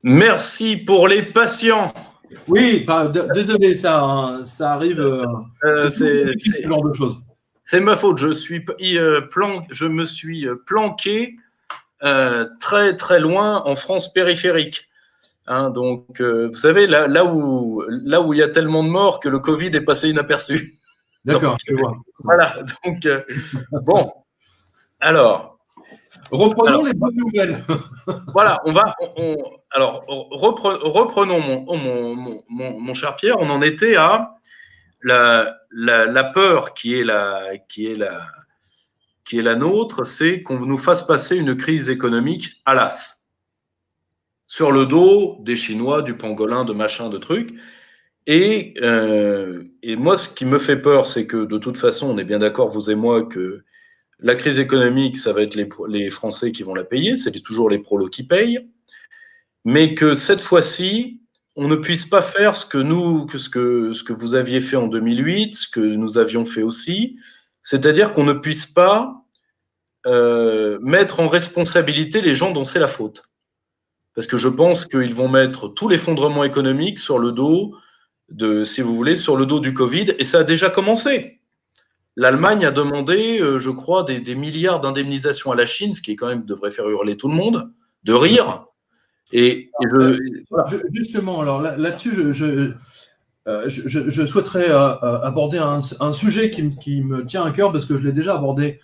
Merci pour les patients. Oui, désolé, ça arrive. C'est ce genre de choses. C'est ma faute. Je me suis planqué très très loin en France périphérique. Hein, donc, vous savez, là où il y a tellement de morts que le Covid est passé inaperçu. D'accord, je vois. Voilà. Donc, bon. Alors. Reprenons les bonnes nouvelles. Voilà, reprenons mon cher Pierre. On en était à la peur qui est la nôtre, c'est qu'on nous fasse passer une crise économique à l'as, sur le dos des Chinois, du pangolin, de machin, de trucs. Et moi, ce qui me fait peur, c'est que de toute façon, on est bien d'accord, vous et moi, que la crise économique, ça va être les Français qui vont la payer, c'est toujours les prolos qui payent, mais que cette fois-ci, on ne puisse pas faire ce que vous aviez fait en 2008, ce que nous avions fait aussi, c'est-à-dire qu'on ne puisse pas mettre en responsabilité les gens dont c'est la faute. Parce que je pense qu'ils vont mettre tout l'effondrement économique sur le dos si vous voulez, sur le dos du Covid, et ça a déjà commencé. L'Allemagne a demandé, je crois, des milliards d'indemnisations à la Chine, ce qui quand même devrait faire hurler tout le monde, de rire. Justement, alors là-dessus, je souhaiterais aborder un sujet qui me tient à cœur parce que je l'ai déjà abordé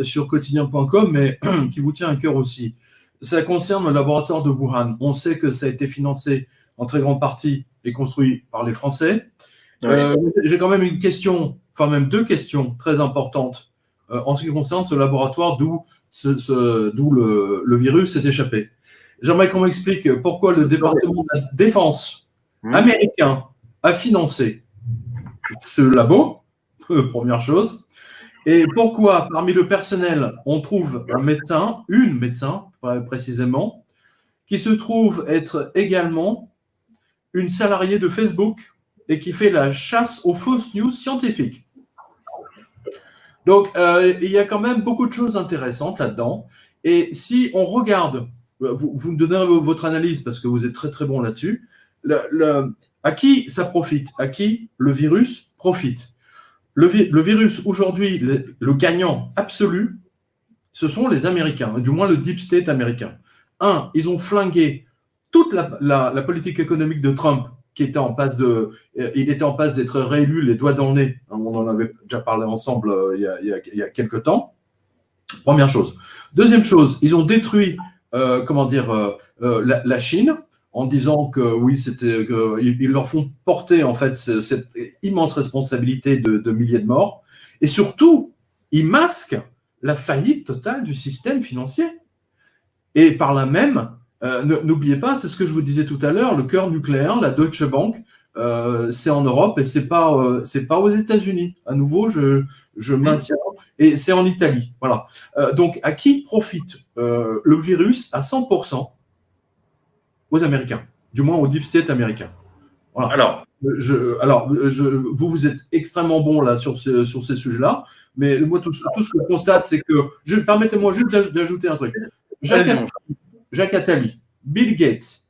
sur quotidien.com, mais qui vous tient à cœur aussi. Ça concerne le laboratoire de Wuhan. On sait que ça a été financé en très grande partie et construit par les Français. Oui. J'ai quand même une question, enfin même deux questions très importantes en ce qui concerne ce laboratoire d'où le virus s'est échappé. J'aimerais qu'on m'explique pourquoi le département de la défense américain a financé ce labo, première chose, et pourquoi parmi le personnel on trouve une médecin précisément, qui se trouve être également une salariée de Facebook et qui fait la chasse aux fausses news scientifiques. Donc, il y a quand même beaucoup de choses intéressantes là-dedans. Et si on regarde, vous me donnez votre analyse parce que vous êtes très très bon là-dessus, à qui ça profite? À qui le virus profite? Le virus, aujourd'hui, le gagnant absolu, ce sont les Américains, du moins le deep state américain. Ils ont flingué toute la politique économique de Trump, il était en passe d'être réélu les doigts dans le nez. On en avait déjà parlé ensemble il y a quelques temps. Première chose. Deuxième chose, ils ont détruit la Chine en disant que oui, ils leur font porter en fait cette immense responsabilité de milliers de morts. Et surtout, ils masquent la faillite totale du système financier. Et par là même, n'oubliez pas, c'est ce que je vous disais tout à l'heure, le cœur nucléaire, la Deutsche Bank, c'est en Europe et c'est pas aux États-Unis. À nouveau, je maintiens, et c'est en Italie. Voilà. Donc, à qui profite le virus à 100%? Aux Américains, du moins au deep state américain. Voilà. Vous êtes extrêmement bon là sur ces sujets-là, mais moi tout ce que je constate, c'est que permettez-moi juste d'ajouter un truc. Jacques Attali, Bill Gates,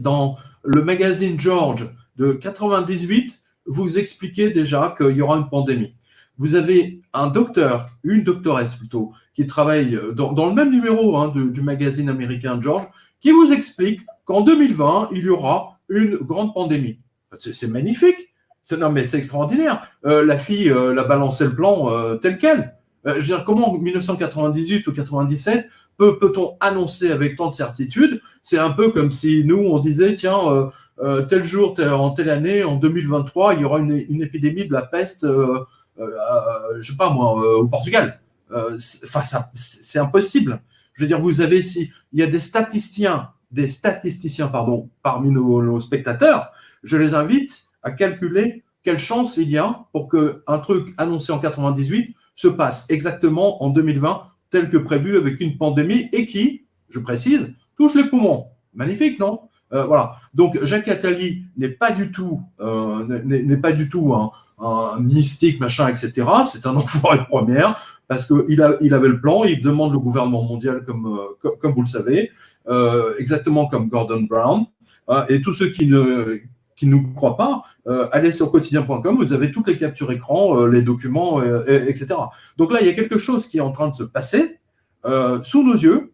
dans le magazine George de 98, vous expliquez déjà qu'il y aura une pandémie. Vous avez une doctoresse plutôt, qui travaille dans le même numéro du magazine américain George, qui vous explique qu'en 2020, il y aura une grande pandémie. C'est magnifique. Non, mais c'est extraordinaire. La fille l'a balancé le plan tel quel. Je veux dire, comment en 1998 ou 97 peut-on annoncer avec tant de certitude? C'est un peu comme si nous, on disait, tiens, tel jour, en telle année, en 2023, il y aura une épidémie de la peste, je sais pas moi, au Portugal. C'est impossible. Je veux dire, il y a des statisticiens, parmi nos spectateurs. Je les invite à calculer quelle chance il y a pour qu'un truc annoncé en 98 se passe exactement en 2020, tel que prévu, avec une pandémie et qui, je précise, touche les poumons. Magnifique, non? Voilà. Donc, Jacques Attali n'est pas du tout un mystique, machin, etc. C'est un enfoiré de première. parce qu'il avait le plan, il demande le gouvernement mondial, comme vous le savez, exactement comme Gordon Brown. Et tous ceux qui nous croient pas, allez sur quotidien.com, vous avez toutes les captures écran, les documents, etc. Donc là, il y a quelque chose qui est en train de se passer sous nos yeux.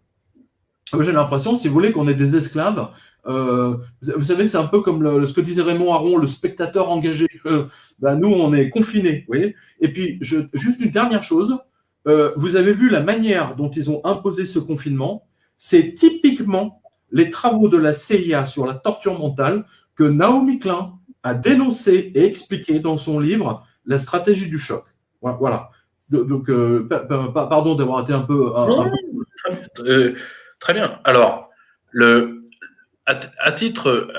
J'ai l'impression, si vous voulez, qu'on est des esclaves. Vous savez, c'est un peu comme ce que disait Raymond Aron, le spectateur engagé. Nous, on est confinés, vous voyez. Et puis, juste une dernière chose. Vous avez vu la manière dont ils ont imposé ce confinement. C'est typiquement les travaux de la CIA sur la torture mentale que Naomi Klein a dénoncé et expliqué dans son livre « La stratégie du choc ». Voilà. Donc, pardon d'avoir été un peu… Très bien. Alors, à titre…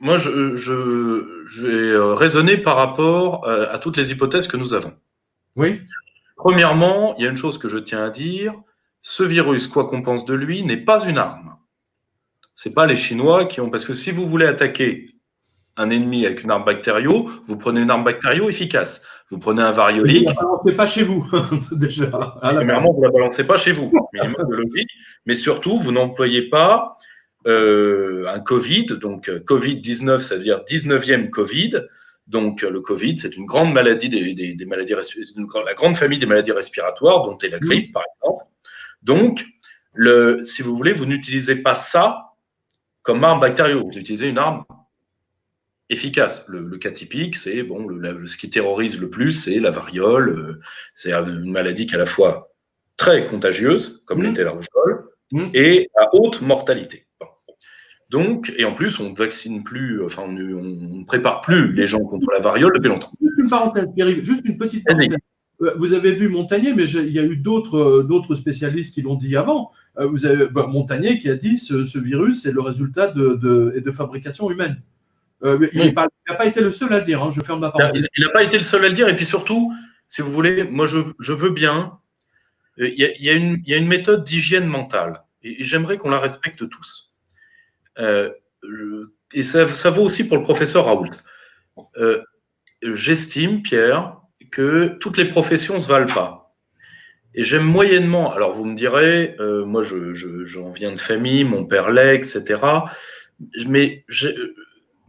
moi, je vais raisonner par rapport à toutes les hypothèses que nous avons. Oui. Premièrement, il y a une chose que je tiens à dire. Ce virus, quoi qu'on pense de lui, n'est pas une arme. C'est pas les Chinois qui ont… Parce que si vous voulez attaquer un ennemi avec une arme bactério, vous prenez une arme bactério efficace. Vous prenez un variolique… Vous ne la balancez pas chez vous, déjà. Premièrement, vous ne la balancez pas chez vous, minimum de logique. Mais surtout, vous n'employez pas un Covid, donc Covid-19, c'est-à-dire 19e Covid. Donc le Covid, c'est une grande maladie des maladies, la grande famille des maladies respiratoires, dont est la grippe, par exemple. Donc, si vous voulez, vous n'utilisez pas ça comme arme bactério. Vous utilisez une arme efficace. Le cas typique, c'est ce qui terrorise le plus, c'est la variole. C'est une maladie qui est à la fois très contagieuse, comme l'était la rougeole, et à haute mortalité. Donc, et en plus, on ne vaccine plus, enfin, on ne prépare plus les gens contre la variole depuis longtemps. Juste une parenthèse, Pierre-Yves, juste une petite parenthèse. Vous avez vu Montagnier, mais il y a eu d'autres spécialistes qui l'ont dit avant. Vous avez Montagnier qui a dit ce virus est le résultat de fabrication humaine. Il n'a pas été le seul à le dire, hein, je ferme ma parenthèse. Il n'a pas été le seul à le dire, et puis surtout, si vous voulez, moi je veux bien. Il y a une méthode d'hygiène mentale, et j'aimerais qu'on la respecte tous. Et ça vaut aussi pour le professeur Raoult. J'estime, Pierre, que toutes les professions ne se valent pas. Et j'aime moyennement, alors vous me direz, moi j'en viens de famille, mon père l'est, etc. Mais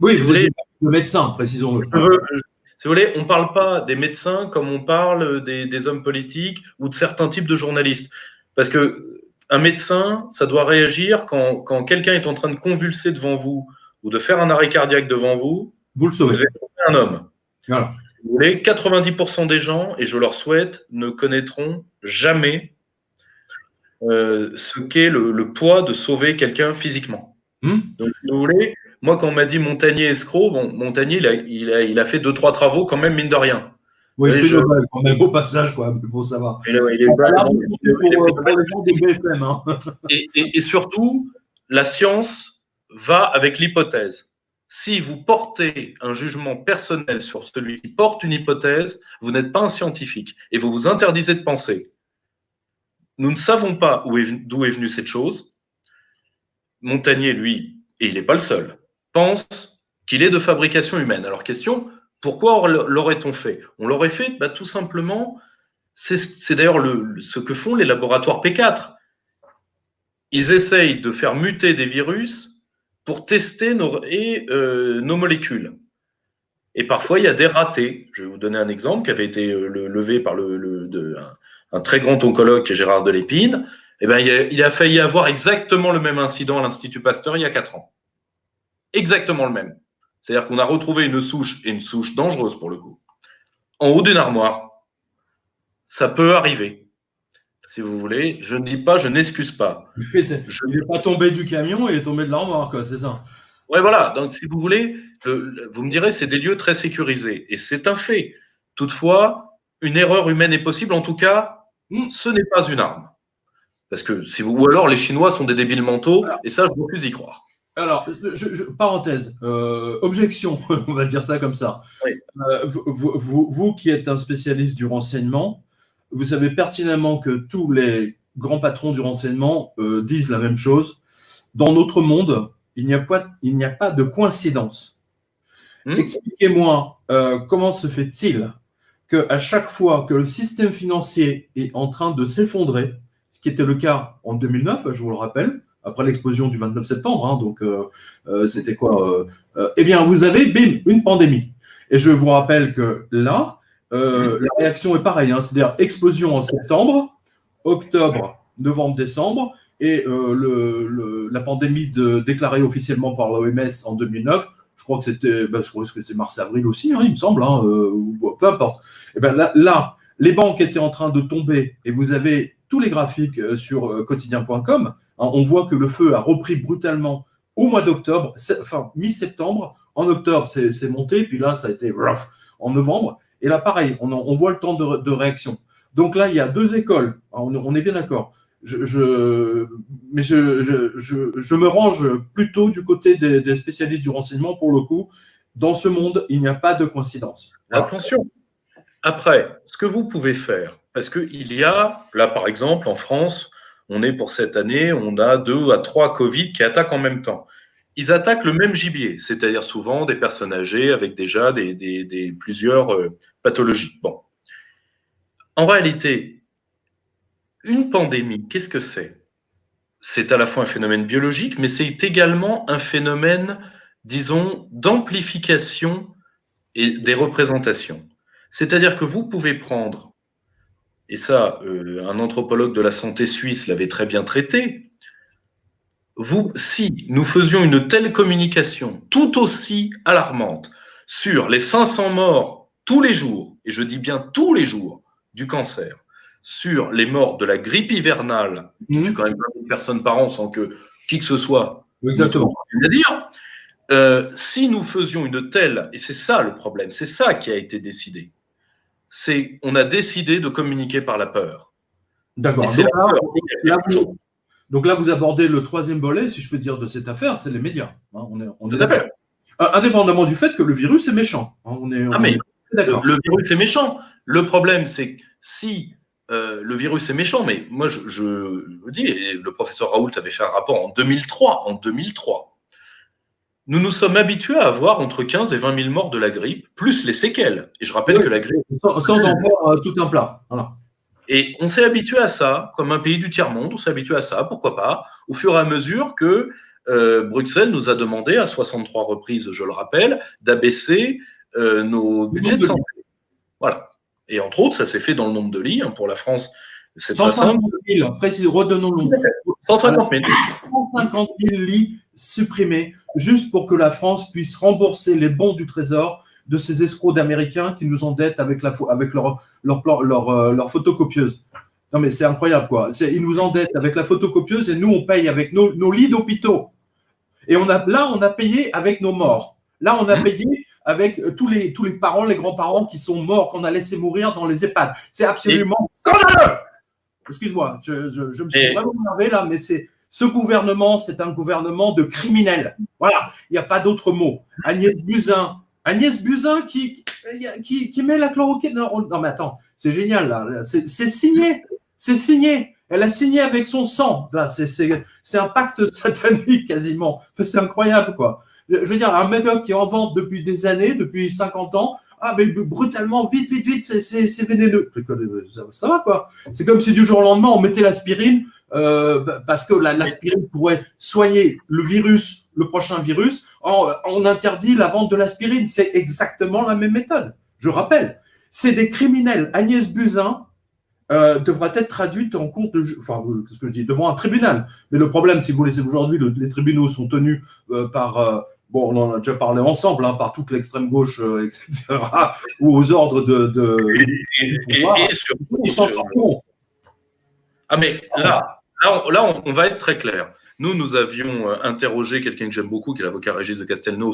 oui, si vous voulez, le médecin, précisons-le. Si vous voulez, on ne parle pas des médecins comme on parle des hommes politiques ou de certains types de journalistes. Parce qu'un médecin, ça doit réagir quand quelqu'un est en train de convulser devant vous ou de faire un arrêt cardiaque devant vous. Vous le sauvez. Vous devez sauver un homme. Voilà. Si vous voulez, 90% des gens, et je leur souhaite, ne connaîtront jamais ce qu'est le poids de sauver quelqu'un physiquement. Donc, si vous voulez, moi, quand on m'a dit Montagnier escroc, Montagnier, il a fait 2-3 travaux quand même, mine de rien. Oui, quand même au passage, quoi, pour savoir. Et surtout, la science va avec l'hypothèse. Si vous portez un jugement personnel sur celui qui porte une hypothèse, vous n'êtes pas un scientifique et vous vous interdisez de penser. Nous ne savons pas d'où est venue cette chose. Montagnier, lui, et il n'est pas le seul, pense qu'il est de fabrication humaine. Alors, question, pourquoi l'aurait-on fait? On l'aurait fait tout simplement, c'est d'ailleurs ce que font les laboratoires P4. Ils essayent de faire muter des virus pour tester nos molécules. Et parfois, il y a des ratés. Je vais vous donner un exemple qui avait été levé par un très grand oncologue qui est Gérard Delépine. Eh ben, il a failli avoir exactement le même incident à l'Institut Pasteur il y a 4 ans. Exactement le même. C'est-à-dire qu'on a retrouvé une souche, et une souche dangereuse pour le coup, en haut d'une armoire. Ça peut arriver. Si vous voulez, je ne dis pas, je n'excuse pas. Il n'est pas tombé du camion, il est tombé de l'armoire, quoi, c'est ça. Ouais, voilà. Donc, si vous voulez, vous me direz, c'est des lieux très sécurisés. Et c'est un fait. Toutefois, une erreur humaine est possible. En tout cas, ce n'est pas une arme. Parce que ou alors les Chinois sont des débiles mentaux, et ça, je refuse d'y croire. Alors, parenthèse, objection, on va dire ça comme ça. Oui. Vous qui êtes un spécialiste du renseignement, vous savez pertinemment que tous les grands patrons du renseignement disent la même chose. Dans notre monde, il n'y a pas de coïncidence. Expliquez-moi, comment se fait-il qu'à chaque fois que le système financier est en train de s'effondrer, ce qui était le cas en 2009, je vous le rappelle, après l'explosion du 29 septembre, hein, donc c'était quoi eh bien, vous avez, bim, une pandémie. Et je vous rappelle que là, la réaction est pareille, hein, c'est-à-dire explosion en septembre, octobre, novembre, décembre, et la pandémie déclarée officiellement par l'OMS en 2009, je crois que c'était mars-avril aussi, hein, il me semble, hein, ou peu importe. Et ben là, les banques étaient en train de tomber, et vous avez tous les graphiques sur quotidien.com. Hein, on voit que le feu a repris brutalement au mois d'octobre, enfin mi-septembre. En octobre, c'est monté, puis là, ça a été rough en novembre. Et là, pareil, on voit le temps de réaction. Donc là, il y a deux écoles. On est bien d'accord. Mais je me range plutôt du côté des spécialistes du renseignement pour le coup. Dans ce monde, il n'y a pas de coïncidence. Voilà. Attention. Après, ce que vous pouvez faire, parce qu'il y a, là par exemple, en France, on est pour cette année, on a 2 à 3 Covid qui attaquent en même temps. Ils attaquent le même gibier, c'est-à-dire souvent des personnes âgées avec déjà plusieurs pathologies. Bon. En réalité, une pandémie, qu'est-ce que c'est? C'est à la fois un phénomène biologique, mais c'est également un phénomène, disons, d'amplification et des représentations. C'est-à-dire que vous pouvez prendre, et ça, un anthropologue de la santé suisse l'avait très bien traité, si nous faisions une telle communication tout aussi alarmante sur les 500 morts tous les jours, et je dis bien tous les jours, du cancer, sur les morts de la grippe hivernale, qui tue quand même 20 000 personnes par an sans que qui que ce soit exactement à dire, si nous faisions une telle, et c'est ça le problème, c'est ça qui a été décidé, on a décidé de communiquer par la peur. D'accord. Donc là, vous abordez le troisième volet, si je peux dire, de cette affaire, c'est les médias. Hein, on est d'accord. Indépendamment du fait que le virus est méchant. Hein, mais le virus est méchant. Le problème, c'est que si le virus est méchant, mais moi je vous dis, et le professeur Raoult avait fait un rapport en 2003. Nous nous sommes habitués à avoir entre 15 et 20 000 morts de la grippe, plus les séquelles. Et je rappelle que la grippe... Sans en faire tout un plat. Voilà. Et on s'est habitué à ça, comme un pays du tiers-monde, on s'est habitué à ça, pourquoi pas, au fur et à mesure que Bruxelles nous a demandé, à 63 reprises, je le rappelle, d'abaisser nos budgets de santé. Voilà. Et entre autres, ça s'est fait dans le nombre de lits. Hein, pour la France, c'est très simple. 150 000, redonnons-le. 150 000. 150 000 lits supprimés, juste pour que la France puisse rembourser les bons du Trésor de ces escrocs d'Américains qui nous endettent avec leur photocopieuse. Non, mais c'est incroyable, quoi. Ils nous endettent avec la photocopieuse et nous, on paye avec nos lits d'hôpitaux. Et on a payé avec nos morts. Là, on a payé avec tous les parents, les grands-parents qui sont morts, qu'on a laissé mourir dans les EHPAD. C'est absolument scandaleux. Excuse-moi, je me suis vraiment énervé là, mais ce gouvernement, c'est un gouvernement de criminels. Voilà, il n'y a pas d'autre mot. Agnès Buzyn qui met la chloroquine. Non, mais attends, c'est génial là. C'est signé. Elle a signé avec son sang. Là, c'est un pacte satanique quasiment. C'est incroyable, quoi. Je veux dire, un médoc qui est en vente depuis des années, depuis 50 ans, mais brutalement, vite, c'est vénéneux. Ça va, quoi. C'est comme si du jour au lendemain, on mettait l'aspirine, parce que l'aspirine pourrait soigner le virus, le prochain virus. On interdit la vente de l'aspirine. C'est exactement la même méthode. Je rappelle, c'est des criminels. Agnès Buzyn devra être traduite en compte, qu'est-ce que je dis, devant un tribunal. Mais le problème, si vous voulez, c'est aujourd'hui, les tribunaux sont tenus par... on en a déjà parlé ensemble, hein, par toute l'extrême gauche, etc., ou aux ordres et surtout, ils s'en sortiront. Ah, mais là, on va être très clair. Nous avions interrogé quelqu'un que j'aime beaucoup, qui est l'avocat Régis de Castelnau,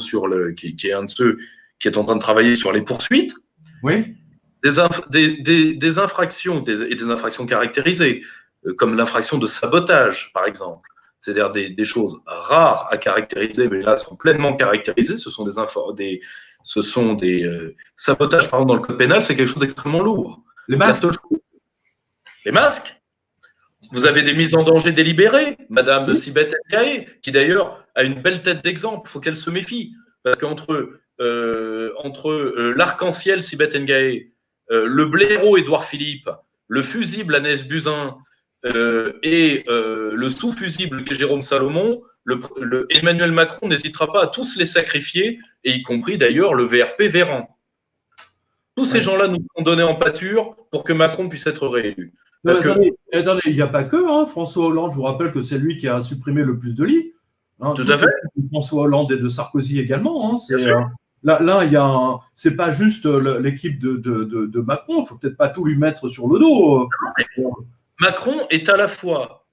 qui est un de ceux qui est en train de travailler sur les poursuites. Oui. Des infractions et des infractions caractérisées, comme l'infraction de sabotage, par exemple. C'est-à-dire des choses rares à caractériser, mais là sont pleinement caractérisées. Ce sont des sabotages, par exemple, dans le code pénal, c'est quelque chose d'extrêmement lourd. Les masques. Les masques. Vous avez des mises en danger délibérées, Madame Sibeth Ndiaye, qui d'ailleurs a une belle tête d'exemple. Il faut qu'elle se méfie, parce qu'entre l'arc-en-ciel Sibeth Ndiaye le blaireau Édouard Philippe, le fusible Agnès Buzyn et le sous-fusible qui est Jérôme Salomon, Emmanuel Macron n'hésitera pas à tous les sacrifier, et y compris d'ailleurs le VRP Véran. Tous ces gens-là nous sont donnés en pâture pour que Macron puisse être réélu. Attendez, il n'y a pas que François Hollande, je vous rappelle que c'est lui qui a supprimé le plus de lits. Tout à fait. François Hollande et de Sarkozy également. Là, c'est pas juste l'équipe de Macron, il ne faut peut-être pas tout lui mettre sur le dos. Macron est à la fois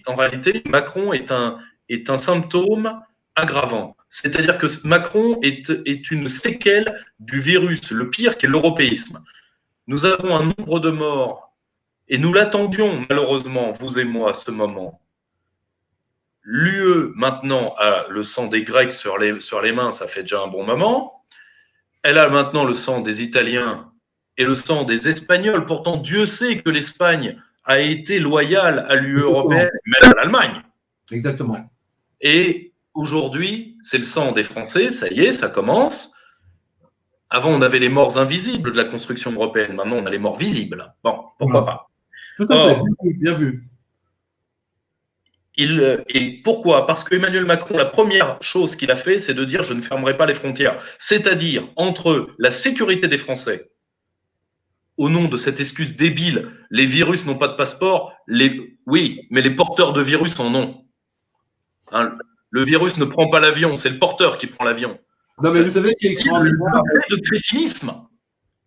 en réalité, Macron est un symptôme aggravant. C'est-à-dire que Macron est une séquelle du virus, le pire qui est l'européisme. Nous avons un nombre de morts, et nous l'attendions malheureusement, vous et moi, à ce moment. L'UE, maintenant, a le sang des Grecs sur les mains, ça fait déjà un bon moment. Elle a maintenant le sang des Italiens et le sang des Espagnols. Pourtant, Dieu sait que l'Espagne a été loyale à l'UE européenne, même à l'Allemagne. Exactement. Et aujourd'hui, c'est le sang des Français, ça y est, ça commence. Avant, on avait les morts invisibles de la construction européenne. Maintenant, on a les morts visibles. Bon, pourquoi pas. Tout à fait, bien vu. Et pourquoi? Parce qu'Emmanuel Macron, la première chose qu'il a fait, c'est de dire « je ne fermerai pas les frontières ». C'est-à-dire, entre la sécurité des Français, au nom de cette excuse débile, les virus n'ont pas de passeport, oui, mais les porteurs de virus en ont. Hein, le virus ne prend pas l'avion, c'est le porteur qui prend l'avion. Non, mais vous savez ce qui est extraordinaire de crétinisme.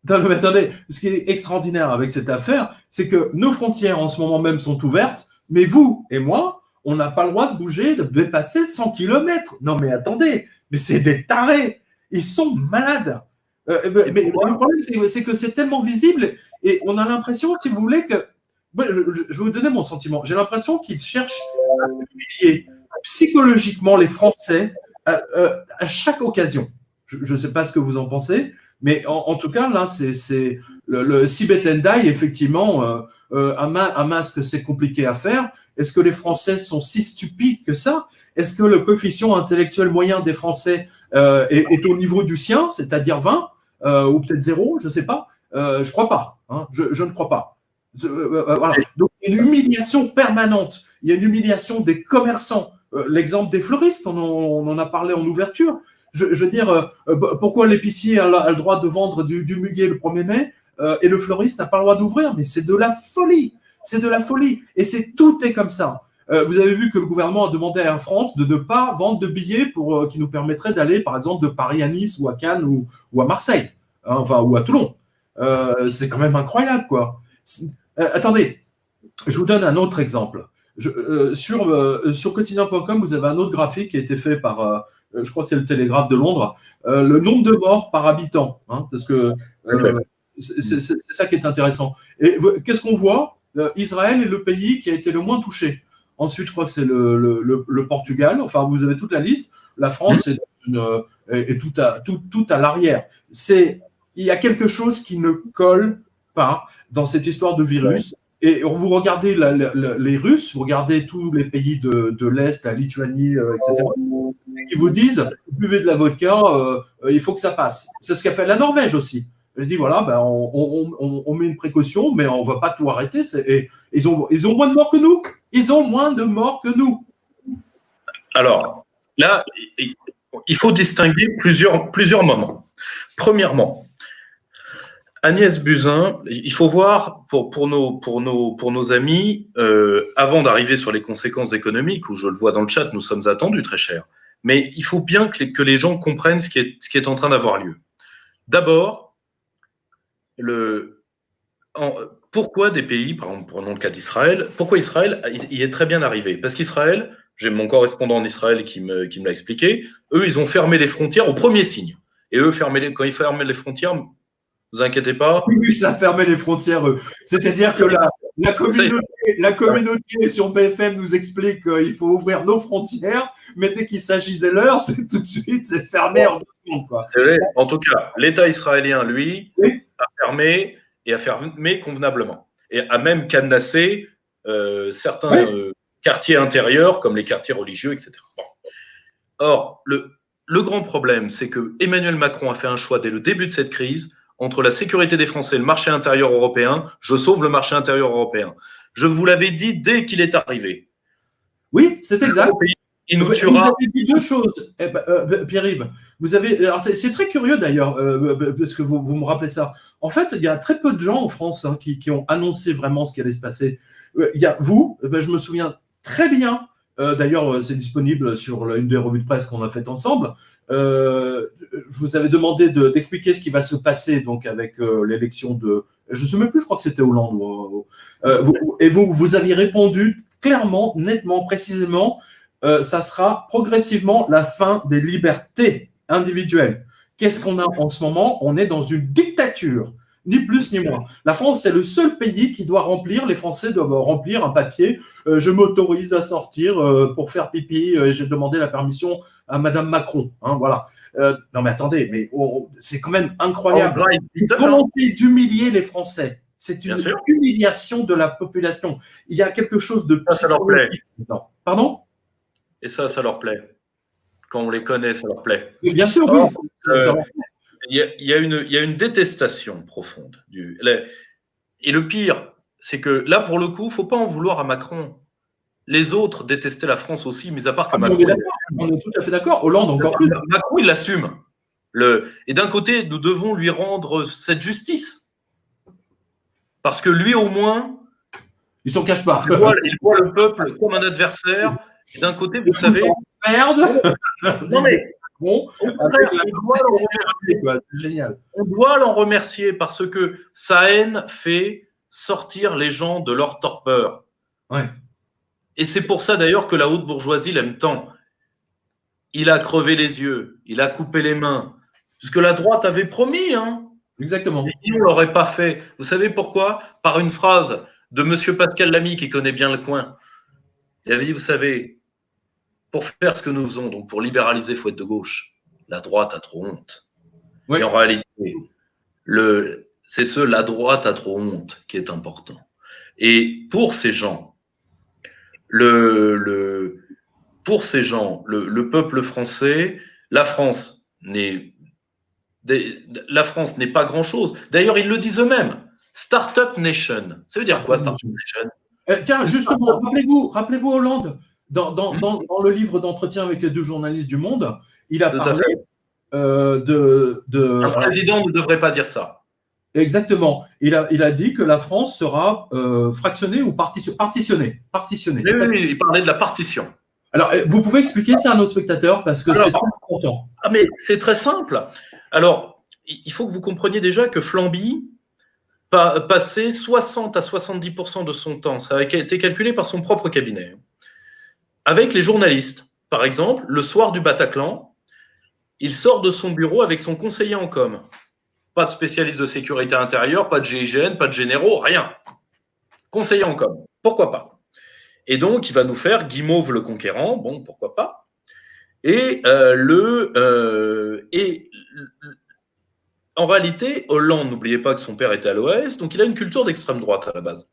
Non, mais attendez, ce qui est extraordinaire avec cette affaire, c'est que nos frontières en ce moment même sont ouvertes, mais vous et moi, on n'a pas le droit de bouger, de dépasser 100 km. Non, mais attendez, mais c'est des tarés. Ils sont malades. Mais le problème, c'est que c'est tellement visible et on a l'impression, si vous voulez, que. Je vais vous donner mon sentiment. J'ai l'impression qu'ils cherchent à humilier psychologiquement les Français à chaque occasion. Je ne sais pas ce que vous en pensez, mais en tout cas, là, c'est le Sibeth Ndiaye, effectivement, un masque, c'est compliqué à faire. Est-ce que les Français sont si stupides que ça? Est-ce que le coefficient intellectuel moyen des Français est au niveau du sien, c'est-à-dire 20 ou peut-être 0, je ne sais pas. Je ne crois pas. Hein, je ne crois pas. Voilà. Donc, il y a une humiliation permanente. Il y a une humiliation des commerçants. L'exemple des fleuristes, on en a parlé en ouverture. Je veux dire, pourquoi l'épicier a le droit de vendre du muguet le 1er mai et le fleuriste n'a pas le droit d'ouvrir? Mais c'est de la folie. C'est de la folie. Et tout est comme ça. Vous avez vu que le gouvernement a demandé à Air France de ne pas vendre de billets qui nous permettraient d'aller, par exemple, de Paris à Nice ou à Cannes ou à Marseille, hein, enfin, ou à Toulon. C'est quand même incroyable, quoi. Attendez, je vous donne un autre exemple. Sur quotidien.com, vous avez un autre graphique qui a été fait par, je crois que c'est le Télégraphe de Londres, le nombre de morts par habitant, hein, parce que c'est ça qui est intéressant. Et qu'est-ce qu'on voit? Israël est le pays qui a été le moins touché. Ensuite, je crois que c'est le Portugal. Enfin, vous avez toute la liste. La France est tout à l'arrière. Il y a quelque chose qui ne colle pas dans cette histoire de virus. Ouais. Et vous regardez les Russes, vous regardez tous les pays de l'Est, la Lituanie, etc., qui vous disent, vous buvez de la vodka, il faut que ça passe. C'est ce qu'a fait la Norvège aussi. Elle dit, voilà, ben, on met une précaution, mais on ne va pas tout arrêter. Et ils ont moins de morts que nous. Ils ont moins de morts que nous. Alors, là, il faut distinguer plusieurs moments. Premièrement, Agnès Buzyn, il faut voir pour nos amis, avant d'arriver sur les conséquences économiques, où je le vois dans le chat, nous sommes attendus très cher. Mais il faut bien que les gens comprennent ce qui est en train d'avoir lieu. D'abord, pourquoi des pays, par exemple, prenons le cas d'Israël, pourquoi Israël y est très bien arrivé? Parce qu'Israël, j'ai mon correspondant en Israël qui me l'a expliqué, eux, ils ont fermé les frontières au premier signe. Et eux, quand ils ferment les frontières, ne vous inquiétez pas. Oui, ça a fermé les frontières, eux. C'est-à-dire que la communauté sur BFM nous explique qu'il faut ouvrir nos frontières, mais dès qu'il s'agit de l'heure, c'est tout de suite, c'est fermé en 2 secondes, quoi. En tout cas, l'État israélien, lui, oui, a fermé et a fermé convenablement. Et a même cadenassé certains quartiers intérieurs, comme les quartiers religieux, etc. Bon. Or, le grand problème, c'est que Emmanuel Macron a fait un choix dès le début de cette crise entre la sécurité des Français et le marché intérieur européen, je sauve le marché intérieur européen. Je vous l'avais dit dès qu'il est arrivé. Oui, c'est exact. Il nous tuera. Vous avez dit deux choses, Pierre-Yves. Alors c'est très curieux d'ailleurs, parce que vous me rappelez ça. En fait, il y a très peu de gens en France qui ont annoncé vraiment ce qui allait se passer. Il y a vous, je me souviens très bien. D'ailleurs, c'est disponible sur une des revues de presse qu'on a faites ensemble. Je vous avais demandé d'expliquer ce qui va se passer donc avec l'élection de, je ne sais même plus, je crois que c'était Hollande. Et vous aviez répondu clairement, nettement, précisément. Ça sera progressivement la fin des libertés individuelles. Qu'est-ce qu'on a en ce moment? On est dans une dictature, ni plus ni moins. La France, c'est le seul pays qui doit remplir, les Français doivent remplir un papier. Je m'autorise à sortir pour faire pipi. J'ai demandé la permission à Madame Macron. Hein, voilà. Non mais attendez, mais c'est quand même incroyable. Une volonté d'humilier les Français. C'est une humiliation de la population. Il y a quelque chose de... Ça leur plaît. Pardon? Et ça leur plaît. Quand on les connaît, ça leur plaît. Oui, bien sûr, alors, oui. Il y a une détestation profonde. Et le pire, c'est que là, pour le coup, il ne faut pas en vouloir à Macron. Les autres détestaient la France aussi, mis à part que Macron. On est tout à fait d'accord. Hollande encore plus. Macron, il l'assume. Et d'un côté, nous devons lui rendre cette justice. Parce que lui, au moins, il s'en cache pas. Il voit le peuple comme un adversaire. Et d'un côté, vous savez. Merde. Non mais bon, génial. On doit l'en remercier parce que sa haine fait sortir les gens de leur torpeur. Ouais. Et c'est pour ça d'ailleurs que la haute bourgeoisie l'aime tant. Il a crevé les yeux, il a coupé les mains. Ce que la droite avait promis, hein. Exactement. Et sinon, on ne l'aurait pas fait. Vous savez pourquoi? Par une phrase de M. Pascal Lamy, qui connaît bien le coin. Il avait dit, vous savez, pour faire ce que nous faisons, donc pour libéraliser, il faut être de gauche. La droite a trop honte. Oui. Et en réalité, c'est la droite a trop honte qui est important. Et pour ces gens, le peuple français, la France n'est pas grand-chose. D'ailleurs, ils le disent eux-mêmes. Startup Nation. Ça veut dire quoi, Startup Nation? Tiens, justement, rappelez-vous Hollande, dans le livre d'entretien avec les 2 journalistes du Monde, il a parlé Un président ne devrait pas dire ça. Exactement. Il a dit que la France sera fractionnée ou partitionnée. Oui, il parlait de la partition. Alors, vous pouvez expliquer ça à nos spectateurs parce que c'est très important. Ah, mais c'est très simple. Alors, il faut que vous compreniez déjà que Flamby passait 60 à 70% de son temps, ça a été calculé par son propre cabinet, avec les journalistes. Par exemple, le soir du Bataclan, il sort de son bureau avec son conseiller en com. Pas de spécialiste de sécurité intérieure, pas de GIGN, pas de généraux, rien. Conseiller en com, pourquoi pas? Et donc, il va nous faire Guimauve le Conquérant, bon, pourquoi pas? Et en réalité, Hollande, n'oubliez pas que son père était à l'OS, donc il a une culture d'extrême droite à la base.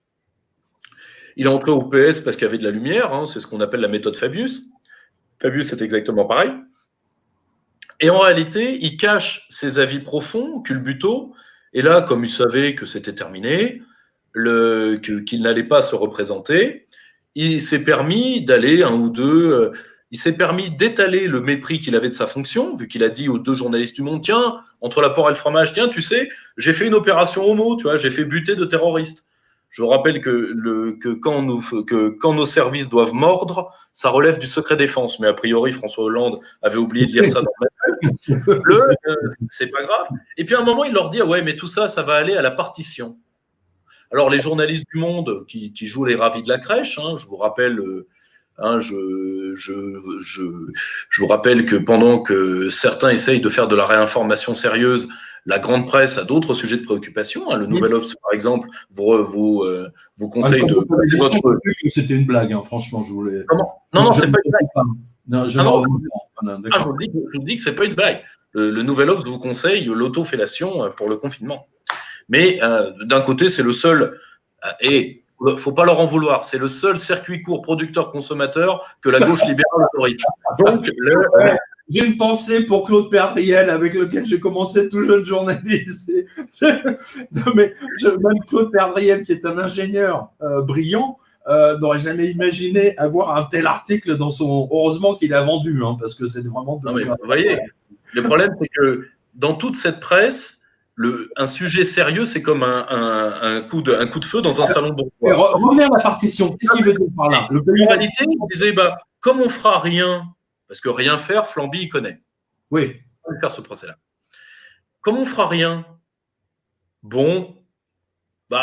Il est entré au PS parce qu'il y avait de la lumière, hein, c'est ce qu'on appelle la méthode Fabius. Fabius, c'est exactement pareil. Et en réalité, il cache ses avis profonds, culbutaux, et là, comme il savait que c'était terminé, qu'il n'allait pas se représenter, il s'est permis d'aller un ou deux... il s'est permis d'étaler le mépris qu'il avait de sa fonction, vu qu'il a dit aux 2 journalistes du Monde, tiens, entre la porc et le fromage, tiens, tu sais, j'ai fait une opération homo, tu vois, j'ai fait buter de terroristes. Je rappelle que quand nos services doivent mordre, ça relève du secret défense. Mais a priori, François Hollande avait oublié de dire ça dans la c'est pas grave. Et puis à un moment, il leur dit, ah ouais, mais tout ça, ça va aller à la partition. Alors les journalistes du Monde qui jouent les ravis de la crèche, hein, je vous rappelle... je vous rappelle que pendant que certains essayent de faire de la réinformation sérieuse, la grande presse a d'autres sujets de préoccupation. Le Nouvel Obs, par exemple, vous conseille de... C'était une blague, hein, franchement, je voulais... Non, c'est pas une blague. Non, je vous dis que c'est pas une blague. Le Nouvel Obs vous conseille l'autofellation pour le confinement. Mais d'un côté, c'est le seul... Et il ne faut pas leur en vouloir. C'est le seul circuit court producteur-consommateur que la gauche libérale autorise. Donc, J'ai une pensée pour Claude Perdriel, avec lequel j'ai commencé tout jeune journaliste. Non, mais même Claude Perdriel, qui est un ingénieur brillant, n'aurait jamais imaginé avoir un tel article dans son. Heureusement qu'il a vendu, hein, parce que c'est vraiment. Non, mais vous voyez, le problème, c'est que dans toute cette presse, un sujet sérieux, c'est comme un coup de feu dans un salon bourgeois. Revenez à la partition. Qu'est-ce qu'il veut dire par là? En réalité, il disait, comme on fera rien, parce que rien faire, Flamby, il connaît. Oui. On va faire ce procès-là. Comme on fera rien, bon,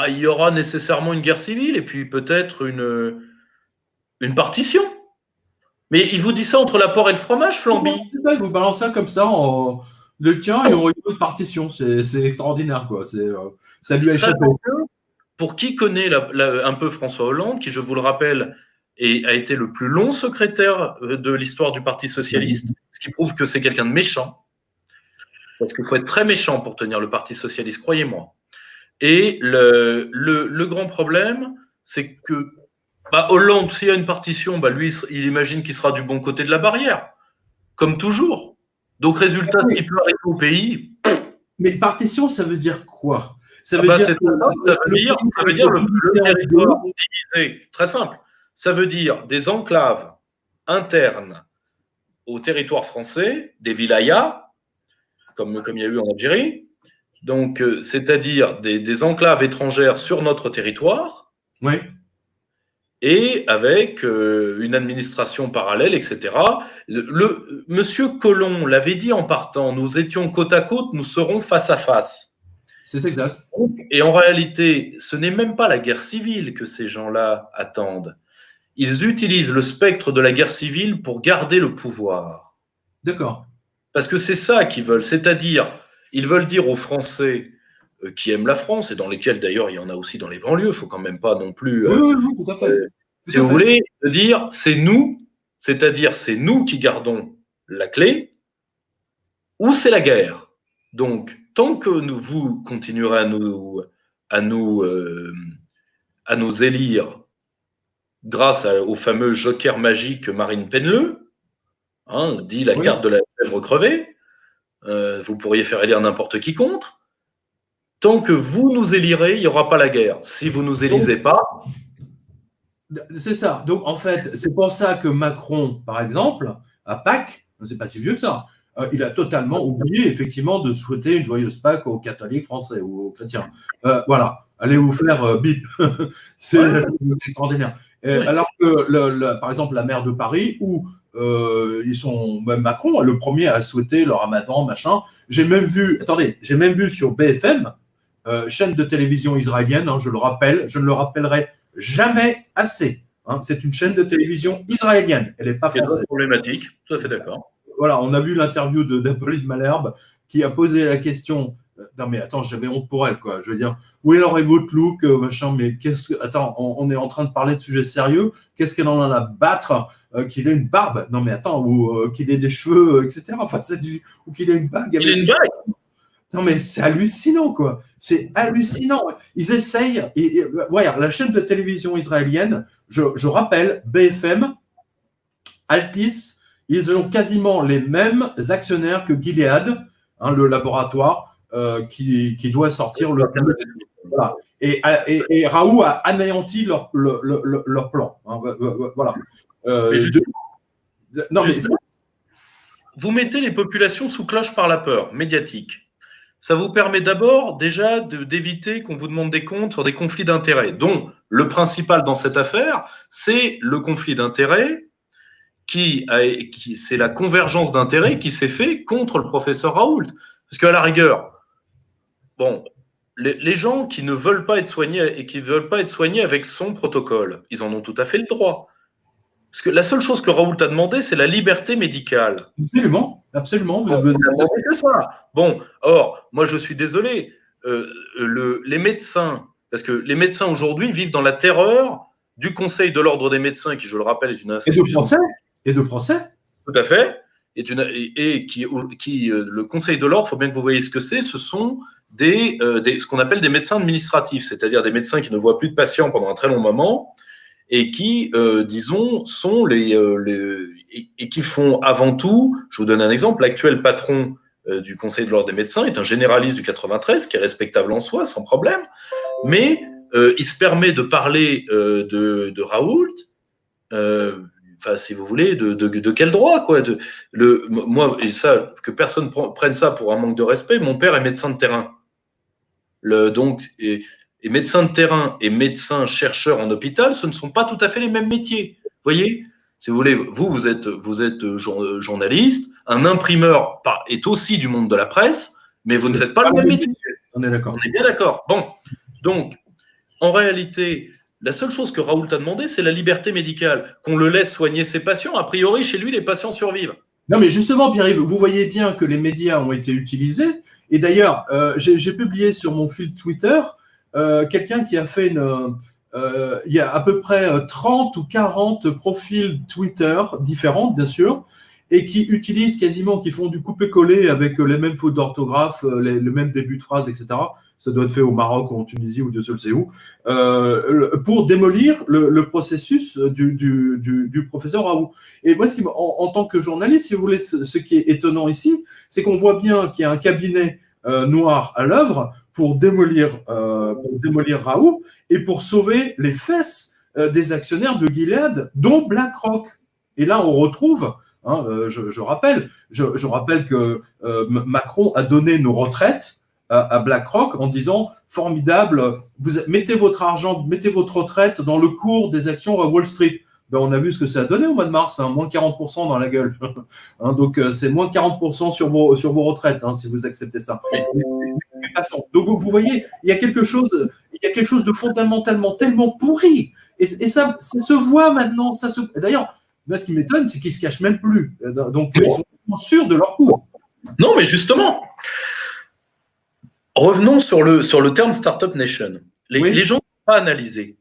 il y aura nécessairement une guerre civile et puis peut-être une partition. Mais il vous dit ça entre la poire et le fromage, Flamby. Il vous balance ça comme ça en le tien et on a une partition. C'est extraordinaire, quoi. Ça lui a échappé. Pour qui connaît un peu François Hollande, qui, je vous le rappelle, a été le plus long secrétaire de l'histoire du Parti socialiste, ce qui prouve que c'est quelqu'un de méchant. Parce qu'il faut être très méchant pour tenir le Parti socialiste, croyez-moi. Et le grand problème, c'est que Hollande, s'il y a une partition, lui, il imagine qu'il sera du bon côté de la barrière, comme toujours. Donc, résultat, ce qui peut arriver au pays. Mais partition, ça veut dire quoi? Ça veut dire le territoire divisé. Très simple. Ça veut dire des enclaves internes au territoire français, des wilayas, comme il y a eu en Algérie. Donc, c'est-à-dire des enclaves étrangères sur notre territoire. Oui. Et avec une administration parallèle, etc. Monsieur Colomb l'avait dit en partant, nous étions côte à côte, nous serons face à face. C'est exact. Et en réalité, ce n'est même pas la guerre civile que ces gens-là attendent. Ils utilisent le spectre de la guerre civile pour garder le pouvoir. D'accord. Parce que c'est ça qu'ils veulent. C'est-à-dire, ils veulent dire aux Français qui aiment la France, et dans lesquels d'ailleurs il y en a aussi dans les banlieues, il ne faut quand même pas non plus. Oui, tout à fait. Si vous voulez, de dire c'est nous, c'est-à-dire c'est nous qui gardons la clé, ou c'est la guerre. Donc, tant que vous continuerez à nous élire grâce au fameux joker magique Marine Penleu, dit la carte de la chèvre crevée, vous pourriez faire élire n'importe qui contre. Tant que vous nous élirez, il n'y aura pas la guerre. Si vous ne nous élisez pas. C'est ça. Donc, en fait, c'est pour ça que Macron, par exemple, à Pâques, c'est pas si vieux que ça, il a totalement oublié, effectivement, de souhaiter une joyeuse Pâques aux catholiques français ou aux chrétiens. Voilà. Allez vous faire bip. C'est extraordinaire. Alors que, par exemple, la maire de Paris, où même Macron, le premier à souhaiter le ramadan, machin. J'ai même vu sur BFM, chaîne de télévision israélienne, je le rappelle, je ne le rappellerai jamais assez. C'est une chaîne de télévision israélienne, elle n'est pas française. C'est problématique, tout à fait d'accord. Voilà, on a vu l'interview d'Apolline Malherbe qui a posé la question. Non mais attends, j'avais honte pour elle, quoi. Je veux dire, où est alors votre look, machin, mais attends, on est en train de parler de sujets sérieux. Qu'est-ce qu'elle en a à battre qu'il ait une barbe? Non mais attends, ou qu'il ait des cheveux, etc. Enfin, ou qu'il ait une bague. Il a une bague. Non mais c'est hallucinant, quoi. C'est hallucinant. Ils essayent. Voilà, la chaîne de télévision israélienne, je rappelle, BFM, Altis, ils ont quasiment les mêmes actionnaires que Gilead, le laboratoire qui doit sortir le. Voilà. Et Raoult a anéanti leur plan. Voilà. Vous mettez les populations sous cloche par la peur médiatique. Ça vous permet d'abord déjà d'éviter qu'on vous demande des comptes sur des conflits d'intérêts, dont le principal dans cette affaire, c'est le conflit d'intérêts c'est la convergence d'intérêts qui s'est fait contre le professeur Raoult. Parce qu'à la rigueur, les gens qui ne veulent pas être soignés et qui ne veulent pas être soignés avec son protocole, ils en ont tout à fait le droit. Parce que la seule chose que Raoult a demandé, c'est la liberté médicale. Absolument. Vous avez demandé que ça. Or, moi je suis désolé, les médecins, parce que les médecins aujourd'hui vivent dans la terreur du Conseil de l'ordre des médecins, qui, je le rappelle, est une institution. Et de procès. Tout à fait. Le Conseil de l'ordre, il faut bien que vous voyez ce que c'est. Ce sont ce qu'on appelle des médecins administratifs, c'est-à-dire des médecins qui ne voient plus de patients pendant un très long moment et qui, disons, et qui font avant tout, je vous donne un exemple, l'actuel patron du Conseil de l'Ordre des médecins est un généraliste du 93 qui est respectable en soi, sans problème, mais il se permet de parler de Raoult, si vous voulez, de quel droit, quoi. Moi, et ça, que personne prenne ça pour un manque de respect, mon père est médecin de terrain. Donc, et médecin de terrain et médecin chercheur en hôpital, ce ne sont pas tout à fait les mêmes métiers. Vous voyez, si vous voulez, vous êtes journaliste, un imprimeur est aussi du monde de la presse, mais vous ne faites pas le même métier. On est d'accord. On est bien d'accord. Bon, donc, en réalité, la seule chose que Raoult a demandé, c'est la liberté médicale, qu'on le laisse soigner ses patients. A priori, chez lui, les patients survivent. Non, mais justement, Pierre-Yves, vous voyez bien que les médias ont été utilisés. Et d'ailleurs, j'ai publié sur mon fil Twitter quelqu'un qui a fait il y a à peu près 30 ou 40 profils Twitter différents, bien sûr, et qui utilisent quasiment, qui font du coupé-coller avec les mêmes fautes d'orthographe, le même début de phrase, etc. Ça doit être fait au Maroc ou en Tunisie ou Dieu seul sait où, pour démolir le processus du professeur Raoult. Et moi, en tant que journaliste, si vous voulez, ce qui est étonnant ici, c'est qu'on voit bien qu'il y a un cabinet noir à l'œuvre pour démolir Raoult et pour sauver les fesses des actionnaires de Gilead, dont BlackRock. Et là, on retrouve, je rappelle que Macron a donné nos retraites à BlackRock en disant formidable, mettez votre argent, mettez votre retraite dans le cours des actions à Wall Street. Ben, on a vu ce que ça a donné au mois de mars, moins 40% dans la gueule. Donc c'est moins 40% sur vos retraites, si vous acceptez ça. Donc vous voyez, il y a quelque chose de fondamentalement tellement pourri. Et ça se voit maintenant. D'ailleurs, là, ce qui m'étonne, c'est qu'ils se cachent même plus. Donc ils sont sûrs de leur coup. Non, mais justement. Revenons sur le terme Startup Nation. Les gens n'ont pas analysé.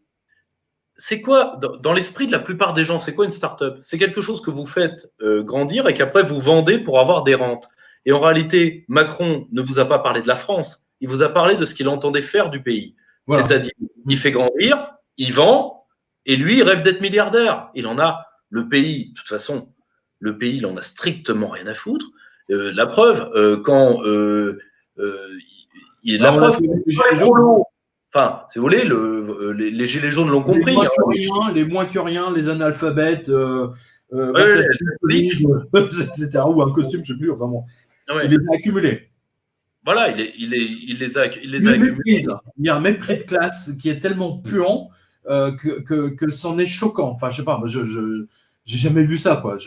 C'est quoi, dans l'esprit de la plupart des gens, c'est quoi une startup? C'est quelque chose que vous faites grandir et qu'après vous vendez pour avoir des rentes. Et en réalité, Macron ne vous a pas parlé de la France. Il vous a parlé de ce qu'il entendait faire du pays. Voilà. C'est-à-dire, il fait grandir, il vend, et lui, il rêve d'être milliardaire. Il en a, le pays, de toute façon, le pays, il en a strictement rien à foutre. La preuve, quand la preuve, enfin, si vous voulez, les gilets jaunes l'ont compris. Les moins que rien, les analphabètes, etc. Ou un costume, je ne sais plus. Enfin bon, il les a accumulés. Voilà, il les a accumulés. Il y a un mépris de classe qui est tellement puant que c'en est choquant. Enfin, je sais pas, je j'ai jamais vu ça, quoi.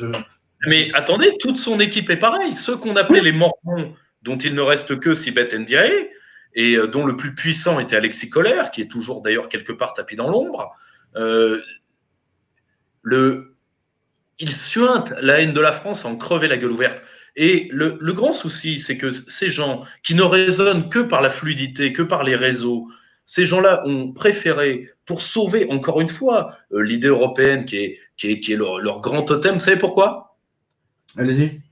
Mais attendez, toute son équipe est pareille. Ceux qu'on appelait les mormons, dont il ne reste que Sibeth Ndiaye, et dont le plus puissant était Alexis Kohler, qui est toujours d'ailleurs quelque part tapis dans l'ombre, il suinte la haine de la France à en crever la gueule ouverte. Et le grand souci, c'est que ces gens qui ne raisonnent que par la fluidité, que par les réseaux, ces gens-là ont préféré, pour sauver encore une fois l'idée européenne qui est leur grand totem, vous savez pourquoi? Allez-y.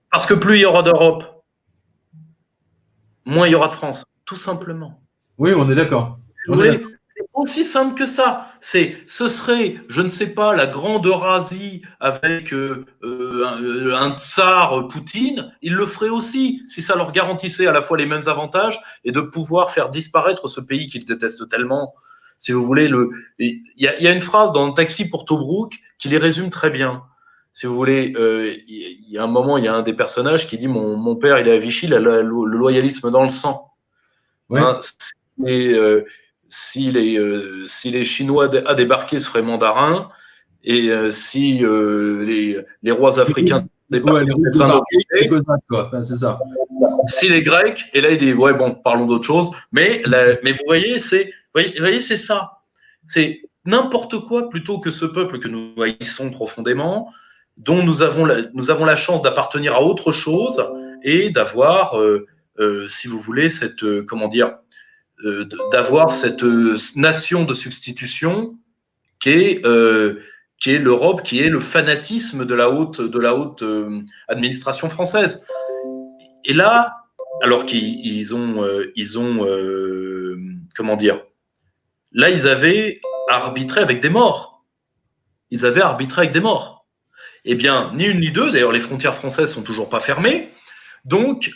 Parce que plus il y aura d'Europe, moins il y aura de France, tout simplement. Oui, on est d'accord. C'est aussi simple que ça. Ce serait, je ne sais pas, la grande Eurasie avec un tsar Poutine, ils le feraient aussi si ça leur garantissait à la fois les mêmes avantages et de pouvoir faire disparaître ce pays qu'ils détestent tellement. Si vous voulez, il y a une phrase dans le Taxi pour Tobrouk qui les résume très bien. Si vous voulez, il y a un moment, il y a un des personnages qui dit mon père, il est à Vichy, il a le loyalisme dans le sang. Ouais. Si les Chinois à débarquer seraient mandarins, et si les rois africains débarquaient, c'est ça. Si les Grecs, et là il dit ouais bon, parlons d'autre chose, mais vous voyez, c'est ça, c'est n'importe quoi plutôt que ce peuple que nous haïssons profondément, dont nous avons la chance d'appartenir à autre chose et d'avoir, si vous voulez, cette comment dire, d'avoir cette nation de substitution qui est l'Europe, qui est le fanatisme de la haute administration française. Et là, alors qu'ils ont comment dire, là ils avaient arbitré avec des morts. Eh bien, ni une ni deux. D'ailleurs, les frontières françaises sont toujours pas fermées. Donc,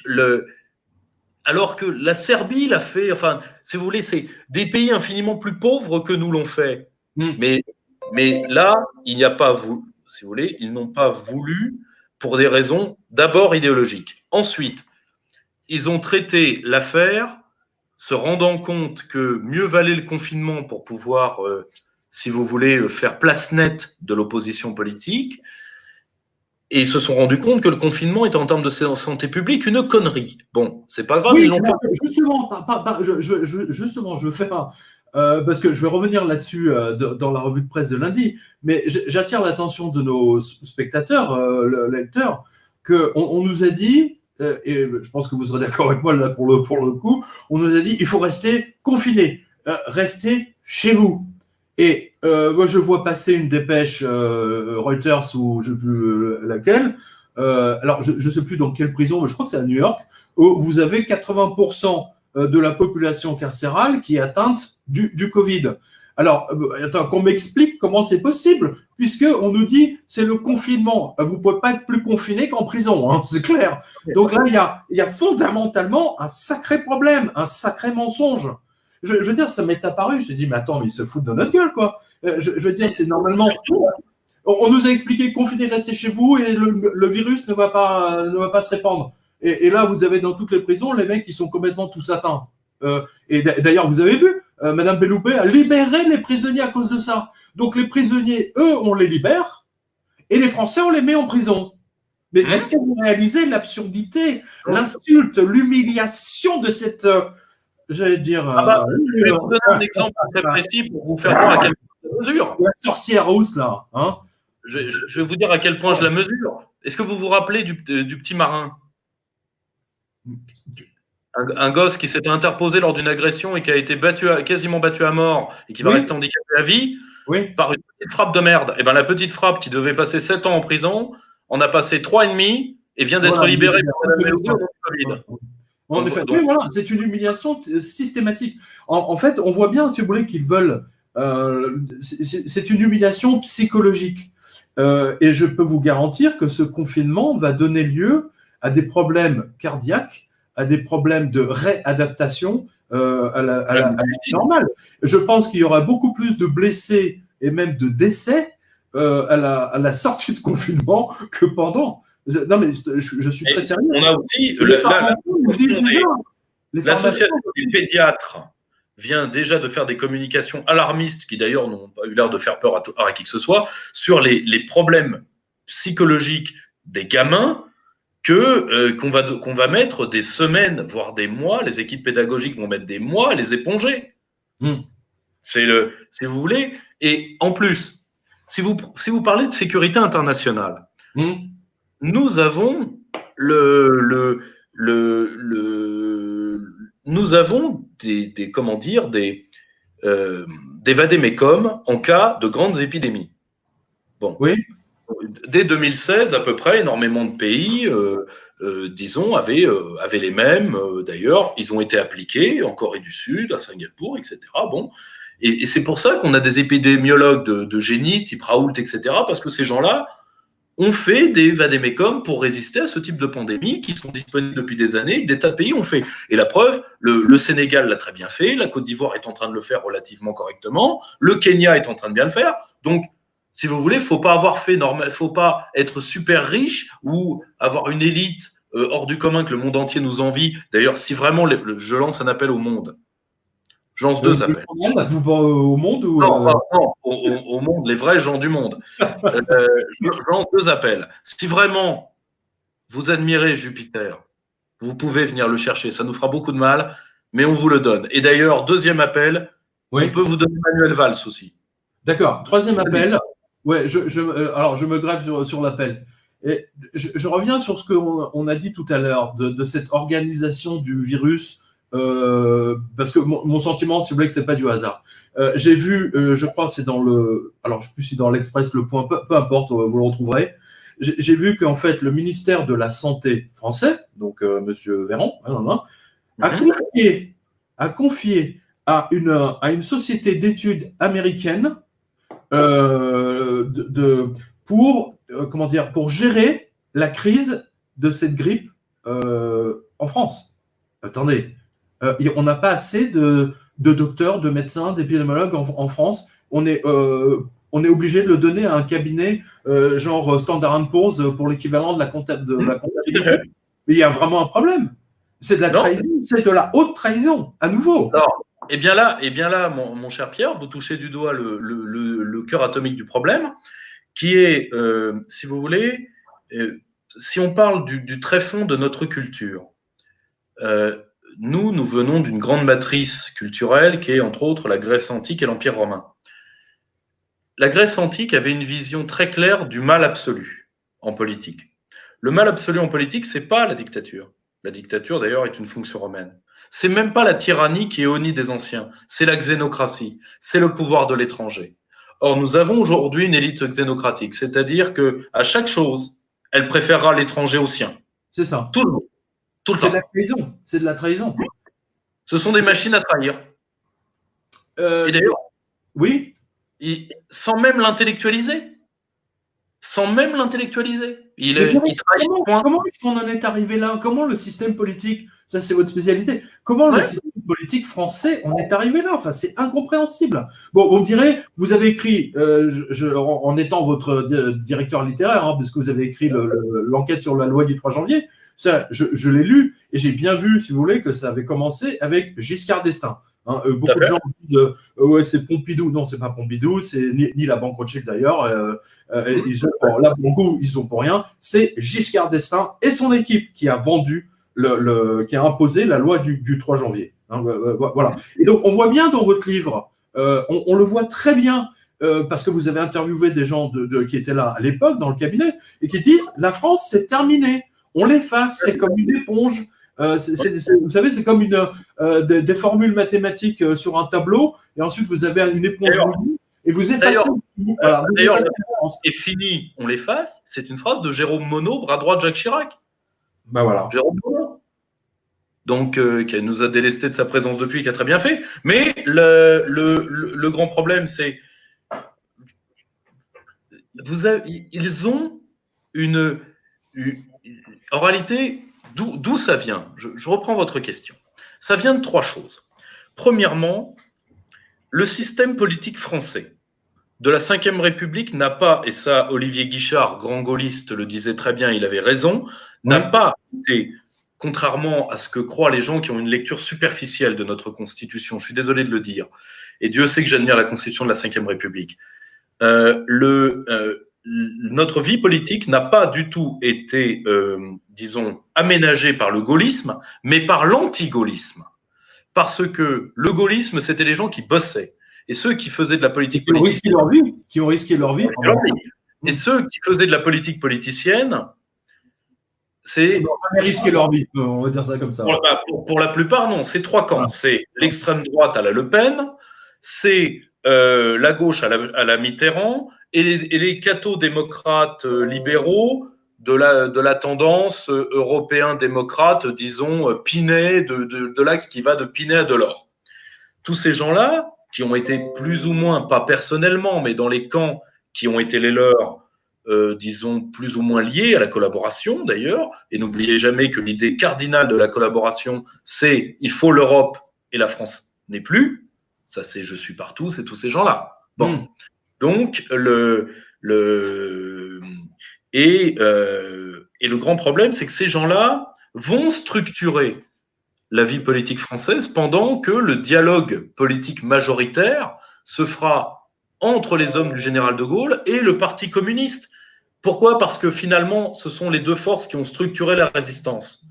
alors que la Serbie l'a fait, enfin, si vous voulez, c'est des pays infiniment plus pauvres que nous l'ont fait. Mais là, il n'y a pas voulu, si vous voulez, ils n'ont pas voulu pour des raisons d'abord idéologiques. Ensuite, ils ont traité l'affaire se rendant compte que mieux valait le confinement pour pouvoir, si vous voulez, faire place nette de l'opposition politique. Et ils se sont rendus compte que le confinement était en termes de santé publique une connerie. Bon, c'est pas grave, Oui, ils l'ont fait. justement, je veux faire parce que je vais revenir là-dessus dans la revue de presse de lundi, mais j'attire l'attention de nos spectateurs, lecteurs, qu'on nous a dit, et je pense que vous serez d'accord avec moi là pour le coup, on nous a dit il faut rester confiné, restez chez vous. Et moi, je vois passer une dépêche Reuters ou je ne sais plus laquelle. Alors, je ne sais plus dans quelle prison, mais je crois que c'est à New York, où vous avez 80% de la population carcérale qui est atteinte du Covid. Alors, attends, qu'on m'explique comment c'est possible, puisqu'on nous dit c'est le confinement. Vous ne pouvez pas être plus confiné qu'en prison, hein, c'est clair. Donc là, il y a fondamentalement un sacré problème, un sacré mensonge. Je veux dire, ça m'est apparu, j'ai dit, mais attends, mais ils se foutent de notre gueule, quoi. Je veux dire, c'est normalement. On nous a expliqué confinez, restez chez vous et le virus ne va pas se répandre. Et là, vous avez dans toutes les prisons les mecs qui sont complètement tous atteints. Et d'ailleurs, vous avez vu, Madame Belloubet a libéré les prisonniers à cause de ça. Donc les prisonniers, eux, on les libère et les Français, on les met en prison. Mais est-ce que vous réalisez l'absurdité, l'insulte, l'humiliation de cette. J'allais dire. Je vais vous donner un exemple très précis pour vous faire voir à quel point je la mesure. La sorcière rousse, là. Hein, je vais vous dire à quel point je la mesure. Est-ce que vous vous rappelez du petit marin? Un gosse qui s'était interposé lors d'une agression et qui a été quasiment battu à mort et qui va rester handicapé à vie par une petite frappe de merde. Et bien, la petite frappe qui devait passer 7 ans en prison, on a passé 3 et demi et vient d'être libéré par Madame Belloubet au Covid. En effet, oui, voilà, c'est une humiliation systématique. En fait, on voit bien, si vous voulez, qu'ils veulent. C'est une humiliation psychologique. Et je peux vous garantir que ce confinement va donner lieu à des problèmes cardiaques, à des problèmes de réadaptation à la vie normale. Je pense qu'il y aura beaucoup plus de blessés et même de décès à la sortie de confinement que pendant. Non, mais je suis très sérieux. On a aussi l'association des pédiatres vient déjà de faire des communications alarmistes qui d'ailleurs n'ont pas eu l'air de faire peur à qui que ce soit sur les problèmes psychologiques des gamins qu'on va mettre des semaines, voire des mois. Les équipes pédagogiques vont mettre des mois à les éponger. Si vous voulez. Et en plus, si vous parlez de sécurité internationale, nous avons nous avons des comment dire des vadémécum en cas de grandes épidémies. Bon. Oui. Dès 2016, à peu près, énormément de pays, disons, avaient les mêmes. D'ailleurs, ils ont été appliqués en Corée du Sud, à Singapour, etc. Bon. Et c'est pour ça qu'on a des épidémiologues de génie, type Raoult, etc., parce que ces gens-là ont fait des vadémécum pour résister à ce type de pandémie qui sont disponibles depuis des années et que des tas de pays ont fait. Et la preuve, le Sénégal l'a très bien fait, la Côte d'Ivoire est en train de le faire relativement correctement, le Kenya est en train de bien le faire. Donc, si vous voulez, faut pas être super riche ou avoir une élite hors du commun que le monde entier nous envie. D'ailleurs, si vraiment je lance un appel au monde, je lance 2 appels. Au monde ou non, au monde, les vrais gens du monde. Je lance 2 appels. Si vraiment vous admirez Jupiter, vous pouvez venir le chercher. Ça nous fera beaucoup de mal, mais on vous le donne. Et d'ailleurs, 2e appel, on peut vous donner Manuel Valls aussi. D'accord. 3e appel. Ouais, alors je me greffe sur l'appel. Et je reviens sur ce qu'on a dit tout à l'heure de cette organisation du virus, parce que mon sentiment, si vous voulez, que c'est pas du hasard. J'ai vu, je crois que c'est dans alors je sais plus si dans l'Express, Le Point, peu importe, vous le retrouverez. J'ai vu qu'en fait le ministère de la Santé français, donc Monsieur Véran, a confié à une société d'études américaine pour comment dire, pour gérer la crise de cette grippe en France. Attendez, on n'a pas assez de docteurs, de médecins, d'épidémiologues en France. On est obligé de le donner à un cabinet genre Standard & Poor's pour l'équivalent de la comptabilité. Mais il y a vraiment un problème. C'est de la trahison, c'est de la haute trahison, à nouveau. Non. Et bien là, mon cher Pierre, vous touchez du doigt le cœur atomique du problème, qui est, si vous voulez, si on parle du tréfonds de notre culture, nous venons d'une grande matrice culturelle qui est, entre autres, la Grèce antique et l'Empire romain. La Grèce antique avait une vision très claire du mal absolu en politique. Le mal absolu en politique, c'est pas la dictature. La dictature, d'ailleurs, est une fonction romaine. C'est même pas la tyrannie qui est honnie des anciens, c'est la xénocratie, c'est le pouvoir de l'étranger. Or, nous avons aujourd'hui une élite xénocratique, c'est-à-dire que à chaque chose, elle préférera l'étranger au sien. C'est ça. Tout le temps. C'est de la trahison. C'est de la trahison. Ce sont des machines à trahir. Et d'ailleurs, oui. Sans même l'intellectualiser. Sans même l'intellectualiser. Il trahit. Comment est-ce qu'on en est arrivé là? Comment le système politique, ça c'est votre spécialité, comment le système politique français en est arrivé là? Enfin, c'est incompréhensible. Bon, vous me direz, vous avez écrit, en étant votre directeur littéraire, hein, parce que vous avez écrit l'enquête sur la loi du 3 janvier, ça, je l'ai lu et j'ai bien vu, si vous voulez, que ça avait commencé avec Giscard d'Estaing. Hein, beaucoup de gens disent ouais, c'est Pompidou. Non, c'est pas Pompidou, c'est ni la Banque Rothschild d'ailleurs. Là, pour le coup, ils ont pour rien. C'est Giscard d'Estaing et son équipe qui a vendu, qui a imposé la loi du 3 janvier. Hein, voilà. Et donc, on voit bien dans votre livre, on le voit très bien, parce que vous avez interviewé des gens qui étaient là à l'époque dans le cabinet et qui disent la France, c'est terminé. On l'efface, c'est comme une éponge. Vous savez, c'est comme des formules mathématiques sur un tableau, et ensuite vous avez une éponge mouillée, et vous effacez. D'ailleurs, c'est fini, on l'efface. C'est une phrase de Jérôme Monod, bras droit de Jacques Chirac. Ben voilà. Jérôme Monod. Donc, qui nous a délesté de sa présence depuis, qui a très bien fait. Mais le grand problème, c'est ils ont en réalité, d'où ça vient? Je reprends votre question. Ça vient de 3 choses. Premièrement, le système politique français de la Ve République n'a pas, et ça Olivier Guichard, grand gaulliste, le disait très bien, il avait raison, n'a pas été, contrairement à ce que croient les gens qui ont une lecture superficielle de notre Constitution, je suis désolé de le dire, et Dieu sait que j'admire la Constitution de la Ve République, notre vie politique n'a pas du tout été, disons, aménagée par le gaullisme, mais par l'anti-gaullisme. Parce que le gaullisme, c'était les gens qui bossaient. Et ceux qui faisaient de la politique politicienne… Qui ont risqué leur vie. Et ceux qui faisaient de la politique politicienne, c'est… Ils n'ont jamais risqué leur vie, on va dire ça comme ça. Pour la plupart, non. C'est 3 camps. C'est l'extrême droite à la Le Pen, c'est la gauche à la Mitterrand, et les catho-démocrates libéraux de la tendance européen-démocrate, disons, Pinet, de l'axe qui va de Pinet à Delors. Tous ces gens-là, qui ont été plus ou moins, pas personnellement, mais dans les camps qui ont été les leurs, disons, plus ou moins liés à la collaboration, d'ailleurs, et n'oubliez jamais que l'idée cardinale de la collaboration, c'est « il faut l'Europe et la France n'est plus », ça c'est « je suis partout », c'est tous ces gens-là. Bon. Donc, le grand problème, c'est que ces gens-là vont structurer la vie politique française pendant que le dialogue politique majoritaire se fera entre les hommes du général de Gaulle et le Parti communiste. Pourquoi? Parce que finalement, ce sont les 2 forces qui ont structuré la résistance.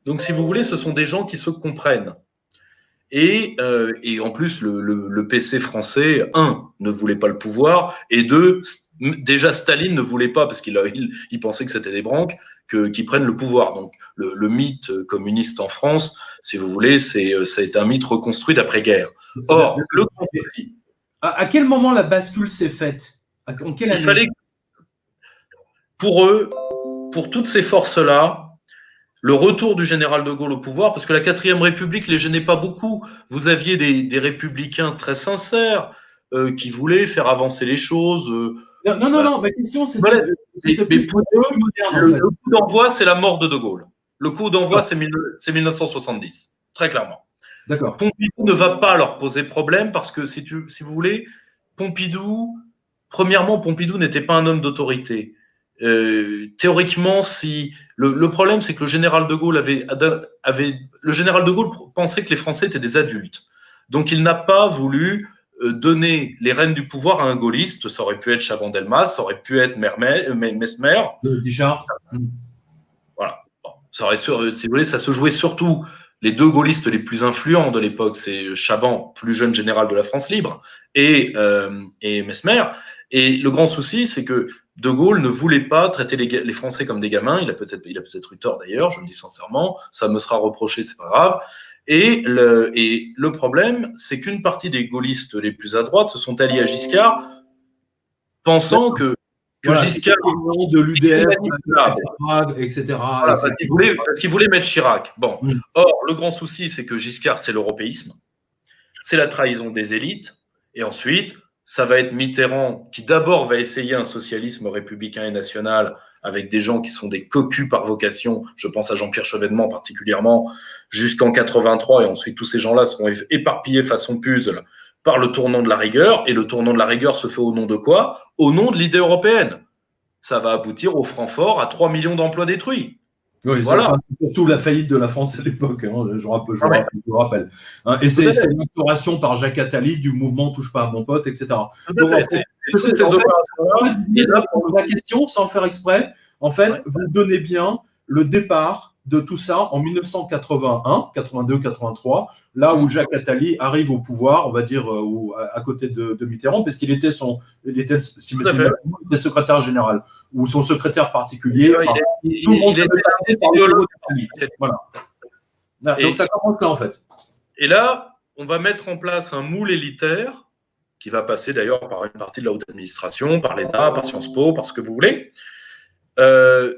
Donc, si vous voulez, ce sont des gens qui se comprennent. Et en plus, le PC français, 1, ne voulait pas le pouvoir, et 2, déjà Staline ne voulait pas, parce qu'il pensait que c'était des branques, qui prennent le pouvoir. Donc le mythe communiste en France, si vous voulez, ça a été un mythe reconstruit d'après-guerre. Or, à quel moment la bascule s'est faite? En quelle année? Il fallait, pour eux, pour toutes ces forces-là, le retour du général de Gaulle au pouvoir, parce que la 4e République les gênait pas beaucoup. Vous aviez des républicains très sincères qui voulaient faire avancer les choses. Non, ma question, c'est Mais pour eux, le coup d'envoi, c'est la mort de De Gaulle. Le coup d'envoi, c'est 1970, très clairement. D'accord. Pompidou ne va pas leur poser problème parce que, si vous voulez, premièrement, Pompidou n'était pas un homme d'autorité. Théoriquement, le problème, c'est que le général de Gaulle le général de Gaulle pensait que les Français étaient des adultes. Donc, il n'a pas voulu donner les rênes du pouvoir à un gaulliste. Ça aurait pu être Chaban-Delmas, ça aurait pu être Mesmer. Guichard. Voilà. Bon, ça aurait, si vous voulez, ça se jouait surtout. Les deux gaullistes les plus influents de l'époque, c'est Chaban, plus jeune général de la France libre, et Mesmer. Et le grand souci, c'est que De Gaulle ne voulait pas traiter les Français comme des gamins. Il a peut-être eu tort d'ailleurs, je le dis sincèrement. Ça me sera reproché, c'est pas grave. Et le problème, c'est qu'une partie des gaullistes les plus à droite se sont alliés à Giscard, pensant que Giscard de l'UDF, etc. Voilà, parce qu'il voulait mettre Chirac. Bon. Or, le grand souci, c'est que Giscard, c'est l'européisme, c'est la trahison des élites, et ensuite, ça va être Mitterrand qui d'abord va essayer un socialisme républicain et national avec des gens qui sont des cocus par vocation, je pense à Jean-Pierre Chevènement particulièrement, jusqu'en 83, et ensuite tous ces gens-là seront éparpillés façon puzzle par le tournant de la rigueur, et le tournant de la rigueur se fait au nom de quoi? Au nom de l'idée européenne. Ça va aboutir au Francfort à 3 millions d'emplois détruits. Oui, voilà. C'est surtout la faillite de la France à l'époque, je vous rappelle. Et c'est l'instauration par Jacques Attali du mouvement Touche pas à mon pote, etc. Donc, la question, sans le faire exprès, en fait, vous donnez bien le départ de tout ça en 1981, 82, 83, là où Jacques Attali arrive au pouvoir, on va dire, à côté de Mitterrand, parce qu'il était secrétaire général ou son secrétaire particulier. Tout le monde voilà. Donc ça commence là, en fait. Et là, on va mettre en place un moule élitaire qui va passer d'ailleurs par une partie de la haute administration, par l'État, par Sciences Po, par ce que vous voulez. Et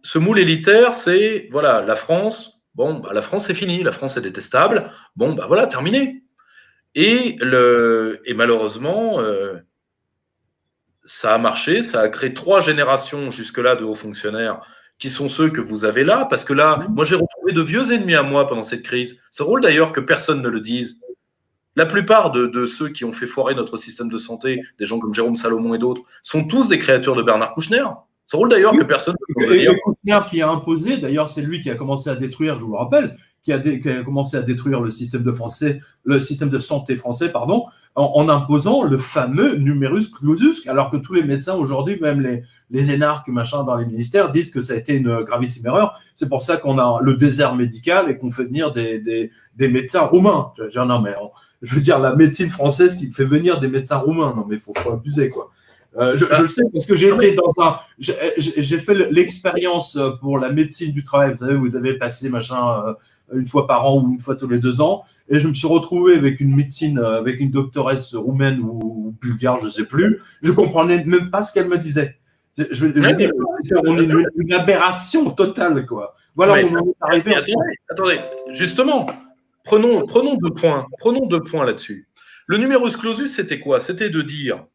ce moule élitaire, c'est, voilà, la France, bon, bah, la France, c'est fini, la France est détestable, bon, bah voilà, terminé. Et malheureusement, ça a marché, ça a créé 3 générations jusque-là de hauts fonctionnaires qui sont ceux que vous avez là, parce que là, moi, j'ai retrouvé de vieux ennemis à moi pendant cette crise. C'est drôle d'ailleurs que personne ne le dise. La plupart de ceux qui ont fait foirer notre système de santé, des gens comme Jérôme Salomon et d'autres, sont tous des créatures de Bernard Kouchner. C'est drôle d'ailleurs que personne ne le dise. Et Kouchner qui a imposé, d'ailleurs, c'est lui qui a commencé à détruire, je vous le rappelle, qui a commencé à détruire le système de santé français, pardon, en imposant le fameux numerus clausus, alors que tous les médecins aujourd'hui, même les énarques machin dans les ministères, disent que ça a été une gravissime erreur. C'est pour ça qu'on a le désert médical et qu'on fait venir des médecins roumains. Je veux dire, la médecine française qui fait venir des médecins roumains. Non, mais il faut abuser, quoi. Je le sais parce que j'ai fait l'expérience pour la médecine du travail. Vous savez, vous devez passer une fois par an ou une fois tous les 2 ans. Et je me suis retrouvé avec avec une doctoresse roumaine ou bulgare, je ne sais plus. Je ne comprenais même pas ce qu'elle me disait. Je veux dire, c'était une aberration totale, quoi. Voilà où on en est arrivé. Attendez, justement, prenons 2 points. Prenons 2 points là-dessus. Le numerus clausus, c'était quoi? C'était de dire.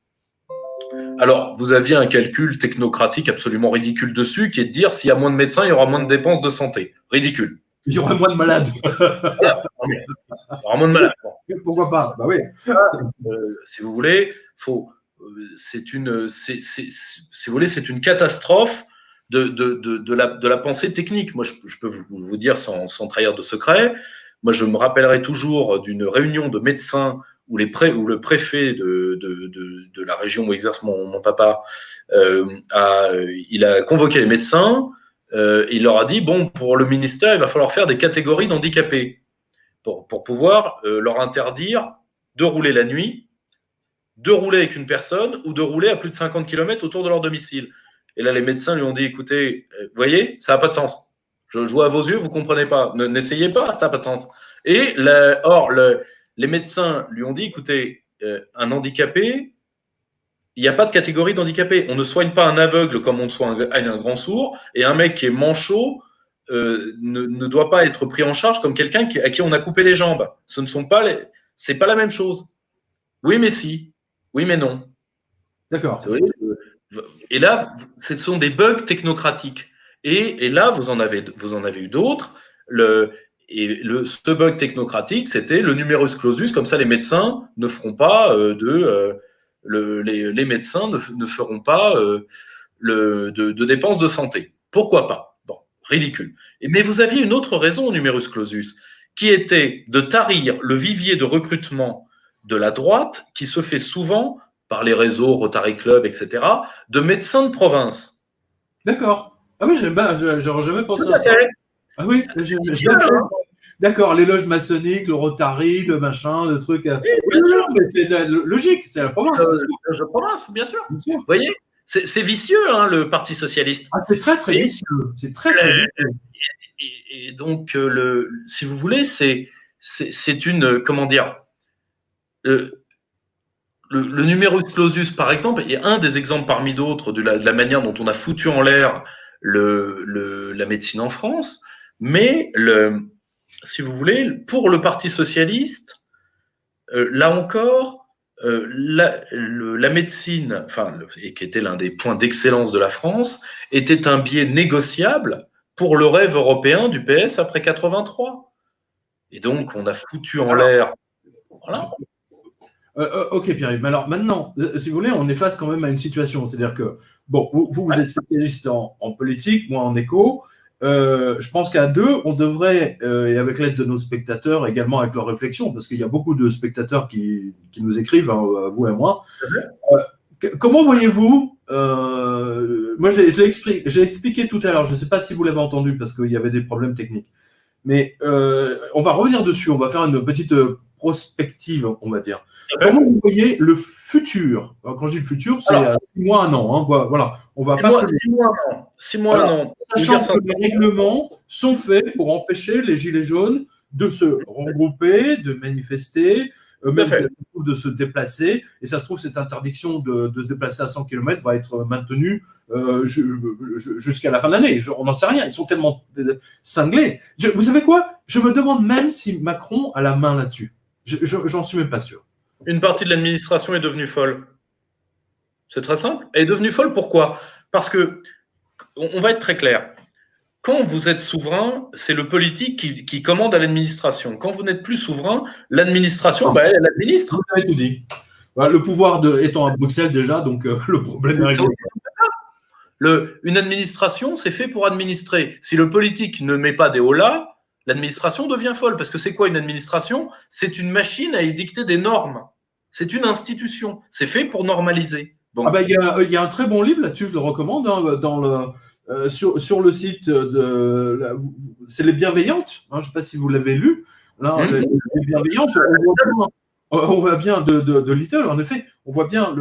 Alors, vous aviez un calcul technocratique absolument ridicule dessus, qui est de dire s'il y a moins de médecins, il y aura moins de dépenses de santé. Ridicule. Il y aura moins de malades. Il y aura moins de malades. Pourquoi pas? Bah oui. Si vous voulez, c'est une catastrophe de la pensée technique. Moi, je peux vous dire sans trahir de secret. Moi, je me rappellerai toujours d'une réunion de médecins où le préfet de la région où exerce mon papa, il a convoqué les médecins. Il leur a dit, bon, pour le ministère, il va falloir faire des catégories d'handicapés pour pouvoir leur interdire de rouler la nuit, de rouler avec une personne ou de rouler à plus de 50 km autour de leur domicile. Et là, les médecins lui ont dit, écoutez, vous voyez, ça n'a pas de sens. Je vois à vos yeux, vous ne comprenez pas. N'essayez pas, ça n'a pas de sens. Et les médecins lui ont dit, écoutez, un handicapé, il n'y a pas de catégorie d'handicapé. On ne soigne pas un aveugle comme on soigne un grand sourd, et un mec qui est manchot ne doit pas être pris en charge comme quelqu'un à qui on a coupé les jambes. C'est pas la même chose. Oui, mais si. Oui, mais non. D'accord. Et là, ce sont des bugs technocratiques. Et là, vous en avez eu d'autres. Ce bug technocratique, c'était le numerus clausus, comme ça les médecins ne feront pas les médecins ne feront pas de dépenses de santé. Pourquoi pas? Bon, ridicule. Mais vous aviez une autre raison au numerus clausus, qui était de tarir le vivier de recrutement de la droite, qui se fait souvent par les réseaux Rotary Club, etc., de médecins de province. D'accord. Ah oui, j'aurais jamais pensé à ça. Ah oui, d'accord, les loges maçonniques, le Rotary, le machin, le truc. Oui, mais c'est logique, c'est la province. La province, bien sûr. Vous voyez, c'est vicieux, hein, le Parti socialiste. Ah, c'est très, très vicieux. C'est très, très vicieux. Et donc, si vous voulez, c'est une, comment dire, le numerus clausus, par exemple, est un des exemples parmi d'autres de la manière dont on a foutu en l'air la médecine en France. Mais, si vous voulez, pour le Parti socialiste, là encore, la médecine, et qui était l'un des points d'excellence de la France, était un biais négociable pour le rêve européen du PS après 83. Et donc, on a foutu en l'air. Voilà. Ok, Pierre-Yves. Mais alors maintenant, si vous voulez, on est face quand même à une situation. C'est-à-dire que, bon, vous êtes spécialiste en politique, moi en éco. Je pense qu'à deux, on devrait, et avec l'aide de nos spectateurs, également avec leurs réflexions, parce qu'il y a beaucoup de spectateurs qui nous écrivent, hein, vous et moi. Comment voyez-vous moi, j'ai expliqué tout à l'heure, je ne sais pas si vous l'avez entendu, parce qu'il y avait des problèmes techniques. Mais on va revenir dessus, on va faire une petite prospective, on va dire. Comment vous voyez le futur? Quand je dis le futur, c'est 6 mois, 1 an. Hein, voilà. On va 6 mois, 1 an. Sachant que les règlements sont faits pour empêcher les gilets jaunes de se regrouper, de manifester, même de se déplacer. Et ça se trouve, cette interdiction de se déplacer à 100 km va être maintenue jusqu'à la fin de l'année. On n'en sait rien. Ils sont tellement cinglés. Vous savez quoi? Je me demande même si Macron a la main là-dessus. J'en suis même pas sûr. Une partie de l'administration est devenue folle. C'est très simple. Elle est devenue folle, pourquoi? Parce que, on va être très clair, quand vous êtes souverain, c'est le politique qui commande à l'administration. Quand vous n'êtes plus souverain, l'administration, elle administre. Vous avez tout dit. Le pouvoir étant à Bruxelles déjà, donc le problème est réglé. Une administration, c'est fait pour administrer. Si le politique ne met pas des holà, l'administration devient folle. Parce que c'est quoi une administration? C'est une machine à édicter des normes. C'est une institution. C'est fait pour normaliser. Bon. Il y a un très bon livre là-dessus, je le recommande, hein, sur le site c'est Les Bienveillantes. Hein, je ne sais pas si vous l'avez lu. Là, les Bienveillantes, on voit bien de Little, en effet, on voit bien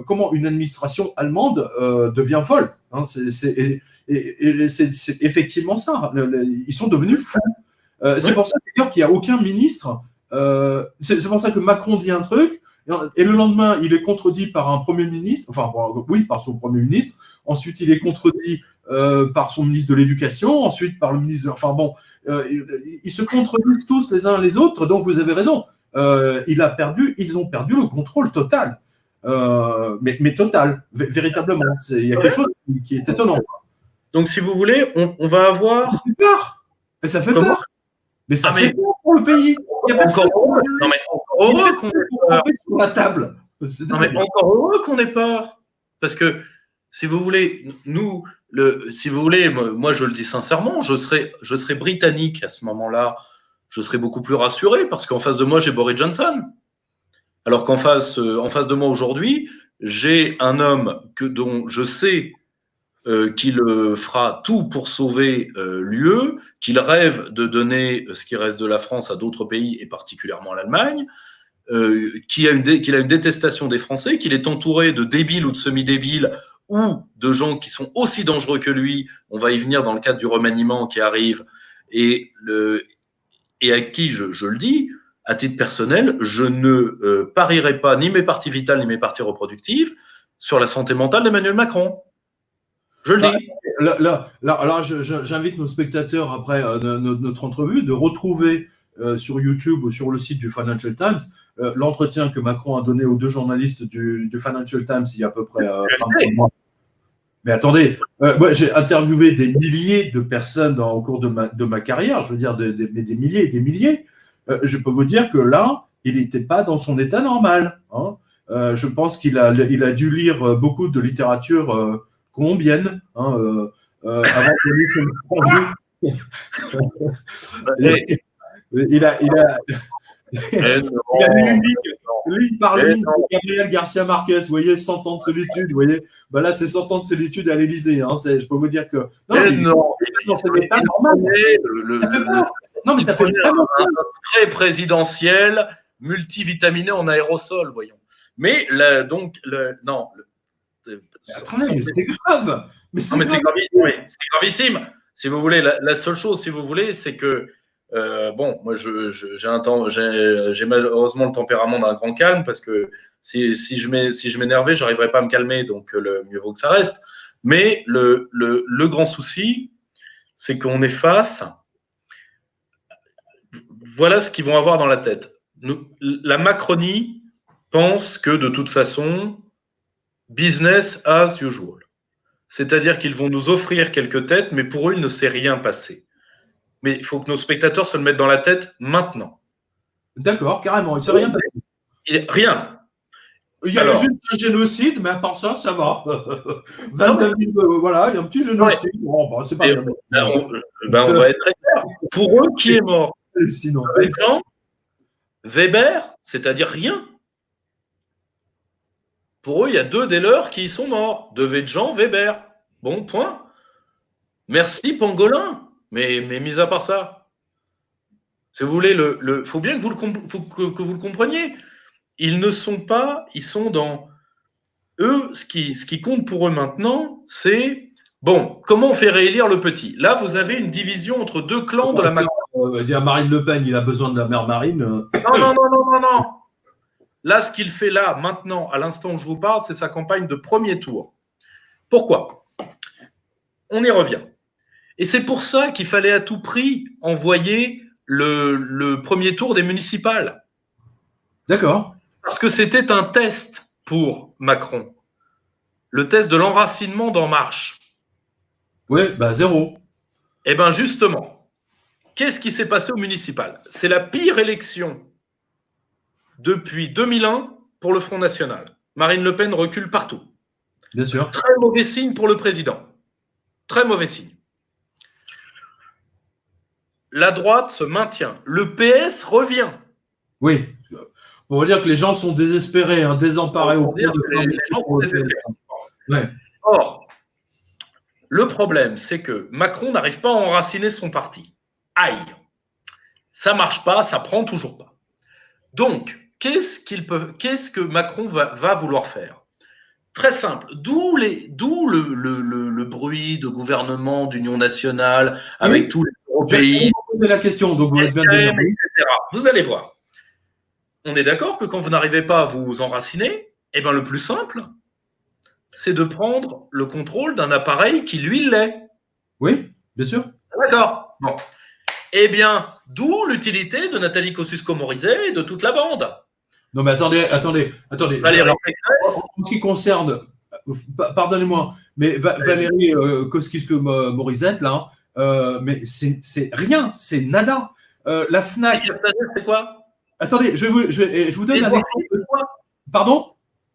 comment une administration allemande devient folle. Hein, c'est effectivement ça. Ils sont devenus fous. C'est pour ça d'ailleurs qu'il n'y a aucun ministre. C'est pour ça que Macron dit un truc, et le lendemain, il est contredit par un Premier ministre, par son Premier ministre. Ensuite, il est contredit par son ministre de l'Éducation, ensuite par le ministre ils se contredisent tous les uns les autres, donc vous avez raison. Ils ont perdu le contrôle total. Mais total, véritablement. Il y a quelque chose qui est étonnant. Donc, si vous voulez, on va avoir... Ça fait peur. Et ça fait peur. Mais ça fait peur pour le pays. Il y a encore heureux qu'on ait peur. Sur la table. Encore heureux qu'on ait peur. Parce que, si vous voulez, moi je le dis sincèrement, je serais britannique à ce moment-là. Je serais beaucoup plus rassuré parce qu'en face de moi, j'ai Boris Johnson. Alors qu'en face de moi aujourd'hui, j'ai un homme dont je sais qu'il fera tout pour sauver l'UE, qu'il rêve de donner ce qui reste de la France à d'autres pays, et particulièrement l'Allemagne, qu'il a une détestation des Français, qu'il est entouré de débiles ou de semi-débiles, ou de gens qui sont aussi dangereux que lui. On va y venir dans le cadre du remaniement qui arrive, et à qui, je le dis, à titre personnel, je ne parierai pas ni mes parties vitales ni mes parties reproductives sur la santé mentale d'Emmanuel Macron. Je le dis. Là, j'invite nos spectateurs, après notre entrevue, de retrouver sur YouTube ou sur le site du Financial Times l'entretien que Macron a donné aux 2 journalistes du Financial Times il y a à peu près 23 mois. Mais attendez, moi j'ai interviewé des milliers de personnes au cours de ma carrière, je veux dire des milliers et des milliers. Je peux vous dire que là, il n'était pas dans son état normal. Hein. Je pense qu'il a dû lire beaucoup de littérature colombienne avant de lire il a lu ligne par ligne de Gabriel Garcia Marquez, vous voyez, 100 ans de solitude, vous voyez. Ben là, c'est 100 ans de solitude à l'Élysée. Hein. Je peux vous dire que. Non, mais ça fait un trait présidentiel multivitaminé en aérosol, voyons. Mais là, donc, non. Attendez, mais c'est grave. C'est gravissime. Si vous voulez, la seule chose, si vous voulez, c'est que bon, moi, j'ai malheureusement le tempérament d'un grand calme parce que si je m'énervais, j'arriverais pas à me calmer, donc le mieux vaut que ça reste. Mais le grand souci, c'est qu'on est face. Voilà ce qu'ils vont avoir dans la tête. La Macronie pense que de toute façon, business as usual. C'est-à-dire qu'ils vont nous offrir quelques têtes, mais pour eux, il ne s'est rien passé. Mais il faut que nos spectateurs se le mettent dans la tête maintenant. D'accord, carrément. Il ne s'est rien passé. Rien. Il y a juste un génocide, mais à part ça, ça va. 29 000, voilà, il y a un petit génocide. Ouais. Bon, bah, c'est pas bien. On va être très clair. Pour eux, qui est mort? Sinon. Weber, c'est-à-dire rien. Pour eux, il y a 2 des leurs qui y sont morts. Devedjian, Weber. Bon, point. Merci, Pangolin. Mais mis à part ça, si vous voulez, faut bien que vous le compreniez. Ils ne sont pas, ils sont dans eux. Ce qui compte pour eux maintenant, c'est bon. Comment on fait réélire le petit? Là, vous avez une division entre 2 clans de la Macronie. Dire Marine Le Pen, il a besoin de la mère Marine. Non. Là, ce qu'il fait là, maintenant, à l'instant où je vous parle, c'est sa campagne de premier tour. Pourquoi? On y revient. Et c'est pour ça qu'il fallait à tout prix envoyer le premier tour des municipales. D'accord. Parce que c'était un test pour Macron. Le test de l'enracinement d'En Marche. Oui, bah 0. Eh bien, justement, qu'est-ce qui s'est passé au municipal? C'est la pire élection depuis 2001 pour le Front National. Marine Le Pen recule partout. Bien sûr. Très mauvais signe pour le président. Très mauvais signe. La droite se maintient. Le PS revient. Oui. On va dire que les gens sont désespérés, hein, désemparés. Les gens sont désespérés. Ouais. Or, le problème, c'est que Macron n'arrive pas à enraciner son parti. Aïe. Ça ne marche pas, ça ne prend toujours pas. Donc, qu'est-ce que Macron va vouloir faire? Très simple. D'où le bruit de gouvernement d'union nationale avec tous les pays. La question, donc vous êtes bien etc. Vous allez voir. On est d'accord que quand vous n'arrivez pas à vous enraciner, eh ben le plus simple, c'est de prendre le contrôle d'un appareil qui, lui, l'est. Oui, bien sûr. D'accord. Bon. Eh bien, d'où l'utilité de Nathalie Kosciusko-Morizet et de toute la bande. Non, mais attendez. Valérie en ce qui concerne, pardonnez-moi, mais Valérie Kosciusko-Morizet, là, mais c'est rien, c'est nada. La FNAC. C'est quoi? Attendez, je vous donne un exemple. Pardon?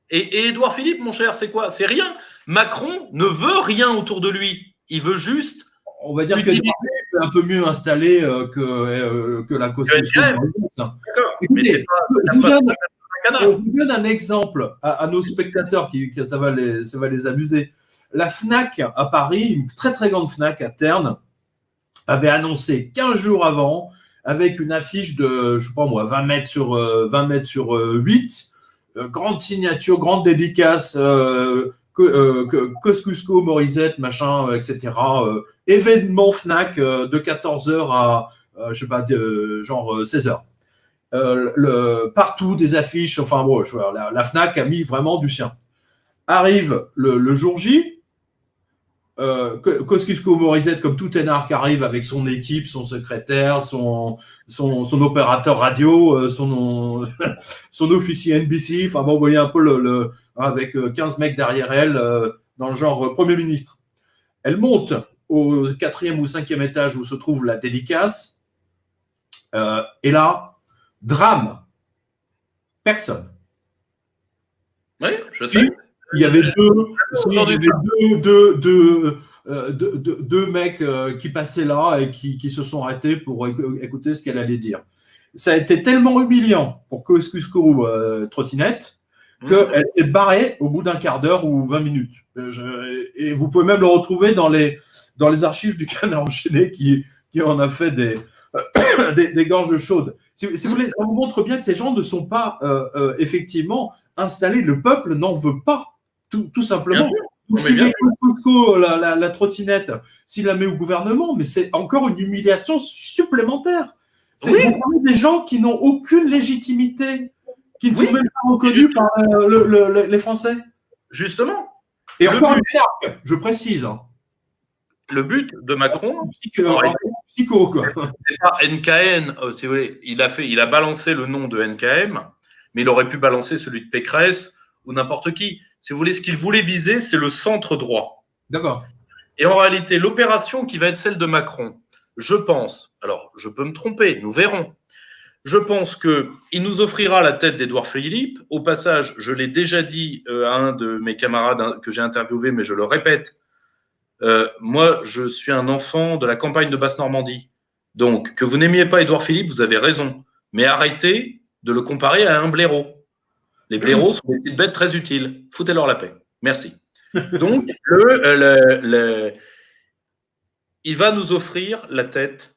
Et Édouard Philippe, mon cher, c'est quoi? C'est rien. Macron ne veut rien autour de lui. Il veut juste. On va dire que est un peu mieux installé que la Kosciusko-Morizet. D'accord. Écoutez, je vous donne un exemple à nos spectateurs ça va les amuser. La FNAC à Paris, une très très grande FNAC à Terne, avait annoncé 15 jours avant, avec une affiche de, je sais pas moi, 20 mètres sur 8, grande signature, grande dédicace, Kosciusko-Morizet, machin, etc. Événement FNAC de 14h à, je sais pas, genre 16h. Partout des affiches, enfin bon, la FNAC a mis vraiment du sien. Arrive le jour J, Kosciusko-Morizet, comme tout énarque, arrive avec son équipe, son secrétaire, son opérateur radio, son officier NBC. Enfin bon, vous voyez un peu avec 15 mecs derrière elle, dans le genre Premier ministre. Elle monte au 4e ou 5e étage où se trouve la dédicace. Et là, drame. Personne. Oui, je sais. Il y avait deux mecs qui passaient là et qui se sont arrêtés pour écouter ce qu'elle allait dire. Ça a été tellement humiliant pour Kosciusko Trottinette qu'elle s'est barrée au bout d'un quart d'heure ou 20 minutes. Et vous pouvez même le retrouver dans les archives du Canard enchaîné qui en a fait des gorges chaudes. Si vous voulez, ça vous montre bien que ces gens ne sont pas effectivement installés. Le peuple n'en veut pas. Tout simplement. S'il met la trottinette, s'il la met au gouvernement, mais c'est encore une humiliation supplémentaire. C'est des gens qui n'ont aucune légitimité, qui ne sont même pas reconnus par les Français. Justement. Et encore un énarque, je précise. Hein. Le but de Macron, psycho, quoi. C'est pas NKN, si vous voulez. Il a balancé le nom de NKM, mais il aurait pu balancer celui de Pécresse ou n'importe qui. Si vous voulez, ce qu'il voulait viser, c'est le centre droit. D'accord. Et en réalité, l'opération qui va être celle de Macron, je pense, alors je peux me tromper, nous verrons. Je pense qu'il nous offrira la tête d'Édouard Philippe. Au passage, je l'ai déjà dit à un de mes camarades que j'ai interviewé, mais je le répète. Moi, je suis un enfant de la campagne de Basse-Normandie. Donc, que vous n'aimiez pas Édouard Philippe, vous avez raison. Mais arrêtez de le comparer à un blaireau. Les blaireaux sont des petites bêtes très utiles. Foutez-leur la paix. Merci. Donc, il va nous offrir la tête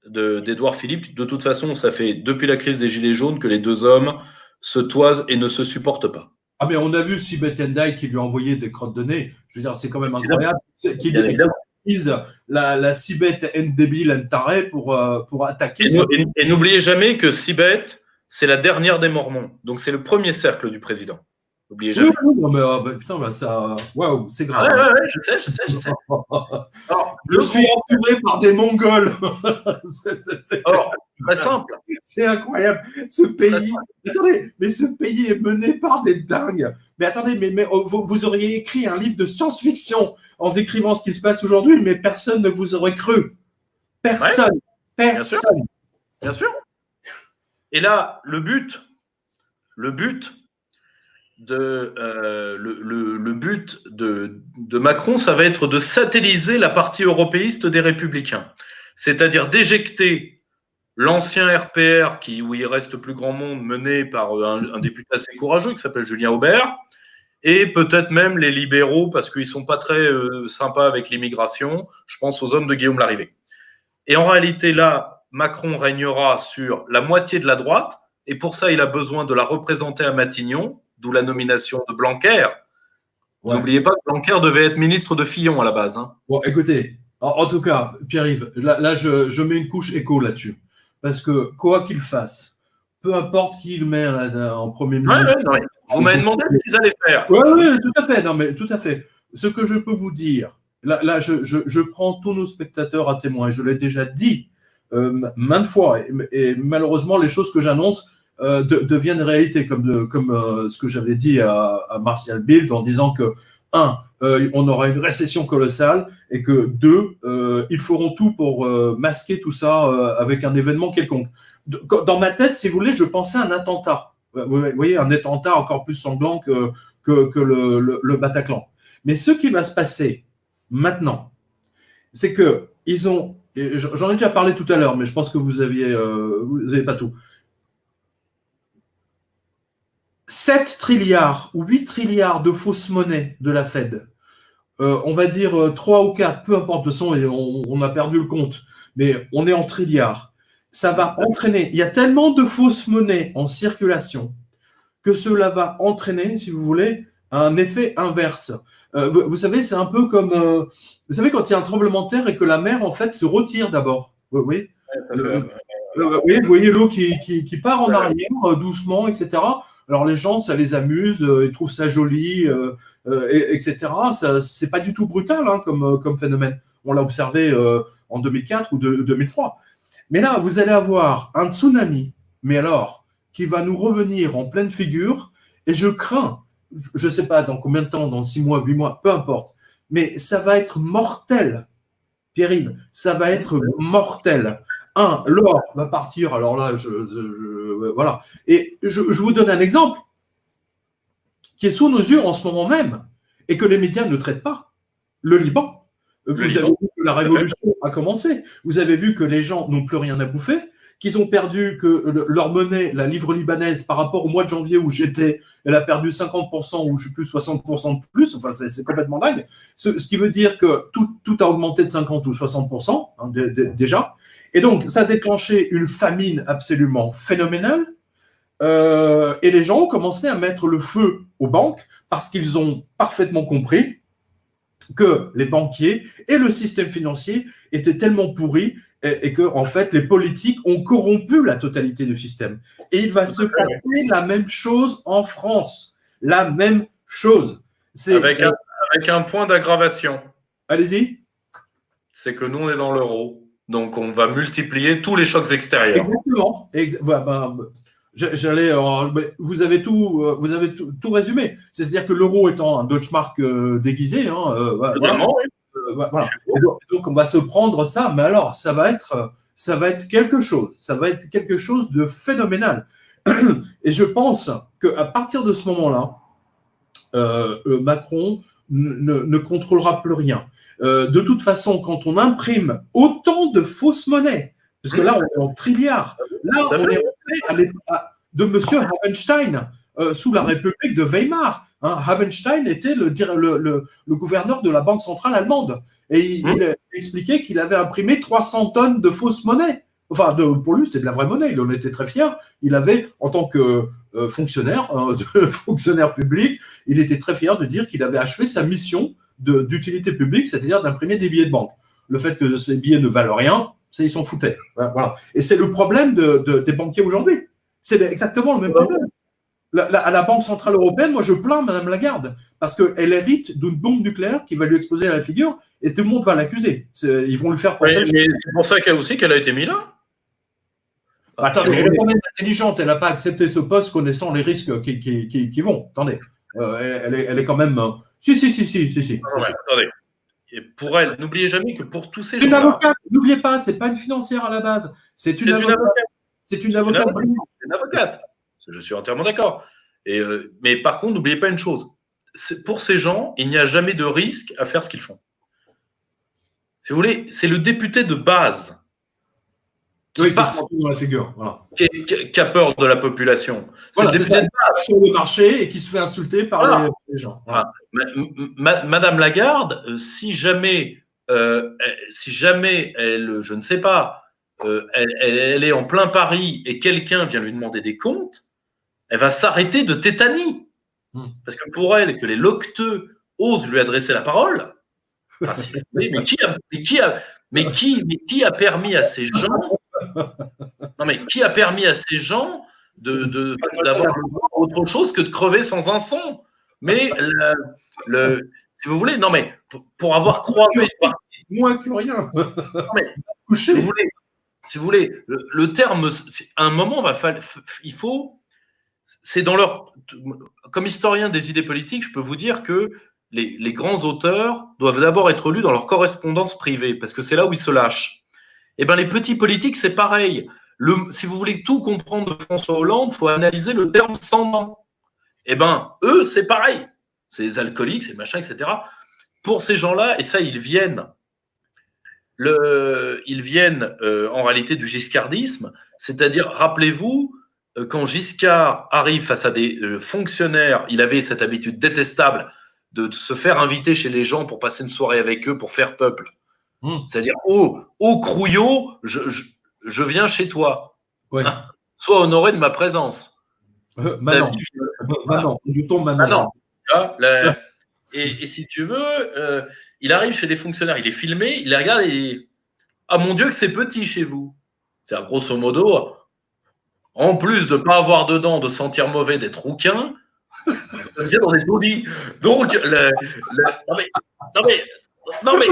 d'Édouard Philippe. De toute façon, ça fait depuis la crise des Gilets jaunes que les deux hommes se toisent et ne se supportent pas. Ah, mais on a vu Sibeth Ndiaye qui lui a envoyé des crottes de nez. Je veux dire, c'est quand même incroyable qu'il utilise la Sibeth Ndébile Ntaré pour attaquer. Et n'oubliez jamais que Sibeth, c'est la dernière des Mormons. Donc, c'est le premier cercle du président. N'oubliez jamais. Non, mais putain, ça. Waouh, c'est grave. Ouais, je sais. Alors, je suis entouré par des Mongols. Alors, très simple. C'est incroyable. Ce pays. Attendez, mais ce pays est mené par des dingues. Mais attendez, mais vous auriez écrit un livre de science-fiction en décrivant ce qui se passe aujourd'hui, mais personne ne vous aurait cru. Personne. Ouais. Personne. Bien sûr. Et là, le but de Macron, ça va être de satelliser la partie européiste des Républicains. C'est-à-dire d'éjecter l'ancien RPR, où il reste plus grand monde, mené par un député assez courageux qui s'appelle Julien Aubert, et peut-être même les libéraux, parce qu'ils ne sont pas très sympas avec l'immigration. Je pense aux hommes de Guillaume Larrivé. Et en réalité, là, Macron régnera sur la moitié de la droite, et pour ça, il a besoin de la représenter à Matignon, d'où la nomination de Blanquer. Ouais. N'oubliez pas que Blanquer devait être ministre de Fillon à la base. Hein. Bon, écoutez, en tout cas, Pierre-Yves, là je mets une couche écho là-dessus. Parce que quoi qu'il fasse, peu importe qui il met en premier ministre. Ouais. Vous m'avez demandé ce qu'ils allaient faire. Oui, tout à fait. Non, mais tout à fait. Ce que je peux vous dire, là je prends tous nos spectateurs à témoin, et je l'ai déjà dit maintes fois, et malheureusement, les choses que j'annonce deviennent réalité, comme ce que j'avais dit à Martial Bild en disant que, on aura une récession colossale, et que 2, ils feront tout pour masquer tout ça avec un événement quelconque. Dans ma tête, si vous voulez, je pensais à un attentat. Vous voyez, un attentat encore plus sanglant que le Bataclan. Mais ce qui va se passer maintenant, c'est que ils ont, j'en ai déjà parlé tout à l'heure, mais je pense que vous avez pas tout. 7 trilliards ou 8 trilliards de fausses monnaies de la Fed, on va dire 3 ou 4, peu importe, de toute façon, on a perdu le compte, mais on est en trilliards. Ça va entraîner, il y a tellement de fausses monnaies en circulation que cela va entraîner, si vous voulez, un effet inverse. Vous savez, c'est un peu comme, vous savez, quand il y a un tremblement de terre et que la mer, en fait, se retire d'abord. Vous voyez l'eau qui part en arrière, doucement, etc. Alors les gens, ça les amuse, ils trouvent ça joli, etc. C'est pas du tout brutal hein, comme phénomène. On l'a observé en 2004 ou 2003. Mais là, vous allez avoir un tsunami, mais alors, qui va nous revenir en pleine figure, et je crains, je ne sais pas dans combien de temps, dans 6 mois, 8 mois, peu importe, mais ça va être mortel, Pierre-Yves, ça va être mortel. L'or va partir, alors là, voilà. Et je vous donne un exemple qui est sous nos yeux en ce moment même, et que les médias ne traitent pas. Le Liban. Vous avez vu que la révolution a commencé. Vous avez vu que les gens n'ont plus rien à bouffer, qu'ils ont perdu, que leur monnaie, la livre libanaise, par rapport au mois de janvier où j'étais, elle a perdu 50% ou je ne sais plus 60% de plus. Enfin, c'est complètement dingue. Ce qui veut dire que tout a augmenté de 50 ou 60% hein, déjà. Et donc, ça a déclenché une famine absolument phénoménale. Et les gens ont commencé à mettre le feu aux banques parce qu'ils ont parfaitement compris que les banquiers et le système financier étaient tellement pourris et que, en fait, les politiques ont corrompu la totalité du système. Et il va se passer la même chose en France. La même chose. Avec un point d'aggravation. Allez-y. C'est que nous, on est dans l'euro. Donc, on va multiplier tous les chocs extérieurs. Exactement. Vous avez tout résumé. C'est-à-dire que l'euro étant un Deutschmark déguisé, hein, voilà. Voilà. Et donc, on va se prendre ça, mais alors, ça va être quelque chose. Ça va être quelque chose de phénoménal. Et je pense qu'à partir de ce moment-là, Macron ne contrôlera plus rien. De toute façon, quand on imprime autant de fausses monnaies, parce que là, on est en trilliards, là, on est rentré de M. Havenstein sous la République de Weimar. Hein, Havenstein était le gouverneur de la Banque centrale allemande. Et il a expliqué qu'il avait imprimé 300 tonnes de fausses monnaies. Enfin, pour lui, c'était de la vraie monnaie. Il en était très fier. Il avait, en tant que fonctionnaire public, il était très fier de dire qu'il avait achevé sa mission d'utilité publique, c'est-à-dire d'imprimer des billets de banque. Le fait que ces billets ne valent rien, ils s'en foutaient. Voilà. Et c'est le problème des banquiers aujourd'hui. C'est exactement le même problème. À la Banque Centrale Européenne, moi, je plains Mme Lagarde parce qu'elle hérite d'une bombe nucléaire qui va lui exploser à la figure et tout le monde va l'accuser. Ils vont lui faire porter. Mais c'est pour ça qu'elle a été mise là. Attendez, elle est quand même intelligente. Elle n'a pas accepté ce poste connaissant les risques qui vont. Attendez, elle est quand même. Si. Non, attendez. Et pour elle, n'oubliez jamais que pour tous ces gens. C'est une avocate. N'oubliez pas, c'est pas une financière à la base. C'est une avocate. C'est une avocate. C'est une avocate. Je suis entièrement d'accord. Mais par contre, n'oubliez pas une chose. Pour ces gens, il n'y a jamais de risque à faire ce qu'ils font. Si vous voulez, c'est le député de base qui passe dans la figure. Voilà. Qui a peur de la population. C'est le député de base sur le marché et qui se fait insulter par les gens. Voilà. Madame Lagarde, si jamais elle, je ne sais pas, elle est en plein Paris et quelqu'un vient lui demander des comptes, elle va s'arrêter de tétanie. Parce que pour elle, que les loqueteux osent lui adresser la parole, mais qui a permis à ces gens qui a permis à ces gens d'avoir autre chose que de crever sans un son? Mais si vous voulez, pour avoir croisé moins que rien. Si vous voulez, le terme, à un moment, il faut. C'est dans leur. Comme historien des idées politiques, je peux vous dire que les grands auteurs doivent d'abord être lus dans leur correspondance privée, parce que c'est là où ils se lâchent. Eh bien, les petits politiques, c'est pareil. Si vous voulez tout comprendre de François Hollande, il faut analyser le terme sans nom. Eh bien, eux, c'est pareil. C'est les alcooliques, c'est machin, etc. Pour ces gens-là, et ça, ils viennent en réalité du giscardisme, c'est-à-dire, rappelez-vous, quand Giscard arrive face à des fonctionnaires, il avait cette habitude détestable de se faire inviter chez les gens pour passer une soirée avec eux, pour faire peuple. C'est-à-dire, Crouillot, je viens chez toi. Ouais. Hein, sois honoré de ma présence. Maintenant, je tombe maintenant. Et si tu veux, il arrive chez des fonctionnaires, il est filmé, il les regarde et il dit « Ah mon Dieu que c'est petit chez vous !» C'est grosso modo, en plus de ne pas avoir dedans, de sentir mauvais, d'être rouquin, on est taudis. Donc, non mais, non mais, non mais.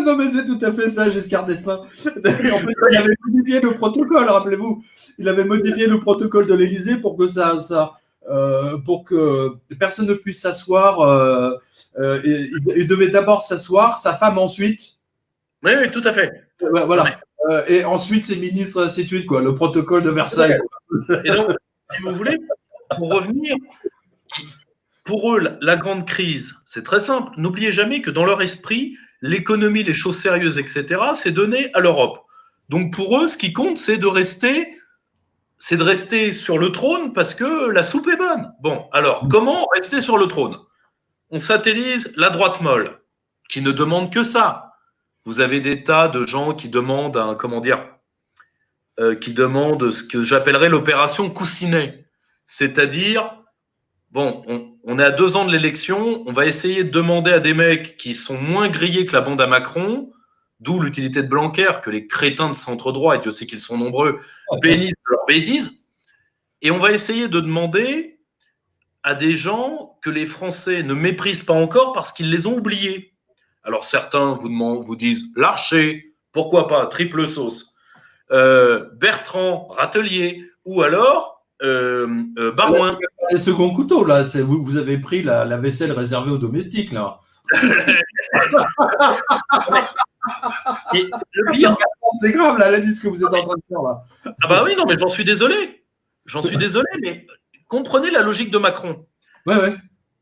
Non, mais c'est tout à fait ça, Giscard d'Estaing. En plus, il avait modifié le protocole, rappelez-vous. Il avait modifié le protocole de l'Élysée pour que pour que personne ne puisse s'asseoir. Il devait d'abord s'asseoir, sa femme ensuite. Oui, tout à fait. Voilà. Et ensuite, ses ministres, ainsi de suite, quoi. Le protocole de Versailles. Et donc, si vous voulez, pour revenir, pour eux, la grande crise, c'est très simple. N'oubliez jamais que dans leur esprit, l'économie, les choses sérieuses, etc., c'est donné à l'Europe. Donc pour eux, ce qui compte, c'est de rester sur le trône parce que la soupe est bonne. Bon, alors, comment rester sur le trône? On satellise la droite molle, qui ne demande que ça. Vous avez des tas de gens qui demandent qui demandent ce que j'appellerais l'opération Coussinet. C'est-à-dire, bon, on est à 2 ans de l'élection, on va essayer de demander à des mecs qui sont moins grillés que la bande à Macron, d'où l'utilité de Blanquer, que les crétins de centre-droit, et Dieu sait qu'ils sont nombreux, bénissent de leurs bêtises. Et on va essayer de demander à des gens que les Français ne méprisent pas encore parce qu'ils les ont oubliés. Alors certains vous disent Larcher, pourquoi pas, triple sauce, Bertrand, Râtelier, ou alors Barouin. Le second couteau, là, vous avez pris la vaisselle réservée aux domestiques, là. Et le pire, c'est grave, là, ce que vous êtes en train de faire, là. Ah bah oui, non, mais j'en suis désolé. J'en suis désolé, mais comprenez la logique de Macron. Ouais.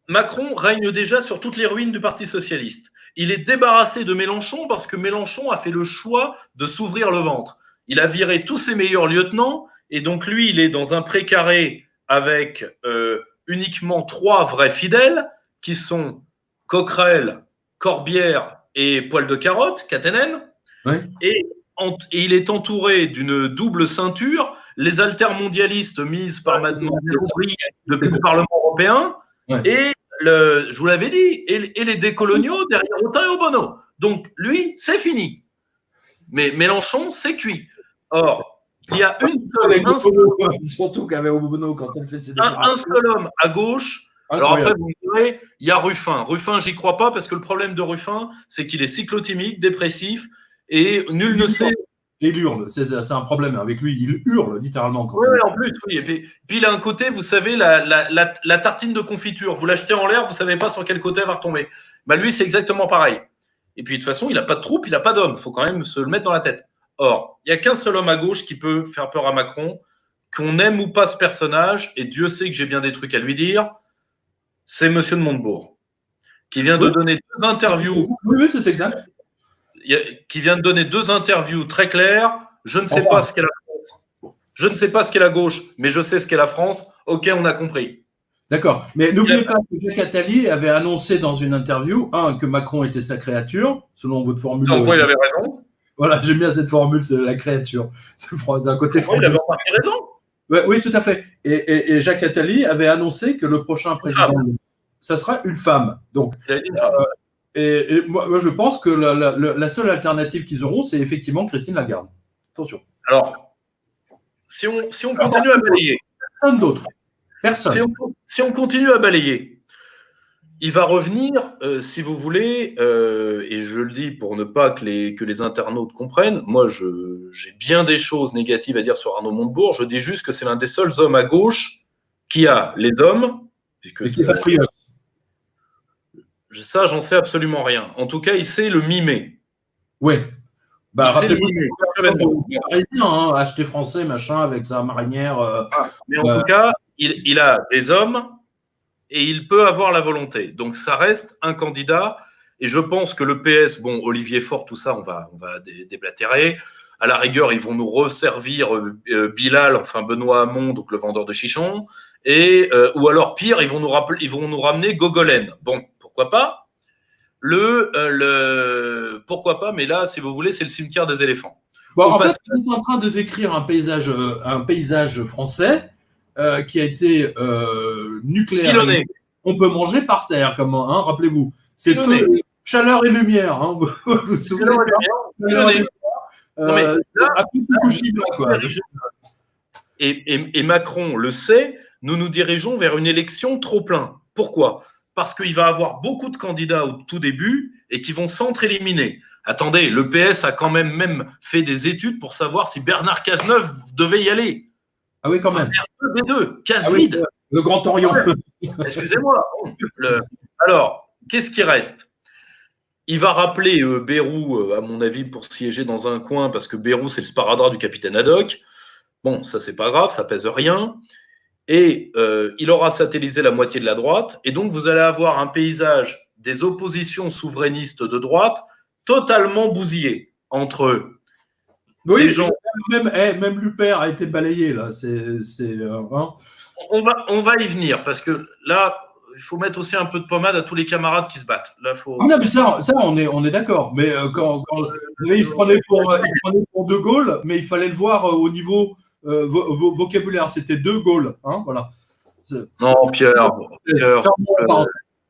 Macron règne déjà sur toutes les ruines du Parti socialiste. Il est débarrassé de Mélenchon parce que Mélenchon a fait le choix de s'ouvrir le ventre. Il a viré tous ses meilleurs lieutenants et donc lui, il est dans un précaré avec uniquement 3 vrais fidèles qui sont Coquerel, Corbière et Poil de Carotte, Caténen. Ouais. Et il est entouré d'une double ceinture, les altermondialistes mises par Mademoiselle Aubry depuis le Parlement européen, et je vous l'avais dit, et les décoloniaux derrière Autain et Obono. Donc lui, c'est fini. Mais Mélenchon, c'est cuit. Or, il y a surtout qu'avec Obono, quand elle fait ses un seul homme à gauche. Alors après, vous me direz, il y a Ruffin. Ruffin, j'y crois pas parce que le problème de Ruffin, c'est qu'il est cyclotimique, dépressif, et nul ne sait. Il hurle, c'est un problème avec lui, il hurle littéralement. Oui, en plus, oui. Et puis il a un côté, vous savez, la tartine de confiture. Vous l'achetez en l'air, vous ne savez pas sur quel côté elle va retomber. Bah, lui, c'est exactement pareil. Et puis de toute façon, il n'a pas de troupe, il n'a pas d'homme. Il faut quand même se le mettre dans la tête. Or, il n'y a qu'un seul homme à gauche qui peut faire peur à Macron, qu'on aime ou pas ce personnage, et Dieu sait que j'ai bien des trucs à lui dire, c'est Monsieur de Montebourg, qui vient de donner 2 interviews. Oui, c'est exact. Qui vient de donner 2 interviews très claires. Je ne sais pas ce qu'est la France. Je ne sais pas ce qu'est la gauche, mais je sais ce qu'est la France. Ok, on a compris. D'accord. Mais n'oubliez pas que Jacques Attali avait annoncé dans une interview, que Macron était sa créature, selon votre formule. En gros, il avait raison. Voilà, j'aime bien cette formule, c'est la créature. C'est d'un côté français. Il avait en partie raison. Oui, tout à fait. Et Jacques Attali avait annoncé que le prochain président, ça sera une femme. Donc, il a dit une femme. Et moi, je pense que la seule alternative qu'ils auront, c'est effectivement Christine Lagarde. Attention. Alors, si on continue à balayer. Personne d'autre. Personne. Si on continue à balayer, il va revenir, si vous voulez, et je le dis pour ne pas que les internautes comprennent, moi, j'ai bien des choses négatives à dire sur Arnaud Montebourg. Je dis juste que c'est l'un des seuls hommes à gauche qui a les hommes. Puisque c'est patriote. Ça, j'en sais absolument rien. En tout cas, il sait le mimer. Oui. Bah, rappelez-vous, acheter français, machin, avec sa marinière. Mais en tout cas, il a des hommes et il peut avoir la volonté. Donc, ça reste un candidat. Et je pense que le PS, bon, Olivier Faure, tout ça, on va déblatérer. À la rigueur, ils vont nous resservir Bilal, enfin Benoît Hamon, donc le vendeur de chichons. Ou alors, pire, ils vont nous ramener Gogolène. Bon, pourquoi pas. Pourquoi pas, mais là, si vous voulez, c'est le cimetière des éléphants. Bon, en fait, on est en train de décrire un paysage français qui a été nucléarisé. on peut manger par terre, comme hein, rappelez-vous. C'est Lyonnais. feu, chaleur et lumière. Hein, vous vous souvenez de ça? Chaleur et lumière. Non, mais là, après Fukushima, quoi. Et Macron le sait, nous nous dirigeons vers une élection trop plein. Pourquoi? Parce qu'il va avoir beaucoup de candidats au tout début et qui vont s'entre-éliminer. Attendez, le PS a quand même fait des études pour savoir si Bernard Cazeneuve devait y aller. Ah oui, quand même. B2, Cazeneuve. Ah oui, le Grand Orient. Excusez-moi. Alors, qu'est-ce qui reste? Il va rappeler Bayrou, à mon avis, pour siéger dans un coin, parce que Bayrou, c'est le sparadrap du capitaine Haddock. Bon, ça, c'est pas grave, ça pèse rien. Et il aura satellisé la moitié de la droite. Et donc, vous allez avoir un paysage des oppositions souverainistes de droite totalement bousillé entre eux. Oui, gens... même Luper a été balayé, là. Hein. On va y venir, parce que là, il faut mettre aussi un peu de pommade à tous les camarades qui se battent. Là, faut... Ah non, mais ça on est d'accord. Mais quand il se prenait pour De Gaulle, mais il fallait le voir au niveau vocabulaire. C'était De Gaulle. Hein, voilà. Non, Pierre.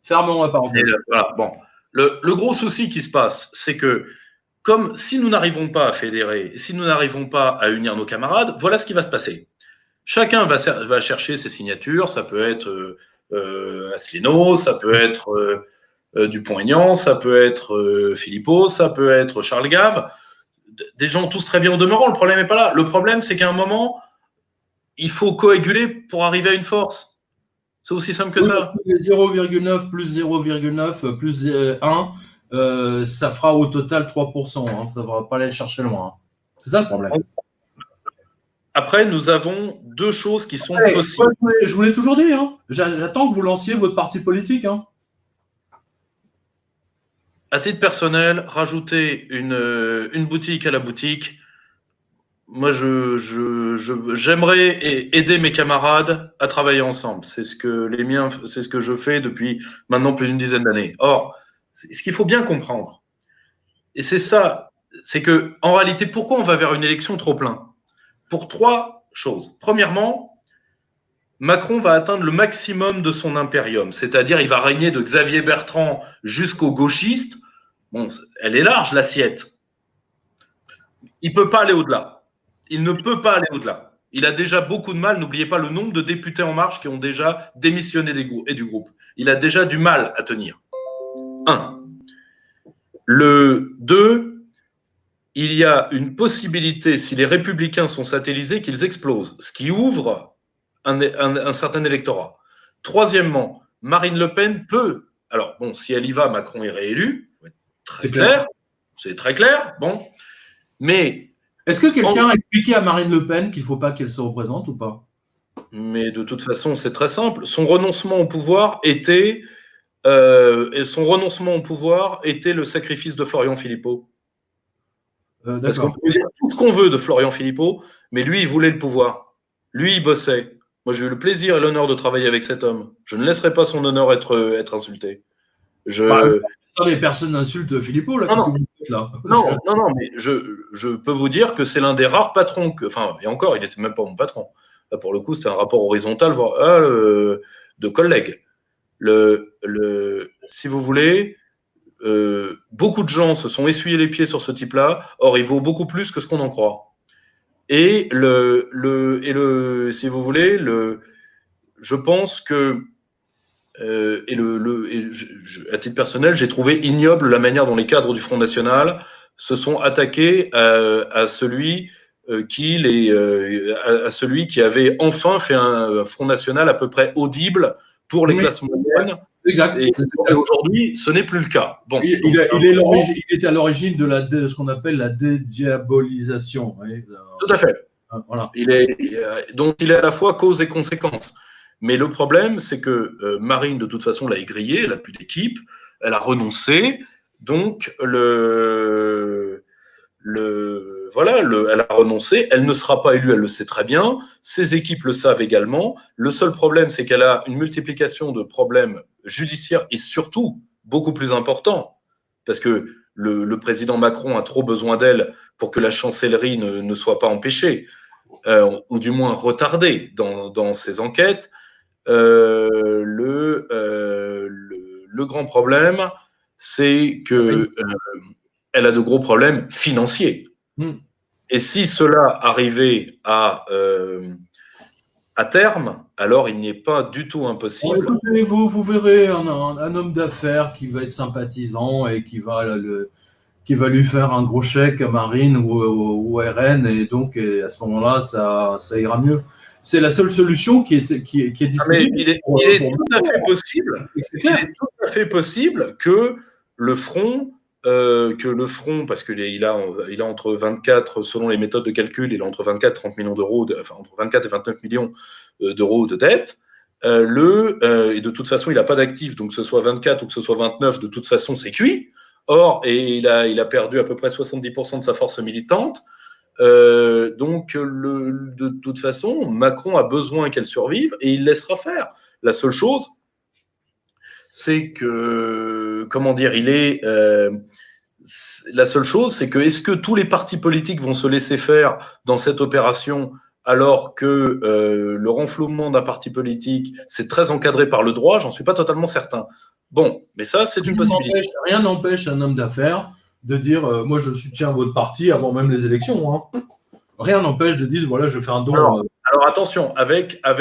Fermons la parenthèse. Voilà, bon. Le gros souci qui se passe, c'est que comme si nous n'arrivons pas à fédérer, si nous n'arrivons pas à unir nos camarades, voilà ce qui va se passer. Chacun va chercher ses signatures, ça peut être Asselineau, ça peut être Dupont-Aignan, ça peut être Philippot, ça peut être Charles Gave, des gens tous très bien au demeurant, le problème n'est pas là. Le problème, c'est qu'à un moment, il faut coaguler pour arriver à une force. C'est aussi simple que ça. 0,9 plus 0,9 plus 1, ça fera au total 3%. Hein. Ça ne va pas aller chercher loin. Hein. C'est ça le problème. Après, nous avons deux choses qui sont possibles. Je vous l'ai toujours dit. Hein. J'attends que vous lanciez votre parti politique. Hein. À titre personnel, rajouter une boutique à la boutique, moi, j'aimerais aider mes camarades à travailler ensemble. C'est ce que je fais depuis maintenant plus d'une dizaine d'années. Or, ce qu'il faut bien comprendre, et c'est ça, c'est que en réalité, pourquoi on va vers une élection trop plein? Pour trois choses. Premièrement, Macron va atteindre le maximum de son impérium, c'est-à-dire il va régner de Xavier Bertrand jusqu'aux gauchistes. Bon, elle est large, l'assiette. Il ne peut pas aller au-delà. Il ne peut pas aller au-delà. Il a déjà beaucoup de mal. N'oubliez pas le nombre de députés En Marche qui ont déjà démissionné du groupe. Il a déjà du mal à tenir. 1. Le 2, il y a une possibilité, si les Républicains sont satellisés, qu'ils explosent, ce qui ouvre un certain électorat. Troisièmement, Marine Le Pen peut, alors bon, si elle y va, Macron est réélu, il faut être très clair, c'est très clair, bon, mais... Est-ce que quelqu'un a expliqué à Marine Le Pen qu'il ne faut pas qu'elle se représente ou pas? Mais de toute façon, c'est très simple. Son renoncement au pouvoir était le sacrifice de Florian Philippot. Parce qu'on peut dire tout ce qu'on veut de Florian Philippot, mais lui, il voulait le pouvoir. Lui, il bossait. Moi, j'ai eu le plaisir et l'honneur de travailler avec cet homme. Je ne laisserai pas son honneur être insulté. Attendez, personne n'insulte Philippot, là. Non, mais je peux vous dire que c'est l'un des rares patrons et encore, il n'était même pas mon patron. Là, pour le coup, c'était un rapport horizontal, voire de collègues. Si vous voulez, beaucoup de gens se sont essuyés les pieds sur ce type-là. Or, il vaut beaucoup plus que ce qu'on en croit. Et si vous voulez, je pense que à titre personnel, j'ai trouvé ignoble la manière dont les cadres du Front National se sont attaqués à celui qui avait enfin fait un Front National à peu près audible pour les classes moyennes. Exact. Et aujourd'hui, ce n'est plus le cas. Bon, il est à l'origine de ce qu'on appelle la dédiabolisation. Oui. Tout à fait. Voilà. Donc, il est à la fois cause et conséquence. Mais le problème, c'est que Marine, de toute façon, l'a égrillé, elle n'a plus d'équipe, elle a renoncé. Donc, elle a renoncé. Elle ne sera pas élue, elle le sait très bien. Ses équipes le savent également. Le seul problème, c'est qu'elle a une multiplication de problèmes judiciaires et surtout beaucoup plus importants, parce que le président Macron a trop besoin d'elle pour que la chancellerie ne soit pas empêchée, ou du moins retardée dans ses enquêtes. le grand problème, c'est que elle a de gros problèmes financiers. Et si cela arrivait à terme, alors il n'est pas du tout impossible. Écoutez, vous verrez un homme d'affaires qui va être sympathisant et qui va lui faire un gros chèque à Marine ou RN, et donc à ce moment-là, ça ira mieux. C'est la seule solution qui est disponible. Mais il est tout à fait possible. Il est tout à fait possible que le front, parce qu'il a entre 24, selon les méthodes de calcul, il a entre 24 et 30 millions d'euros, entre 24 et 29 millions d'euros de dette. Et de toute façon, il n'a pas d'actifs, donc que ce soit 24 ou que ce soit 29, de toute façon, c'est cuit. Or, et il a perdu à peu près 70% de sa force militante. Donc, de toute façon, Macron a besoin qu'elle survive et il laissera faire. La seule chose, c'est que, la seule chose, c'est que est-ce que tous les partis politiques vont se laisser faire dans cette opération alors que le renflouement d'un parti politique, c'est très encadré par le droit? J'en suis pas totalement certain. Bon, mais ça, c'est une possibilité. Rien n'empêche un homme d'affaires de dire moi je soutiens votre parti avant même les élections. Hein. Rien n'empêche de dire voilà, je fais un don. Alors attention, avec un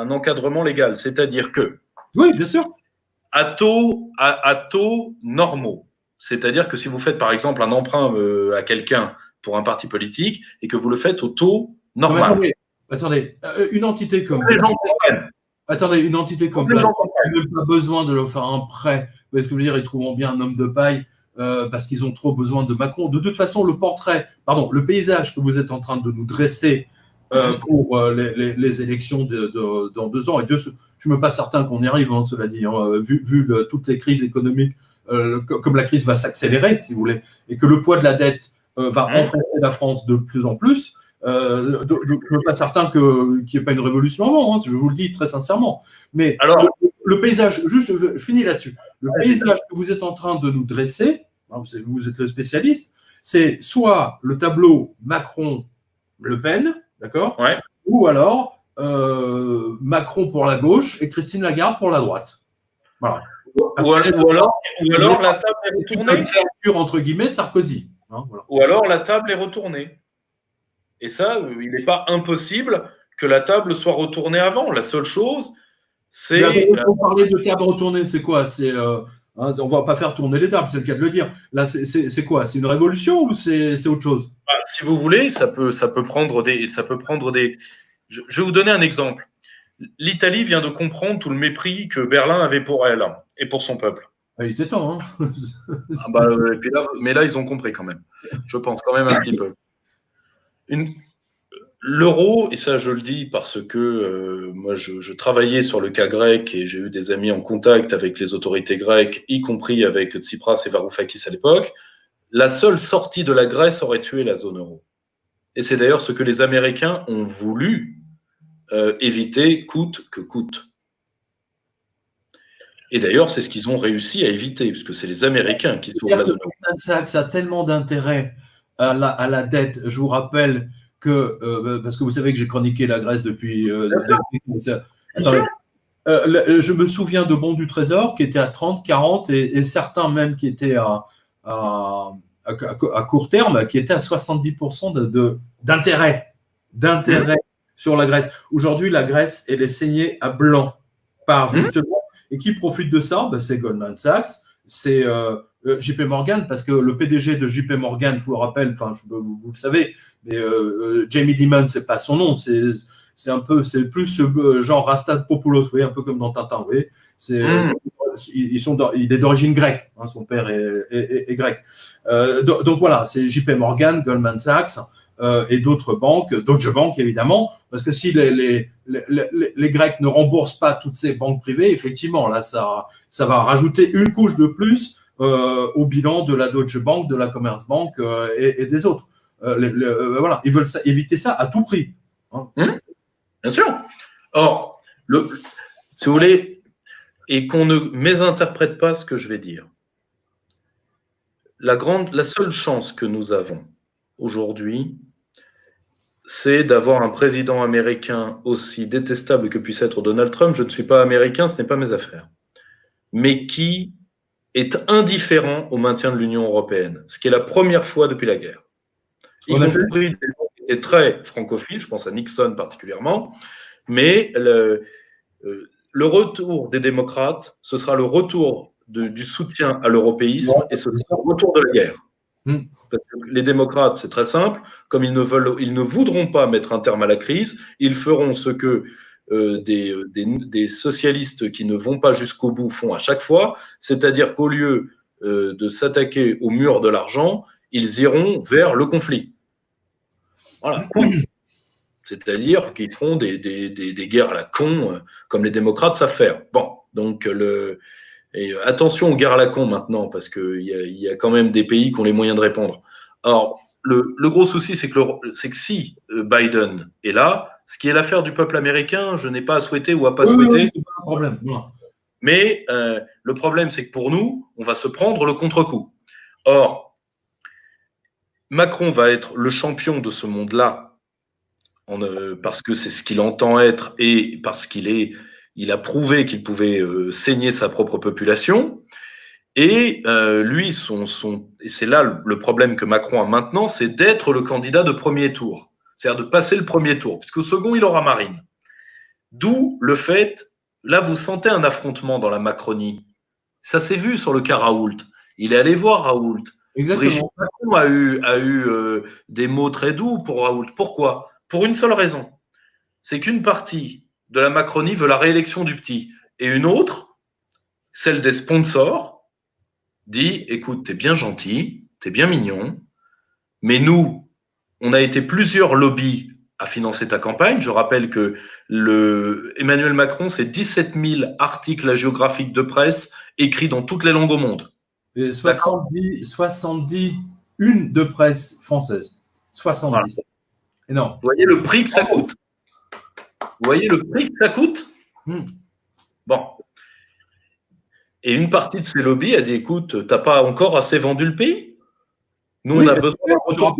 encadrement légal, c'est-à-dire que oui, bien sûr, à taux normaux, c'est-à-dire que si vous faites par exemple un emprunt à quelqu'un pour un parti politique et que vous le faites au taux normal. Non, attendez, une entité comme une entité comme n'a pas besoin de leur faire un prêt, parce que je veux dire, ils trouveront bien un homme de paille parce qu'ils ont trop besoin de Macron. De toute façon, le paysage que vous êtes en train de nous dresser pour les élections dans 2 ans, et je ne suis même pas certain qu'on y arrive, hein, cela dit, hein, vu toutes les crises économiques, comme la crise va s'accélérer, si vous voulez, et que le poids de la dette va enfoncer la France de plus en plus. Je ne suis pas certain qu'il n'y ait pas une révolution avant, hein, je vous le dis très sincèrement. Mais alors, le paysage, juste, je finis là-dessus. Le paysage que vous êtes en train de nous dresser, hein, vous êtes le spécialiste, c'est soit le tableau Macron-Le Pen, d'accord, ou alors Macron pour la gauche et Christine Lagarde pour la droite. Voilà. Ou alors la table est retournée. Entre guillemets de Sarkozy. Hein, voilà. Ou alors la table est retournée. Et ça, il n'est pas impossible que la table soit retournée avant. La seule chose, c'est. Pour parler de table retournée, c'est quoi? On ne va pas faire tourner les tables, c'est le cas de le dire. Là, c'est quoi? C'est une révolution ou c'est autre chose? Si vous voulez, ça peut prendre des. Je vais vous donner un exemple. L'Italie vient de comprendre tout le mépris que Berlin avait pour elle et pour son peuple. Il était temps. Hein. Mais là, ils ont compris quand même. Je pense quand même un petit peu. L'euro, et ça je le dis parce que moi je travaillais sur le cas grec et j'ai eu des amis en contact avec les autorités grecques, y compris avec Tsipras et Varoufakis à l'époque, la seule sortie de la Grèce aurait tué la zone euro. Et c'est d'ailleurs ce que les Américains ont voulu éviter coûte que coûte. Et d'ailleurs, c'est ce qu'ils ont réussi à éviter, puisque c'est les Américains qui sauvent la zone euro. Goldman Sachs a tellement d'intérêt à la dette. Je vous rappelle que, parce que vous savez que j'ai chroniqué la Grèce depuis... Attendez, je me souviens de bons du Trésor qui étaient à 30, 40 et certains même qui étaient à court terme, qui étaient à 70% d'intérêt sur la Grèce. Aujourd'hui, la Grèce, elle est saignée à blanc par justement... Et qui profite de ça? C'est Goldman Sachs, c'est JP Morgan, parce que le PDG de JP Morgan, je vous le rappelle, vous le savez, mais Jamie Dimon, c'est pas son nom, c'est plus genre Rastapopoulos, vous voyez, un peu comme dans Tintin, vous voyez. Il est d'origine grecque, hein, son père est grec. Donc voilà, c'est JP Morgan, Goldman Sachs et d'autres banques, Deutsche Bank évidemment, parce que si les Grecs ne remboursent pas toutes ces banques privées, effectivement, là, ça va rajouter une couche de plus au bilan de la Deutsche Bank, de la Commerzbank et des autres. Voilà, ils veulent éviter ça à tout prix. Hein. Bien sûr. Or, si vous voulez, et qu'on ne mésinterprète pas ce que je vais dire, la seule chance que nous avons aujourd'hui, c'est d'avoir un président américain aussi détestable que puisse être Donald Trump. Je ne suis pas américain, ce n'est pas mes affaires. Mais qui est indifférent au maintien de l'Union européenne, ce qui est la première fois depuis la guerre. Y compris des gens qui étaient très francophiles, je pense à Nixon particulièrement, mais le retour des démocrates, ce sera le retour du soutien à l'européisme et ce sera le retour de la guerre. Parce que les démocrates, c'est très simple, comme ils ne voudront pas mettre un terme à la crise, ils feront ce que des socialistes qui ne vont pas jusqu'au bout font à chaque fois, c'est-à-dire qu'au lieu de s'attaquer au mur de l'argent, ils iront vers le conflit. Voilà. C'est-à-dire qu'ils feront des guerres à la con, comme les démocrates savent faire. Bon, donc attention aux guerres à la con maintenant, parce qu'il y a quand même des pays qui ont les moyens de répondre. Alors, le gros souci, c'est que si Biden est là, ce qui est l'affaire du peuple américain, je n'ai pas à souhaiter ou à pas souhaiter. C'est pas un problème. Non. Mais le problème, c'est que pour nous, on va se prendre le contre-coup. Or, Macron va être le champion de ce monde-là, parce que c'est ce qu'il entend être et parce il a prouvé qu'il pouvait saigner sa propre population. Et lui, et c'est là le problème que Macron a maintenant, c'est d'être le candidat de premier tour. C'est-à-dire de passer le premier tour, puisqu'au second, il aura Marine. D'où le fait, là, vous sentez un affrontement dans la Macronie. Ça s'est vu sur le cas Raoult. Il est allé voir Raoult. Brigitte Macron a eu des mots très doux pour Raoult. Pourquoi? Pour une seule raison. C'est qu'une partie de la Macronie veut la réélection du petit. Et une autre, celle des sponsors, dit, écoute, t'es bien gentil, t'es bien mignon, mais nous, on a été plusieurs lobbies à financer ta campagne. Je rappelle que Emmanuel Macron, c'est 17 000 articles géographiques de presse écrits dans toutes les langues au monde. Et 70 une de presse française. 70. Voilà. Énorme. Vous voyez le prix que ça coûte? Bon. Et une partie de ces lobbies a dit, écoute, t'as pas encore assez vendu le pays? Nous, on a besoin d'un retour.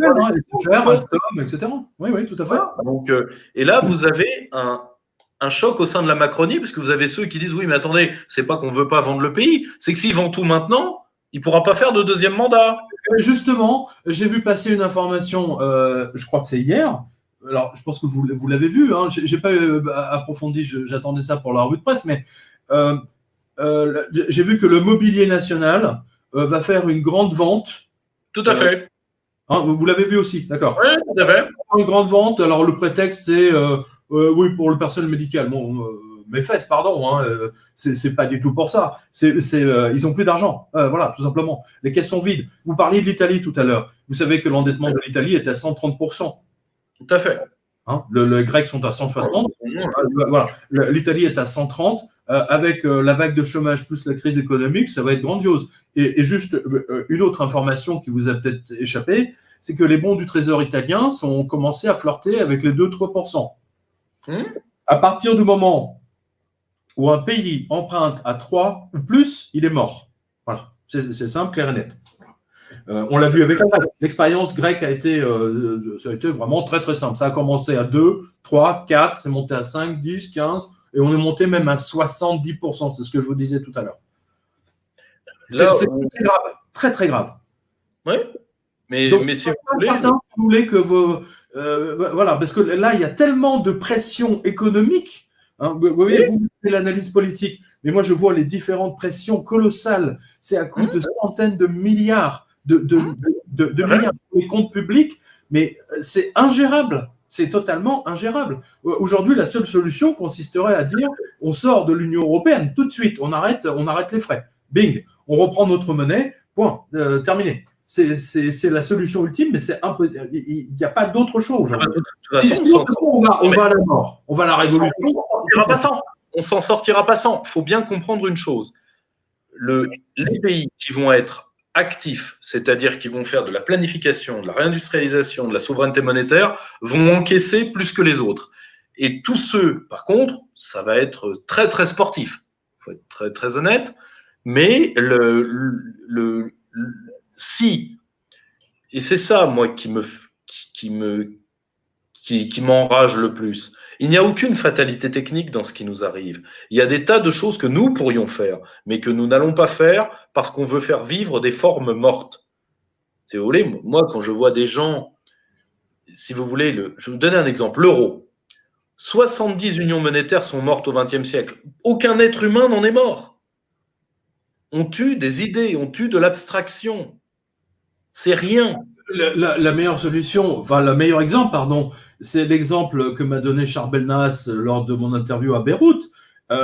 etc. Oui, tout à fait. Voilà. Donc, et là, vous avez un choc au sein de la Macronie, parce que vous avez ceux qui disent, oui, mais attendez, c'est pas qu'on veut pas vendre le pays, c'est que s'il vend tout maintenant, il pourra pas faire de deuxième mandat. Justement, j'ai vu passer une information, je crois que c'est hier. Alors, je pense que vous l'avez vu. Hein, j'ai pas approfondi, j'attendais ça pour la revue de presse, mais j'ai vu que le Mobilier National va faire une grande vente. Tout à fait. Hein, vous l'avez vu aussi, d'accord? Oui, tout à fait. Une grande vente. Alors, le prétexte, c'est oui, pour le personnel médical. Bon, mes fesses, pardon. Hein, c'est pas du tout pour ça. Ils ont plus d'argent. Voilà, tout simplement. Les caisses sont vides. Vous parliez de l'Italie tout à l'heure. Vous savez que l'endettement de l'Italie est à 130%. Tout à fait. Hein, les Grecs sont à 160. Voilà. L'Italie est à 130. Avec la vague de chômage plus la crise économique, ça va être grandiose. Et juste une autre information qui vous a peut-être échappé, c'est que les bons du Trésor italien ont commencé à flirter avec les 2-3%. À partir du moment où un pays emprunte à 3 ou plus, il est mort. Voilà, c'est simple, clair et net. On l'a vu avec l'expérience grecque ça a été vraiment très très simple. Ça a commencé à 2, 3, 4, c'est monté à 5, 10, 15, et on est monté même à 70%. C'est ce que je vous disais tout à l'heure. C'est très grave, très très grave. Oui, mais si vous voulez que voilà, parce que là, il y a tellement de pression économique. Hein, vous voyez, vous faites l'analyse politique, mais moi, je vois les différentes pressions colossales. C'est à coût de centaines de milliards de milliards pour les comptes publics, mais c'est ingérable. C'est totalement ingérable. Aujourd'hui, la seule solution consisterait à dire on sort de l'Union européenne tout de suite, on arrête les frais. Bing, on reprend notre monnaie, point, terminé. C'est la solution ultime, mais c'est impossible. Il n'y a pas d'autre chose aujourd'hui. On va à la mort, on va à la révolution. On s'en sortira pas sans. Il faut bien comprendre une chose. Les pays qui vont être actifs, c'est-à-dire qui vont faire de la planification, de la réindustrialisation, de la souveraineté monétaire, vont encaisser plus que les autres. Et tous ceux, par contre, ça va être très, très sportif. Il faut être très, très honnête. Mais si, et c'est ça, moi, qui qui m'enrage le plus. Il n'y a aucune fatalité technique dans ce qui nous arrive. Il y a des tas de choses que nous pourrions faire, mais que nous n'allons pas faire parce qu'on veut faire vivre des formes mortes. Si vous voulez, moi, quand je vois des gens, si vous voulez, je vais vous donner un exemple, l'euro. 70 unions monétaires sont mortes au XXe siècle. Aucun être humain n'en est mort. On tue des idées, on tue de l'abstraction. C'est rien. La meilleure solution, enfin, le meilleur exemple, pardon, c'est l'exemple que m'a donné Charbel Nas lors de mon interview à Beyrouth.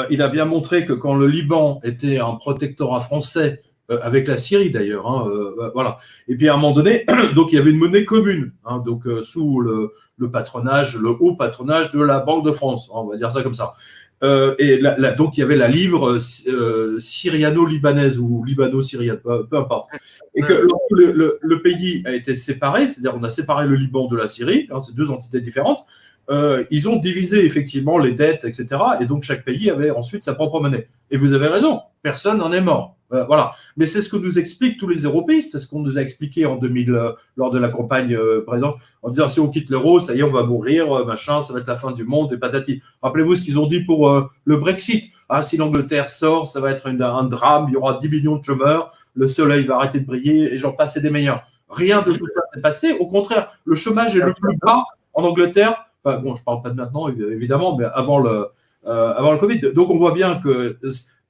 Il a bien montré que quand le Liban était un protectorat français, avec la Syrie d'ailleurs, hein, voilà. Et puis à un moment donné, donc il y avait une monnaie commune, hein, donc sous le patronage, le haut patronage de la Banque de France, on va dire ça comme ça. Et donc il y avait la livre syriano-libanaise ou libano-syrienne, peu importe. Et que lorsque le pays a été séparé, c'est-à-dire on a séparé le Liban de la Syrie, hein, c'est deux entités différentes, ils ont divisé effectivement les dettes, etc. Et donc chaque pays avait ensuite sa propre monnaie. Et vous avez raison, personne n'en est mort. Voilà. Mais c'est ce que nous expliquent tous les européistes, c'est ce qu'on nous a expliqué en 2000 lors de la campagne, par exemple, en disant si on quitte l'euro, ça y est, on va mourir, machin, ça va être la fin du monde, et patati. Rappelez-vous ce qu'ils ont dit pour le Brexit. Ah, si l'Angleterre sort, ça va être un drame, il y aura 10 millions de chômeurs, le soleil va arrêter de briller, et j'en passe et des meilleurs. Rien de tout ça s'est passé. Au contraire, le chômage est le plus bas en Angleterre. Enfin, bon, je ne parle pas de maintenant, évidemment, mais avant le Covid. Donc, on voit bien que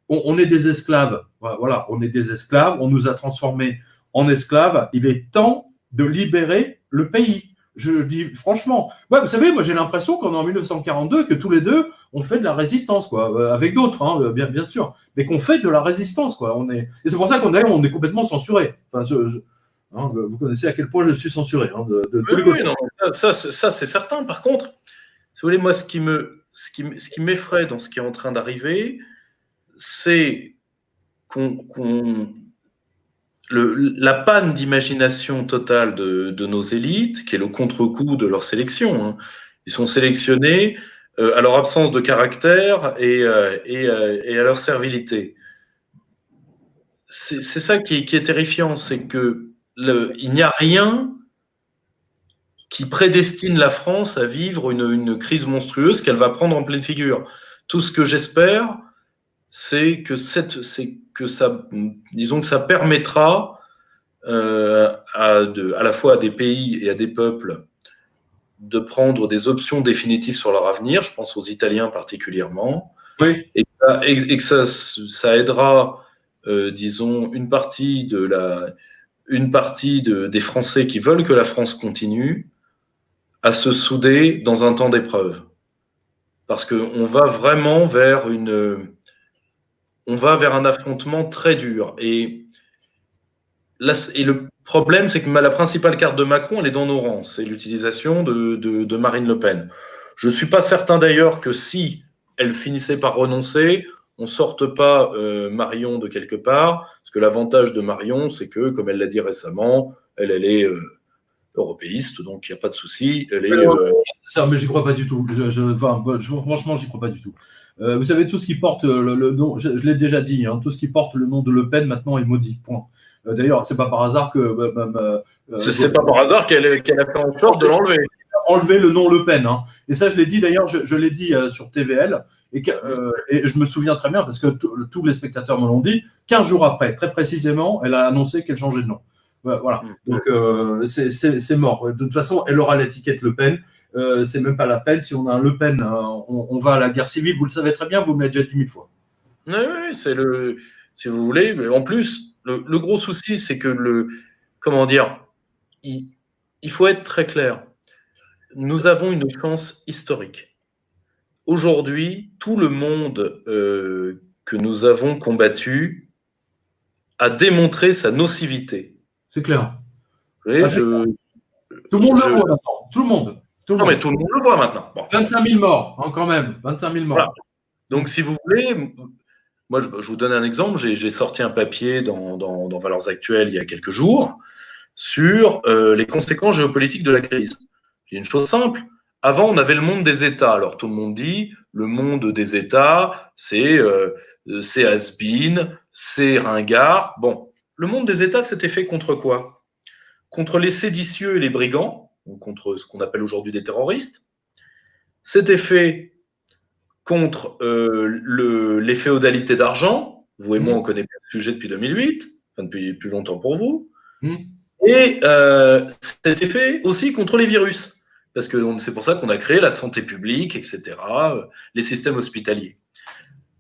on est des esclaves. Voilà, on est des esclaves. On nous a transformés en esclaves. Il est temps de libérer le pays. Je dis franchement. Ouais, vous savez, moi, j'ai l'impression qu'on est en 1942, que tous les deux, on fait de la résistance, quoi, avec d'autres, hein, bien sûr, mais qu'on fait de la résistance, quoi. Et c'est pour ça qu'on est complètement censuré. Enfin, hein, vous connaissez à quel point je suis censuré, hein, de tous les côtés. Non, ça c'est certain. Par contre, si vous voulez, moi, ce qui m'effraie dans ce qui est en train d'arriver, c'est la panne d'imagination totale de nos élites, qui est le contre-coup de leur sélection. Hein. Ils sont sélectionnés à leur absence de caractère et à leur servilité. C'est ça qui est terrifiant, c'est que il n'y a rien qui prédestine la France à vivre une crise monstrueuse qu'elle va prendre en pleine figure. Tout ce que j'espère, c'est que ça permettra à la fois à des pays et à des peuples de prendre des options définitives sur leur avenir. Je pense aux Italiens particulièrement. Oui. Et que ça aidera, disons, une partie des Français qui veulent que la France continue à se souder dans un temps d'épreuve. Parce qu'on va vraiment vers un affrontement très dur. Et le problème, c'est que la principale carte de Macron, elle est dans nos rangs. C'est l'utilisation de Marine Le Pen. Je ne suis pas certain d'ailleurs que si elle finissait par renoncer, on ne sorte pas Marion de quelque part. Parce que l'avantage de Marion, c'est que, comme elle l'a dit récemment, elle est européiste, donc il n'y a pas de souci. Ça, mais j'y crois pas du tout. Franchement, j'y crois pas du tout. Vous savez, tout ce qui porte le nom, je l'ai déjà dit, hein, tout ce qui porte le nom de Le Pen maintenant est maudit. Point. D'ailleurs, c'est pas par hasard que. C'est pas par hasard qu'elle a fait en sorte de l'enlever. Enlever le nom Le Pen. Hein. Et ça, je l'ai dit d'ailleurs, je l'ai dit sur TVL. Et je me souviens très bien, parce que tous les spectateurs me l'ont dit, 15 jours après, très précisément, elle a annoncé qu'elle changeait de nom. Voilà. Donc, c'est mort. De toute façon, elle aura l'étiquette Le Pen. C'est même pas la peine. Si on a un Le Pen, on va à la guerre civile. Vous le savez très bien, vous me l'avez déjà dit 1000 fois. Oui, c'est si vous voulez. Mais en plus, le gros souci, c'est que comment dire, il faut être très clair. Nous avons une chance historique. Aujourd'hui, tout le monde que nous avons combattu a démontré sa nocivité. C'est clair. Voyez, tout le monde le voit maintenant. Tout le monde. Mais tout le monde le voit maintenant. Bon. 25 000 morts, hein, quand même. 25 000 morts. Voilà. Donc, si vous voulez, moi, je vous donne un exemple. J'ai sorti un papier dans Valeurs Actuelles il y a quelques jours sur les conséquences géopolitiques de la crise. J'ai une chose simple. Avant, on avait le monde des États. Alors, tout le monde dit, le monde des États, c'est has-been, c'est ringard. Bon, le monde des États s'était fait contre quoi? Contre les séditieux et les brigands, donc contre ce qu'on appelle aujourd'hui des terroristes. C'était fait contre les féodalités d'argent. Vous et moi, on connaît bien le sujet depuis 2008, enfin depuis plus longtemps pour vous. Et c'était fait aussi contre les virus, parce que c'est pour ça qu'on a créé la santé publique, etc., les systèmes hospitaliers.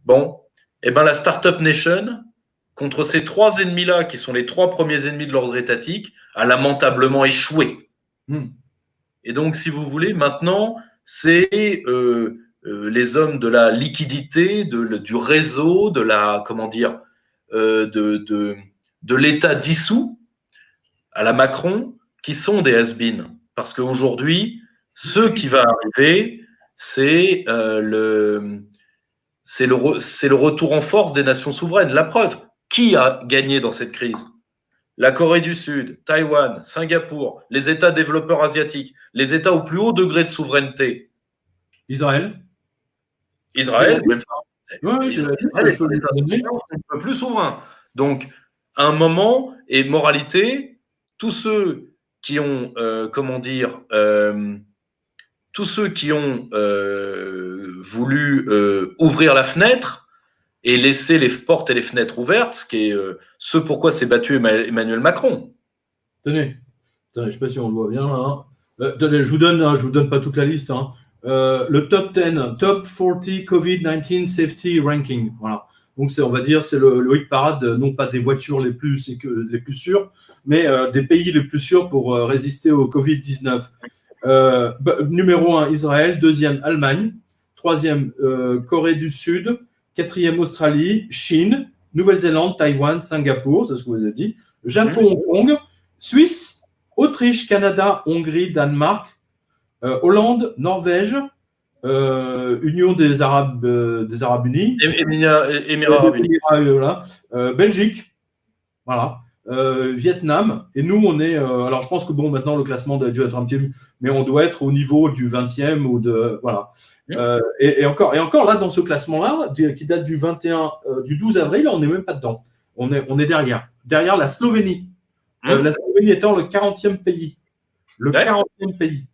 Bon, et bien la Startup Nation, contre ces 3 ennemis-là, qui sont les 3 premiers ennemis de l'ordre étatique, a lamentablement échoué. Et donc, si vous voulez, maintenant, c'est les hommes de la liquidité, du réseau, de la, comment dire, de l'État dissous, à la Macron, qui sont des has-been. Parce qu'aujourd'hui, ce qui va arriver, c'est le retour en force des nations souveraines. La preuve, qui a gagné dans cette crise? La Corée du Sud, Taïwan, Singapour, les États développeurs asiatiques, les États au plus haut degré de souveraineté. Israël, même ça. Ouais, Israël est un peu plus souverain. Donc, à un moment, et moralité, tous ceux qui ont, voulu ouvrir la fenêtre et laisser les portes et les fenêtres ouvertes, ce qui est ce pourquoi s'est battu Emmanuel Macron. Tenez, je ne sais pas si on le voit bien là. Je vous donne pas toute la liste. Le top 10, top 40 COVID-19 safety ranking. Voilà. Donc on va dire, c'est le hit parade, non pas des voitures les plus sûres, mais des pays les plus sûrs pour résister au Covid-19. Numéro 1, Israël. Deuxième, Allemagne. Troisième, Corée du Sud. Quatrième, Australie. Chine. Nouvelle-Zélande, Taïwan, Singapour, c'est ce que vous avez dit. Japon, Hong Kong. Suisse, Autriche, Canada, Hongrie, Danemark. Hollande, Norvège. Union des Arabes Unis. Émirats Arabes Unis. Voilà. Belgique. Voilà. Vietnam, et nous on est alors je pense que bon maintenant le classement a dû être un petit peu, mais on doit être au niveau du 20e ou de voilà. Et encore là dans ce classement là qui date du 12 avril, on n'est même pas dedans, on est derrière la Slovénie. La Slovénie étant le 40e pays, 40e pays.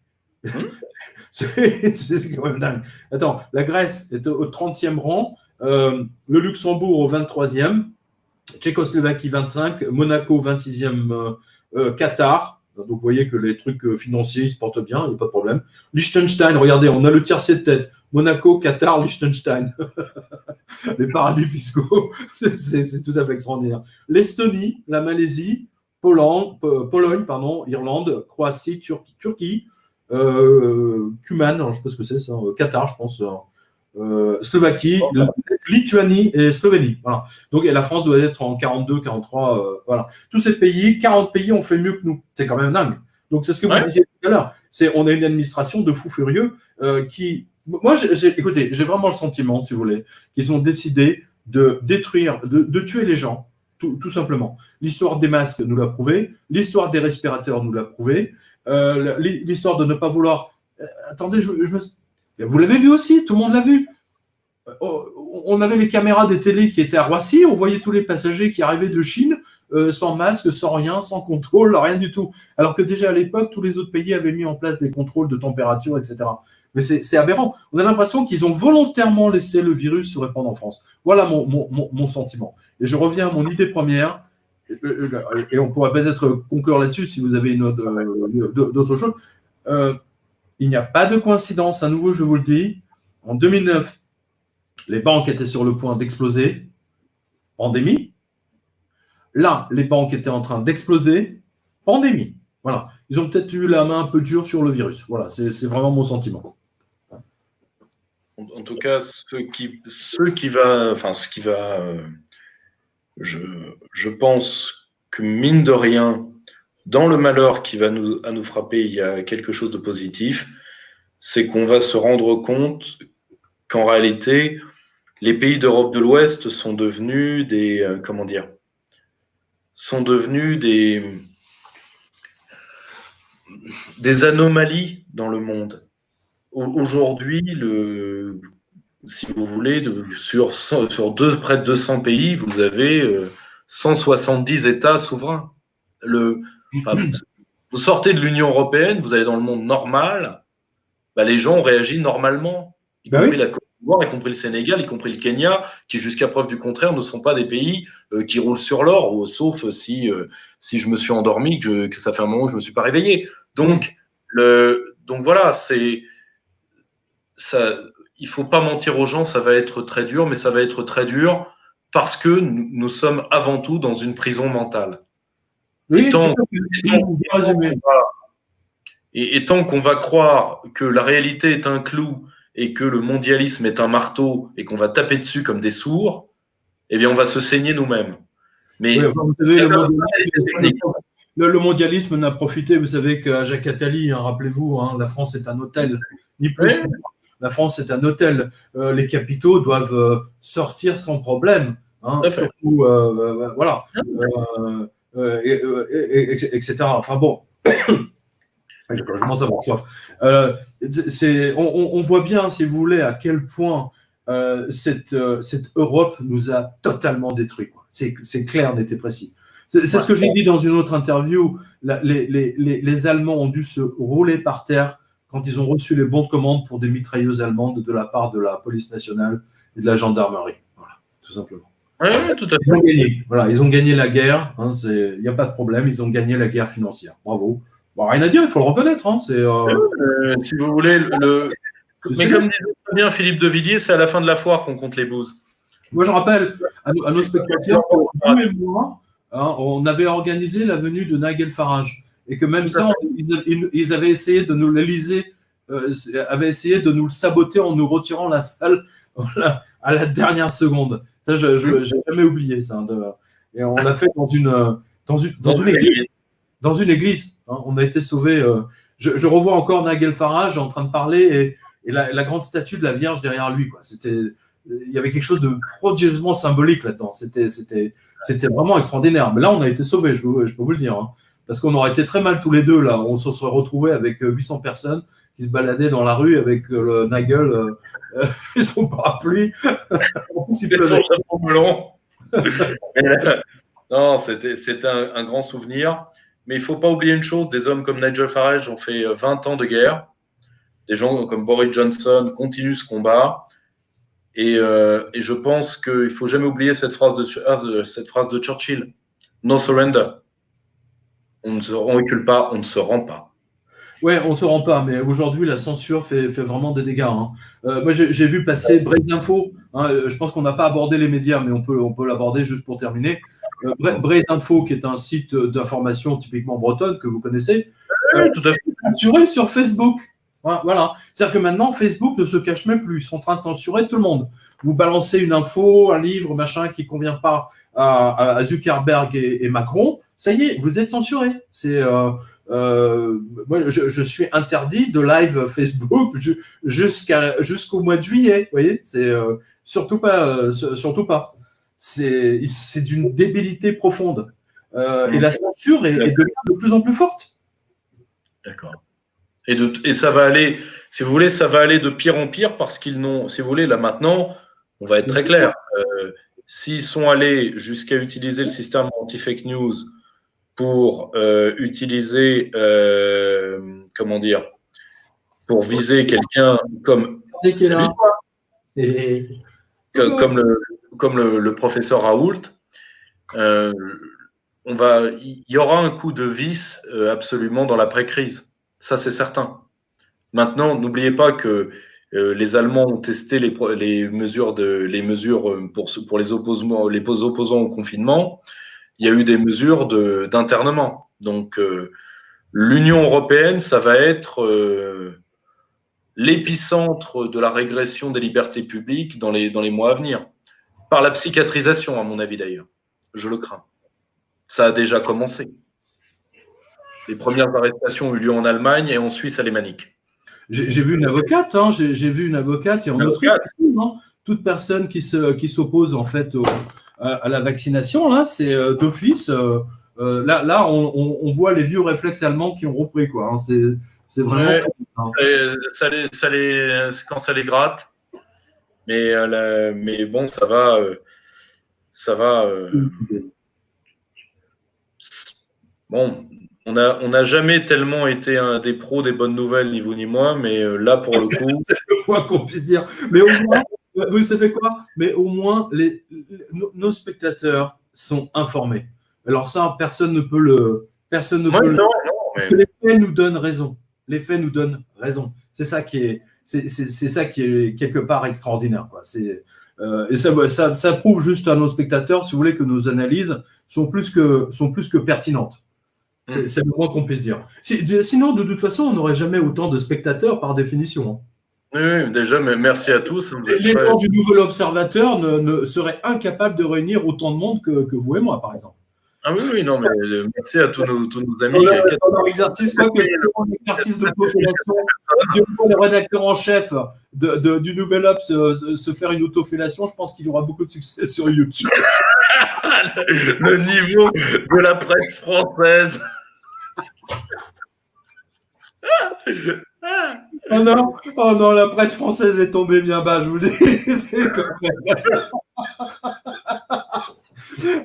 C'est quand même dingue. Attends, la Grèce est au 30e rang, le Luxembourg au 23e, Tchécoslovaquie 25, Monaco 26e, Qatar. Donc vous voyez que les trucs financiers ils se portent bien, il n'y a pas de problème. Liechtenstein, regardez, on a le tiercé de tête. Monaco, Qatar, Liechtenstein. Les paradis fiscaux, c'est tout à fait extraordinaire. L'Estonie, la Malaisie, Pologne, Irlande, Croatie, Turquie, Cuman, je ne sais pas ce que c'est ça, Qatar, je pense. Slovaquie, Lituanie et Slovénie. Voilà. Donc, et la France doit être en 42, 43. Voilà. Tous ces pays, 40 pays ont fait mieux que nous. C'est quand même dingue. Donc, c'est ce que vous disiez tout à l'heure. On a une administration de fous furieux qui. Moi, écoutez, j'ai vraiment le sentiment, si vous voulez, qu'ils ont décidé de détruire, de tuer les gens, tout simplement. L'histoire des masques nous l'a prouvé. L'histoire des respirateurs nous l'a prouvé. L'histoire de ne pas vouloir. Attendez, vous l'avez vu aussi, tout le monde l'a vu. On avait les caméras des télés qui étaient à Roissy, on voyait tous les passagers qui arrivaient de Chine sans masque, sans rien, sans contrôle, rien du tout. Alors que déjà à l'époque, tous les autres pays avaient mis en place des contrôles de température, etc. Mais c'est aberrant. On a l'impression qu'ils ont volontairement laissé le virus se répandre en France. Voilà mon sentiment. Et je reviens à mon idée première, et on pourrait peut-être conclure là-dessus si vous avez d'autres choses. Il n'y a pas de coïncidence, à nouveau, je vous le dis. En 2009, les banques étaient sur le point d'exploser. Pandémie. Là, les banques étaient en train d'exploser. Pandémie. Voilà. Ils ont peut-être eu la main un peu dure sur le virus. Voilà, c'est vraiment mon sentiment. En tout cas, je pense que mine de rien, dans le malheur qui va à nous frapper, il y a quelque chose de positif, c'est qu'on va se rendre compte qu'en réalité, les pays d'Europe de l'Ouest sont devenus des anomalies dans le monde. Aujourd'hui, si vous voulez, sur près de 200 pays, vous avez 170 États souverains. Vous sortez de l'Union européenne, vous allez dans le monde normal, bah, les gens ont réagi normalement, y Ben compris oui. la Côte d'Ivoire, y compris le Sénégal, y compris le Kenya, qui jusqu'à preuve du contraire ne sont pas des pays qui roulent sur l'or, sauf si je me suis endormi, que ça fait un moment que je me suis pas réveillé. Donc, donc voilà, ça, il faut pas mentir aux gens, ça va être très dur, mais ça va être très dur parce que nous sommes avant tout dans une prison mentale. Et Oui, tant, tout à fait. Bien résumé. et tant qu'on va croire que la réalité est un clou et que le mondialisme est un marteau et qu'on va taper dessus comme des sourds, eh bien, on va se saigner nous-mêmes. Oui, Mais enfin, vous savez, il y a comme des techniques. le mondialisme n'a profité, vous savez qu'à Jacques Attali, hein, rappelez-vous, hein, la France est un hôtel, ni plus Oui, ni moins. La France est un hôtel. Les capitaux doivent sortir sans problème, hein, tout à fait. surtout, voilà, etc. Enfin bon, je commence à avoir soif. On voit bien, si vous voulez, à quel point cette Europe nous a totalement détruits. C'est clair, net et précis. C'est ce que j'ai dit dans une autre interview. Les Allemands ont dû se rouler par terre quand ils ont reçu les bons de commande pour des mitrailleuses allemandes de la part de la police nationale et de la gendarmerie. Voilà, tout simplement. Oui, tout à fait. Ils ont gagné. Voilà, ils ont gagné la guerre. Il n'y a pas de problème. Ils ont gagné la guerre financière. Bravo. Bon, rien à dire, il faut le reconnaître. Hein, Si vous voulez, mais comme disait très bien Philippe de Villiers, c'est à la fin de la foire qu'on compte les bouses. Moi, je rappelle à nos spectateurs que vous et moi, hein, on avait organisé la venue de Nigel Farage et que même ça, ils avaient essayé de nous l'Élysée avait essayé de nous le saboter en nous retirant la salle voilà, à la dernière seconde. Ça, je n'ai jamais oublié ça. Et on l'a fait dans une église. Dans une église, hein, on a été sauvés. Je revois encore Nigel Farage en train de parler et la grande statue de la Vierge derrière lui. Il y avait quelque chose de prodigieusement symbolique là-dedans. C'était vraiment extraordinaire. Mais là, on a été sauvés, je peux vous le dire. Hein, parce qu'on aurait été très mal tous les deux. Là, on se serait retrouvés avec 800 personnes qui se baladaient dans la rue avec le Nigel et son parapluie. Et son chapeau melon. Non, c'était un grand souvenir. Mais il ne faut pas oublier une chose, des hommes comme Nigel Farage ont fait 20 ans de guerre. Des gens comme Boris Johnson continuent ce combat. Et je pense qu'il ne faut jamais oublier cette phrase de Churchill. No surrender. On ne se recule pas, on ne se rend pas. Ouais, on ne se rend pas, mais aujourd'hui, la censure fait vraiment des dégâts. Hein. Moi, j'ai vu passer Braise Info. Hein, je pense qu'on n'a pas abordé les médias, mais on peut l'aborder juste pour terminer. Braise Info, qui est un site d'information typiquement bretonne que vous connaissez, Oui, tout à fait. censuré sur Facebook. Voilà. C'est-à-dire que maintenant, Facebook ne se cache même plus. Ils sont en train de censurer tout le monde. Vous balancez une info, un livre, machin, qui ne convient pas à Zuckerberg et Macron, ça y est, vous êtes censuré. Moi, je suis interdit de live Facebook jusqu'au mois de juillet. Vous voyez, c'est surtout pas. C'est d'une débilité profonde. Et la censure est de plus en plus forte. D'accord. Et ça va aller, si vous voulez, ça va aller de pire en pire parce qu'ils n'ont, si vous voulez, là maintenant, on va être très clair. S'ils sont allés jusqu'à utiliser le système anti-fake news pour utiliser, comment dire, pour viser quelqu'un comme, comme le professeur Raoult, il y aura un coup de vis absolument dans l'après-crise. Ça, c'est certain. Maintenant, n'oubliez pas que les Allemands ont testé les mesures pour les opposants au confinement. Il y a eu des mesures d'internement. Donc, l'Union européenne, ça va être l'épicentre de la régression des libertés publiques dans les mois à venir. Par la psychiatrisation, à mon avis d'ailleurs. Je le crains. Ça a déjà commencé. Les premières arrestations ont eu lieu en Allemagne et en Suisse alémanique. J'ai vu une avocate, hein, j'ai vu une avocate et en Autriche, hein, toute personne qui s'oppose en fait à la vaccination, là, c'est d'office. Là, on voit les vieux réflexes allemands qui ont repris, quoi. Hein, c'est vraiment. Ouais, quand ça les gratte, mais bon, ça va. Bon, on n'a jamais tellement été des pros des bonnes nouvelles, ni vous ni moi, mais là, pour le coup. C'est le moins qu'on puisse dire. Mais au moins, vous savez quoi? Mais au moins, nos spectateurs sont informés. Alors ça, personne ne peut le. Personne ne Ouais, peut le. non, mais... Les faits nous donnent raison. Les faits nous donnent raison. C'est ça qui est. C'est ça qui est quelque part extraordinaire, quoi. Et ça prouve juste à nos spectateurs, si vous voulez, que nos analyses sont plus que pertinentes. C'est le moins qu'on puisse dire. Sinon, de toute façon, on n'aurait jamais autant de spectateurs par définition. Oui, déjà, mais merci à tous. Les gens du Nouvel Observateur ne seraient incapables de réunir autant de monde que vous et moi, par exemple. Ah oui, non, mais merci à tous nos amis. Dans l'exercice, quoi que c'est l'exercice d'autofellation, si on voit le rédacteur en chef du Nouvel Obs se faire une autofellation, je pense qu'il aura beaucoup de succès sur YouTube. Le niveau de la presse française. Oh non, la presse française est tombée bien bas, je vous le dis. C'est quand même...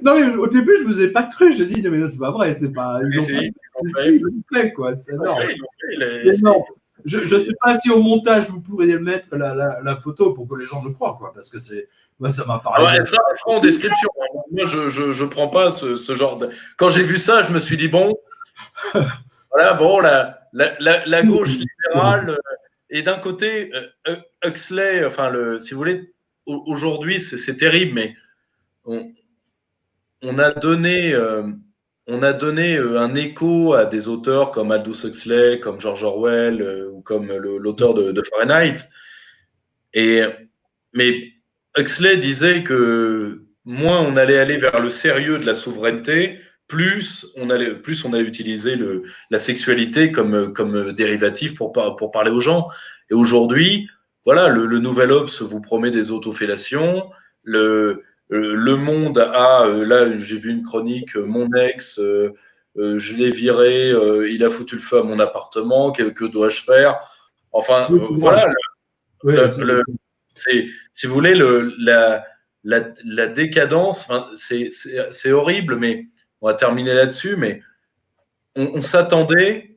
Non, mais au début, je ne vous ai pas cru. J'ai dit, mais c'est pas vrai, c'est pas. Ils l'ont fait, quoi. C'est énorme. Je ne sais pas si au montage, vous pourriez mettre la photo pour que les gens le croient, quoi, parce que moi, ça m'a parlé. Elle sera en description. Moi, je ne prends pas ce genre de. Quand j'ai vu ça, je me suis dit, bon, voilà, bon, la gauche libérale. Et d'un côté, Huxley, enfin, si vous voulez, aujourd'hui, c'est terrible, mais on a donné un écho à des auteurs comme Aldous Huxley, comme George Orwell, ou comme l'auteur de Fahrenheit. Mais Huxley disait que moins on allait aller vers le sérieux de la souveraineté, plus on allait utiliser la sexualité comme dérivatif pour parler aux gens. Et aujourd'hui, voilà, le Nouvel Obs vous promet des autofellations. Le Monde a, là, j'ai vu une chronique, mon ex, je l'ai viré, il a foutu le feu à mon appartement, que dois-je faire? Enfin, voilà. Si vous voulez, la décadence, c'est horrible, mais on va terminer là-dessus, mais on s'attendait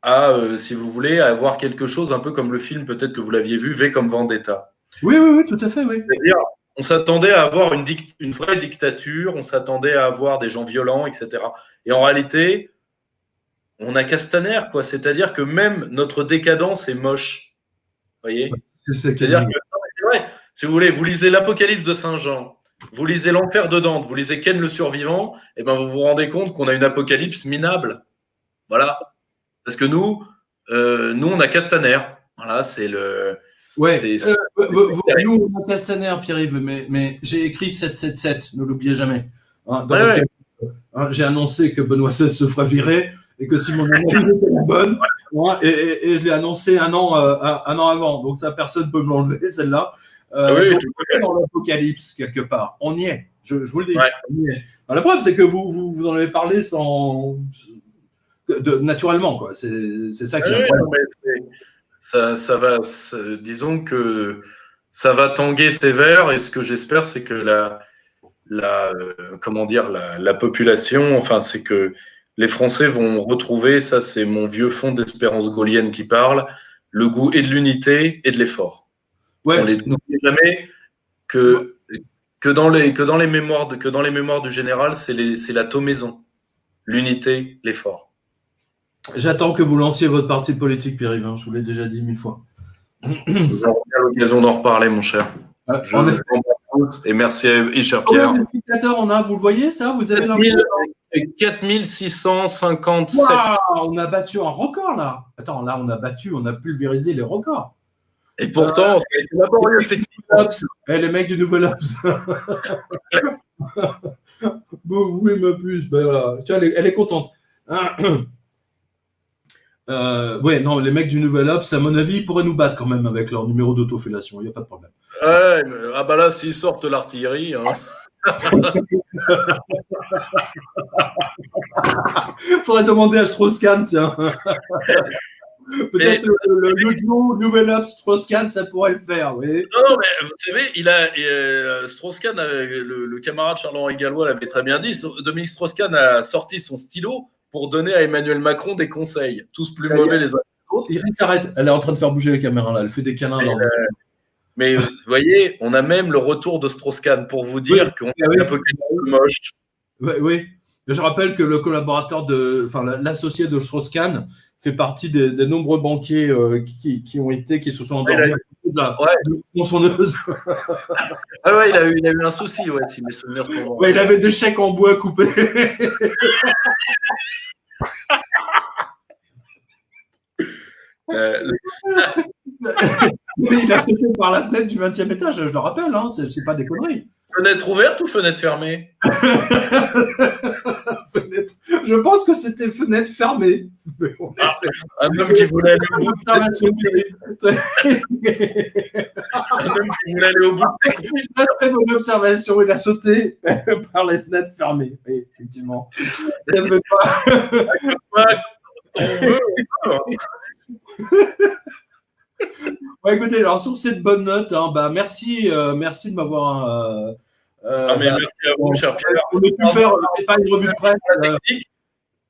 à, si vous voulez, à avoir quelque chose un peu comme le film, peut-être que vous l'aviez vu, V comme Vendetta. Oui, tout à fait, oui. C'est-à-dire, on s'attendait à avoir une vraie dictature, on s'attendait à avoir des gens violents, etc. Et en réalité, on a Castaner, quoi. C'est-à-dire que même notre décadence est moche. Vous voyez ? C'est-à-dire que, c'est vrai, si vous voulez, vous lisez l'Apocalypse de Saint Jean, vous lisez l'Enfer de Dante, vous lisez Ken le Survivant, et ben vous vous rendez compte qu'on a une apocalypse minable. Voilà. Parce que nous, on a Castaner. Voilà, c'est le. Ouais. Nous, on a Castaner, Pierre-Yves, mais j'ai écrit 777, ne l'oubliez jamais. Dans lequel j'ai annoncé que Benoît XVI se ferait virer et que si mon analyse était la bonne, et je l'ai annoncé un an avant, donc ça, personne ne peut me l'enlever, celle-là. Donc, dans l'apocalypse, quelque part. On y est, je vous le dis. Ouais. On y est. Alors, la preuve, c'est que vous en avez parlé naturellement, quoi. C'est ça qui est incroyable. Ça va, disons que ça va tanguer sévère, et ce que j'espère, c'est que la population, enfin, c'est que les Français vont retrouver, ça c'est mon vieux fond d'espérance gaulienne qui parle, le goût et de l'unité et de l'effort. Ouais. N'oubliez jamais que dans les mémoires du général, c'est la taumaison, l'unité, l'effort. J'attends que vous lanciez votre parti politique, Pierre-Yves. Je vous l'ai déjà dit 1000 fois. Vous aurez l'occasion d'en reparler, mon cher. Je vous embrasse et merci à cher Pierre. Combien de spectateurs on a? Vous le voyez, ça? Vous avez 4657. Wow, on a battu un record, là. Attends, là, on a pulvérisé les records. Et pourtant, ça a été laborieux techniquement. Les mecs du Nouvel Obs. Bon, oui, ma puce. Ben voilà. Tiens, elle est contente. Ouais, non, les mecs du Nouvel Obs, à mon avis, ils pourraient nous battre quand même avec leur numéro d'autofellation. Il n'y a pas de problème. Ouais, ah bah là, s'ils sortent l'artillerie. Hein. Faudrait demander à Strauss-Kahn, tiens. Peut-être le duo Nouvel Obs Strauss-Kahn, ça pourrait le faire, oui. Non, mais vous savez, Strauss-Kahn, le camarade Charles-Henri Gallois l'avait très bien dit. Dominique Strauss-Kahn a sorti son stylo pour donner à Emmanuel Macron des conseils, tous plus mauvais les uns que les autres. Iris s'arrête, elle est en train de faire bouger la caméra là, elle fait des câlins. Mais vous voyez, on a même le retour de Strauss-Kahn pour vous dire qu'on est un peu moche. Oui. Je rappelle que le collaborateur l'associé de Strauss-Kahn fait partie des nombreux banquiers qui se sont endormis de la tronçonneuse. Ah il a eu un souci, si mes souvenirs sont bons. Il avait des chèques en bois coupés. Il a sauté par la fenêtre du 20e étage, je le rappelle, hein, c'est pas des conneries. Fenêtre ouverte ou fenêtre fermée? Je pense que c'était fenêtre fermée. Un homme qui voulait aller au bout de un homme qui voulait aller au bout de très bonne observation, il a sauté par les fenêtres fermées. Oui, effectivement. Écoutez, alors sur cette bonne note, merci de m'avoir. Merci à vous, cher Pierre. On a pu faire, c'est pas une revue de presse.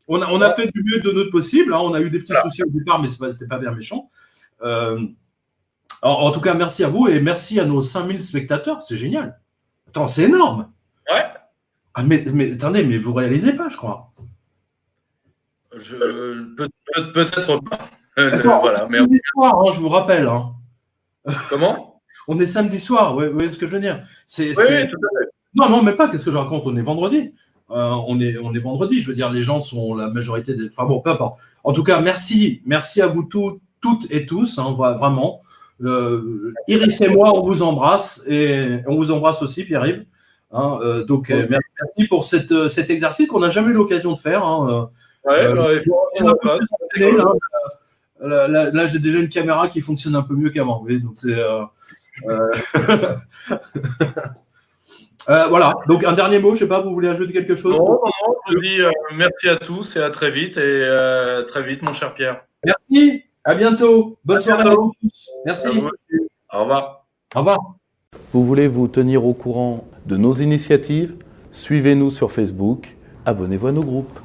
On a fait du mieux de notre possible. On a eu des petits soucis au départ, mais c'était pas bien méchant. En tout cas, merci à vous et merci à nos 5000 spectateurs. C'est génial. Attends, c'est énorme. Ouais. Ah, mais attendez, mais vous réalisez pas, je crois. Peut-être pas. Voilà, mais samedi soir, je vous rappelle. Comment? On est samedi soir, vous voyez ce que je veux dire? Oui, tout à fait. Non, mais pas, qu'est-ce que je raconte? On est vendredi. On est vendredi, je veux dire, les gens sont la majorité des. Enfin bon, peu importe. En tout cas, merci à vous toutes et tous, vraiment. Iris et moi, on vous embrasse et on vous embrasse aussi, Pierre-Yves. Merci pour cet exercice qu'on n'a jamais eu l'occasion de faire. Là, j'ai déjà une caméra qui fonctionne un peu mieux qu'avant. Donc c'est. Voilà, donc un dernier mot, je sais pas, vous voulez ajouter quelque chose? Non, je dis merci à tous et à très vite, mon cher Pierre. Merci, à bientôt, bonne soirée à tous. Merci. Au revoir. Au revoir. Vous voulez vous tenir au courant de nos initiatives? Suivez-nous sur Facebook, abonnez-vous à nos groupes.